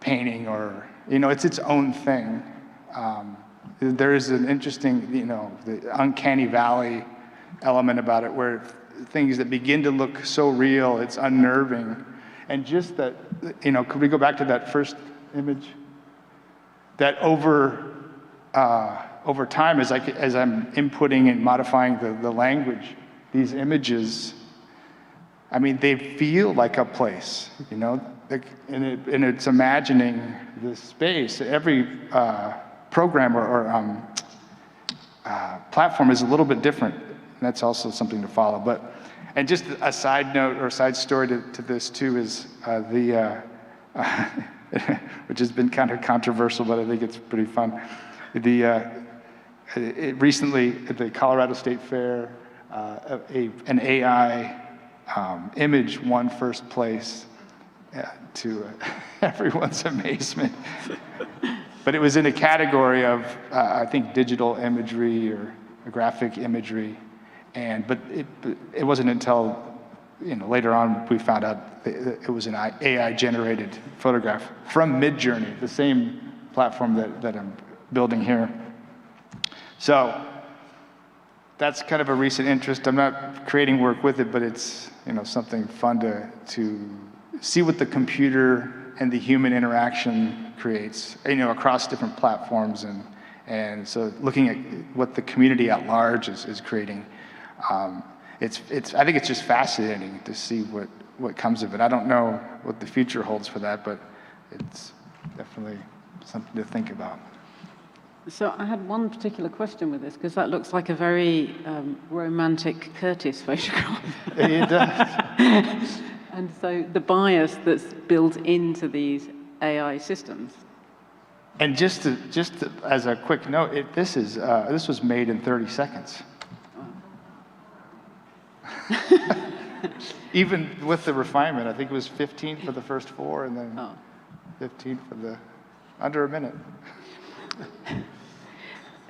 painting or, it's its own thing. There is an interesting, the uncanny valley element about it where things that begin to look so real, it's unnerving. And just that, could we go back to that first image? That over time, as I'm inputting and modifying the language, these images, I mean, they feel like a place, and it's imagining this space. Every program or platform is a little bit different, and that's also something to follow. And just a side note or side story to this too is which has been kind of controversial, but I think it's pretty fun. Recently at the Colorado State Fair, an AI image won first place to everyone's amazement. But it was in a category of, I think, digital imagery or graphic imagery. But it wasn't until later on we found out that it was an AI-generated photograph from Midjourney, the same platform that I'm building here. So that's kind of a recent interest. I'm not creating work with it, but it's something fun to see what the computer and the human interaction creates, across different platforms, and so looking at what the community at large is creating. I think it's just fascinating to see what comes of it. I don't know what the future holds for that, but it's definitely something to think about. So I had one particular question with this, because that looks like a very romantic Curtis photograph. It does. And so the bias that's built into these AI systems. And just as a quick note, this was made in 30 seconds. Even with the refinement, I think it was 15 for the first 4, and then 15 for under a minute.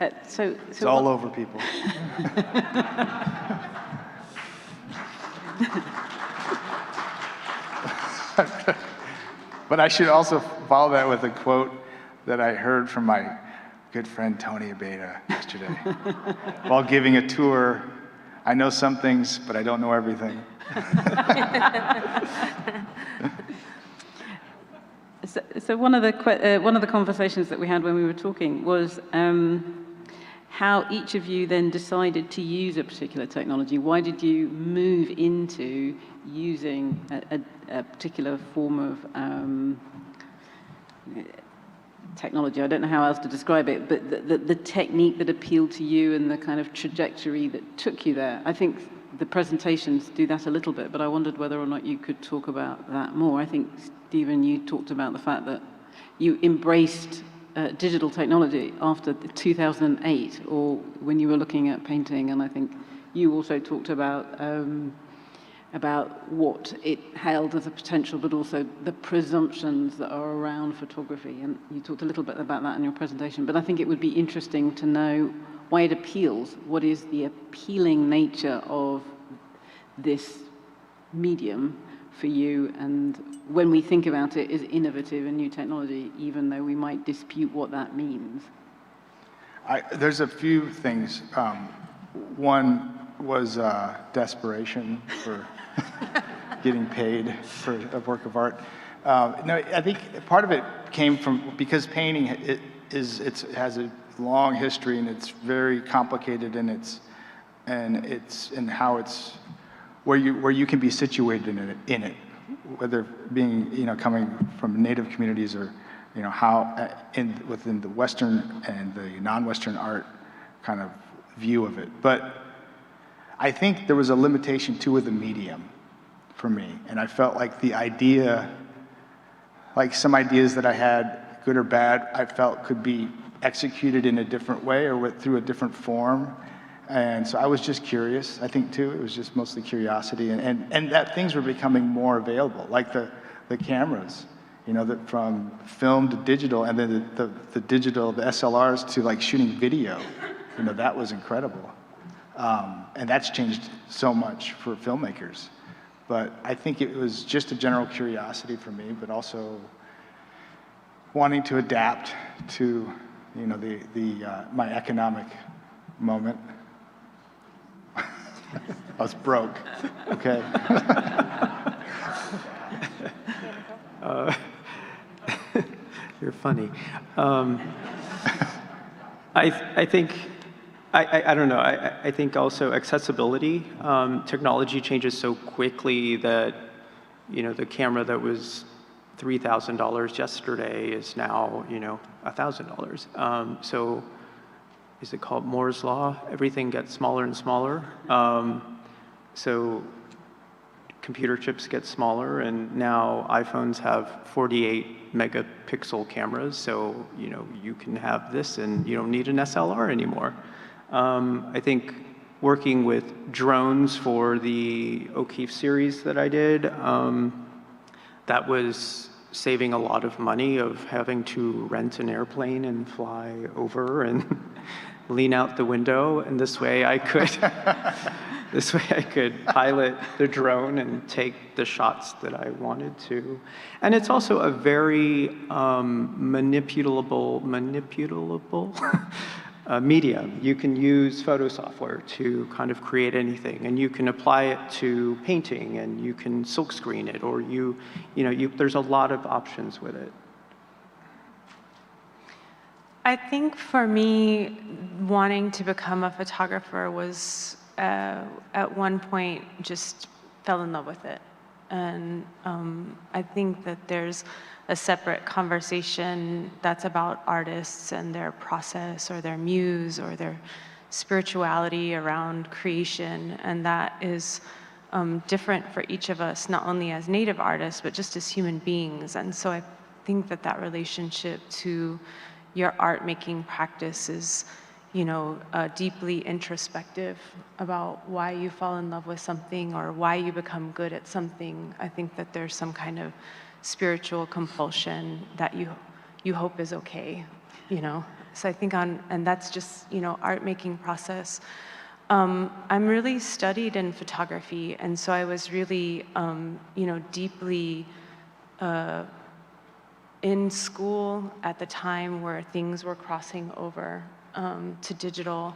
It's all over people. But I should also follow that with a quote that I heard from my good friend Tony Abeda yesterday. While giving a tour, I know some things, but I don't know everything. So one of the conversations that we had when we were talking was how each of you then decided to use a particular technology. Why did you move into using a particular form of technology? I don't know how else to describe it, but the technique that appealed to you and the kind of trajectory that took you there. I think the presentations do that a little bit, but I wondered whether or not you could talk about that more. I think, Stephen, you talked about the fact that you embraced digital technology after 2008, or when you were looking at painting, and I think you also talked about what it held as a potential, but also the presumptions that are around photography. And you talked a little bit about that in your presentation, but I think it would be interesting to know why it appeals. What is the appealing nature of this medium for you, and when we think about it as innovative and new technology, even though we might dispute what that means? There's a few things. One was desperation for getting paid for a work of art. No, I think part of it came from, because painting it has a long history, and it's very complicated, and how it's where you can be situated in it, whether being coming from native communities or how within the Western and the non-Western art kind of view of it. But I think there was a limitation too with the medium for me, and I felt like the idea, like some ideas that I had, good or bad, I felt could be executed in a different way or through a different form. And so I was just curious, I think too. It was just mostly curiosity, and that things were becoming more available, like the cameras, that from film to digital, and then the digital, the SLRs to like shooting video, that was incredible. And that's changed so much for filmmakers. But I think it was just a general curiosity for me, but also wanting to adapt to, you know, my economic moment. I was broke, okay? You're funny. I think, I don't know, I think also accessibility. Technology changes so quickly that, you know, the camera that was $3,000 yesterday is now, you know, $1,000. So is it called Moore's Law? Everything gets smaller and smaller. So computer chips get smaller, and now iPhones have 48 megapixel cameras, so you know you can have this and you don't need an SLR anymore. I think working with drones for the O'Keefe series that I did, that was saving a lot of money of having to rent an airplane and fly over and lean out the window, and this way I could pilot the drone and take the shots that I wanted to. And it's also a very manipulable medium. You can use photo software to kind of create anything, and you can apply it to painting, and you can silk screen it, or there's a lot of options with it. I think for me, wanting to become a photographer was, at one point, just fell in love with it. And I think that there's a separate conversation that's about artists and their process or their muse or their spirituality around creation. And that is different for each of us, not only as Native artists, but just as human beings. And so I think that that relationship to your art making practice is, you know, deeply introspective about why you fall in love with something or why you become good at something. I think that there's some kind of spiritual compulsion that you hope is okay, you know? So I think and that's just, you know, art making process. I'm really studied in photography, and so I was really, you know, deeply in school at the time where things were crossing over to digital.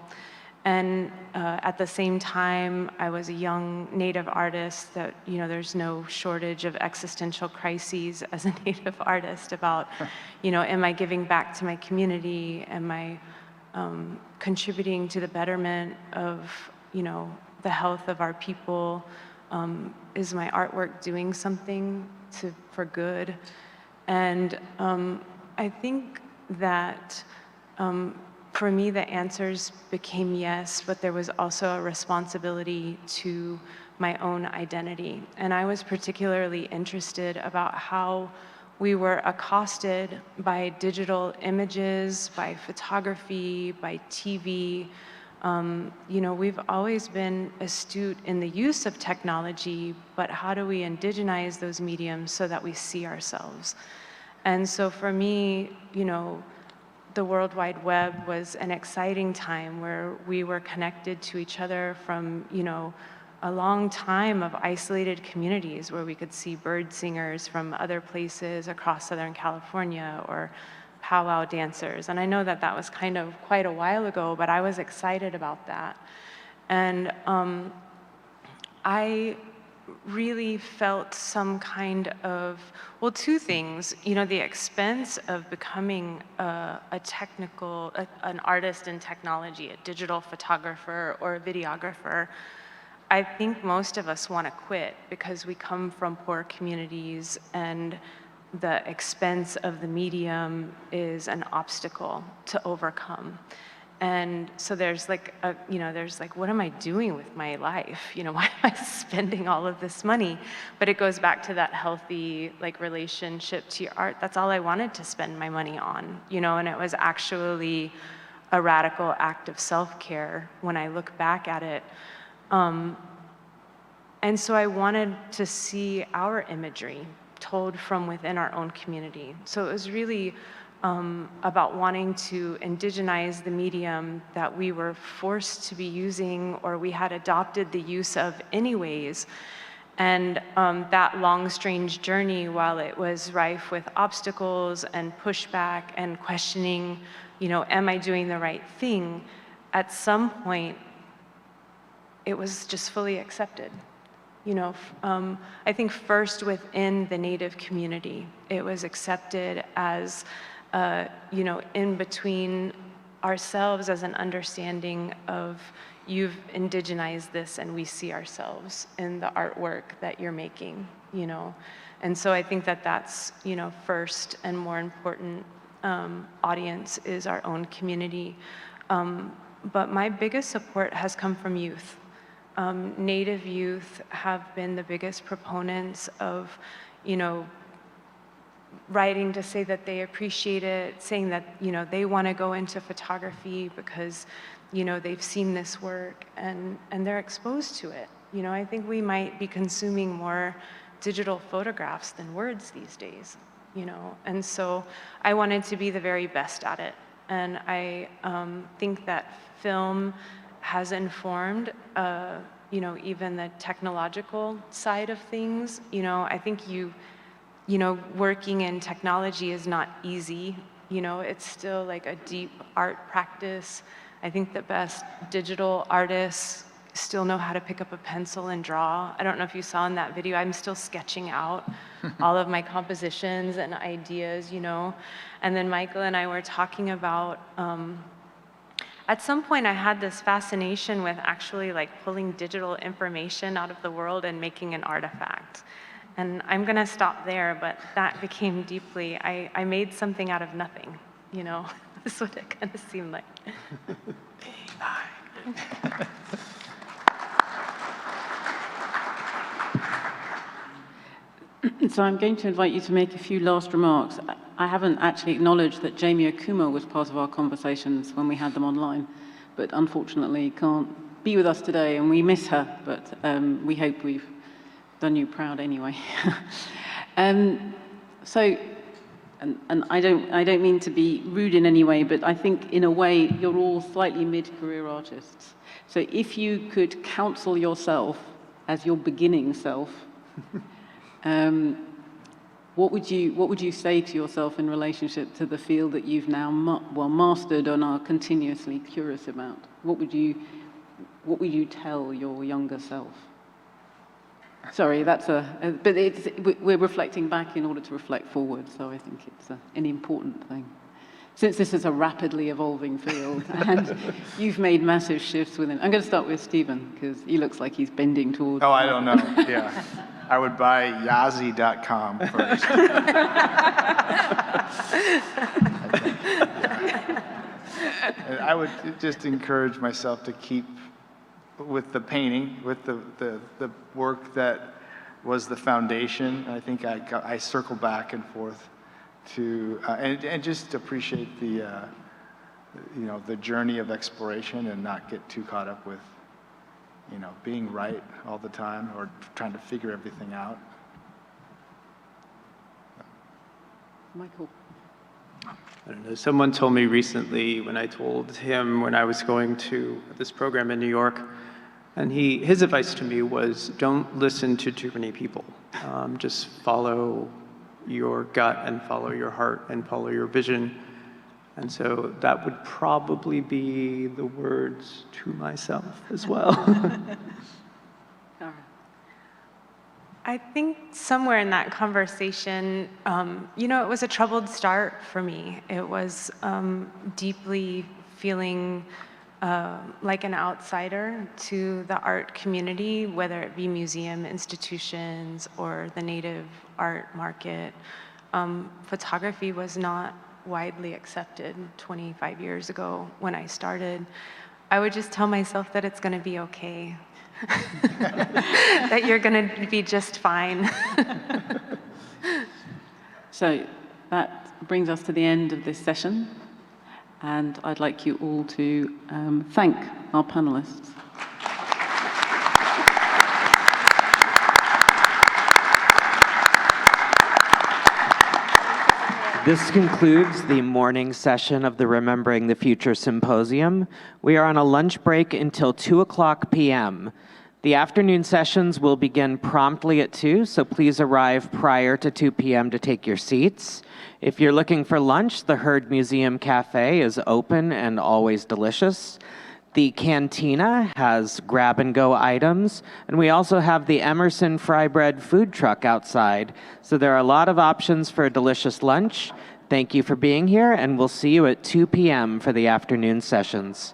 And at the same time, I was a young Native artist that, you know, there's no shortage of existential crises as a Native artist about, you know, am I giving back to my community? Am I contributing to the betterment of, you know, the health of our people? Is my artwork doing something for good? And I think that for me, the answers became yes, but there was also a responsibility to my own identity. And I was particularly interested about how we were accosted by digital images, by photography, by TV. You know, we've always been astute in the use of technology, but how do we indigenize those mediums so that we see ourselves? And so for me, you know, the World Wide Web was an exciting time where we were connected to each other from, you know, a long time of isolated communities where we could see bird singers from other places across Southern California or powwow dancers. And I know that that was kind of quite a while ago, but I was excited about that. And I really felt some kind of, well, two things. You know, the expense of becoming an artist in technology, a digital photographer or a videographer. I think most of us want to quit because we come from poor communities and the expense of the medium is an obstacle to overcome. And so there's like, what am I doing with my life? You know, why am I spending all of this money? But it goes back to that healthy, like, relationship to your art. That's all I wanted to spend my money on, you know, and it was actually a radical act of self-care when I look back at it. And so I wanted to see our imagery told from within our own community. So it was really about wanting to indigenize the medium that we were forced to be using or we had adopted the use of anyways, And that long, strange journey, while it was rife with obstacles and pushback and questioning, am I doing the right thing? At some point, it was just fully accepted. I think first within the Native community, it was accepted as, in between ourselves as an understanding of you've indigenized this and we see ourselves in the artwork that you're making, And so I think that that's, first and more important audience is our own community. But my biggest support has come from youth. Native youth have been the biggest proponents of, writing to say that they appreciate it, saying that, they want to go into photography because, they've seen this work and they're exposed to it. I think we might be consuming more digital photographs than words these days, And so I wanted to be the very best at it. And I think that film has informed, even the technological side of things. I think working in technology is not easy. It's still like a deep art practice. I think the best digital artists still know how to pick up a pencil and draw. I don't know if you saw in that video, I'm still sketching out all of my compositions and ideas, And then Michael and I were talking about, at some point I had this fascination with actually like pulling digital information out of the world and making an artifact. And I'm gonna stop there, but that became deeply, I made something out of nothing, That's what it kind of seemed like. So I'm going to invite you to make a few last remarks. I haven't actually acknowledged that Jamie Okuma was part of our conversations when we had them online, but unfortunately can't be with us today, and we miss her, but we hope we've done you proud anyway. And I don't mean to be rude in any way, but I think in a way you're all slightly mid-career artists. So if you could counsel yourself as your beginning self, what would you say to yourself in relationship to the field that you've now mastered and are continuously curious about? What would you tell your younger self? Sorry, but we're reflecting back in order to reflect forward, so I think it's an important thing. Since this is a rapidly evolving field and you've made massive shifts within. I'm going to start with Stephen, because he looks like he's bending towards. Oh, I don't know, yeah. I would buy Yazi.com first. And I would just encourage myself to keep with the painting, with the work that was the foundation. I think I circle back and forth to and just appreciate the journey of exploration and not get too caught up with being right all the time or trying to figure everything out. Michael. I don't know, someone told me recently when I told him when I was going to this program in New York, and his advice to me was, don't listen to too many people. Just follow your gut and follow your heart and follow your vision. And so that would probably be the words to myself as well. I think somewhere in that conversation, it was a troubled start for me. It was deeply feeling like an outsider to the art community, whether it be museum institutions or the Native art market. Photography was not widely accepted 25 years ago when I started. I would just tell myself that it's going to be okay. That you're going to be just fine. So that brings us to the end of this session, and I'd like you all to thank our panelists. This concludes the morning session of the Remembering the Future Symposium. We are on a lunch break until 2:00 p.m. The afternoon sessions will begin promptly at 2, so please arrive prior to 2 p.m. to take your seats. If you're looking for lunch, the Heard Museum Cafe is open and always delicious. The Cantina has grab-and-go items, and we also have the Emerson Fry Bread food truck outside. So there are a lot of options for a delicious lunch. Thank you for being here, and we'll see you at 2 p.m. for the afternoon sessions.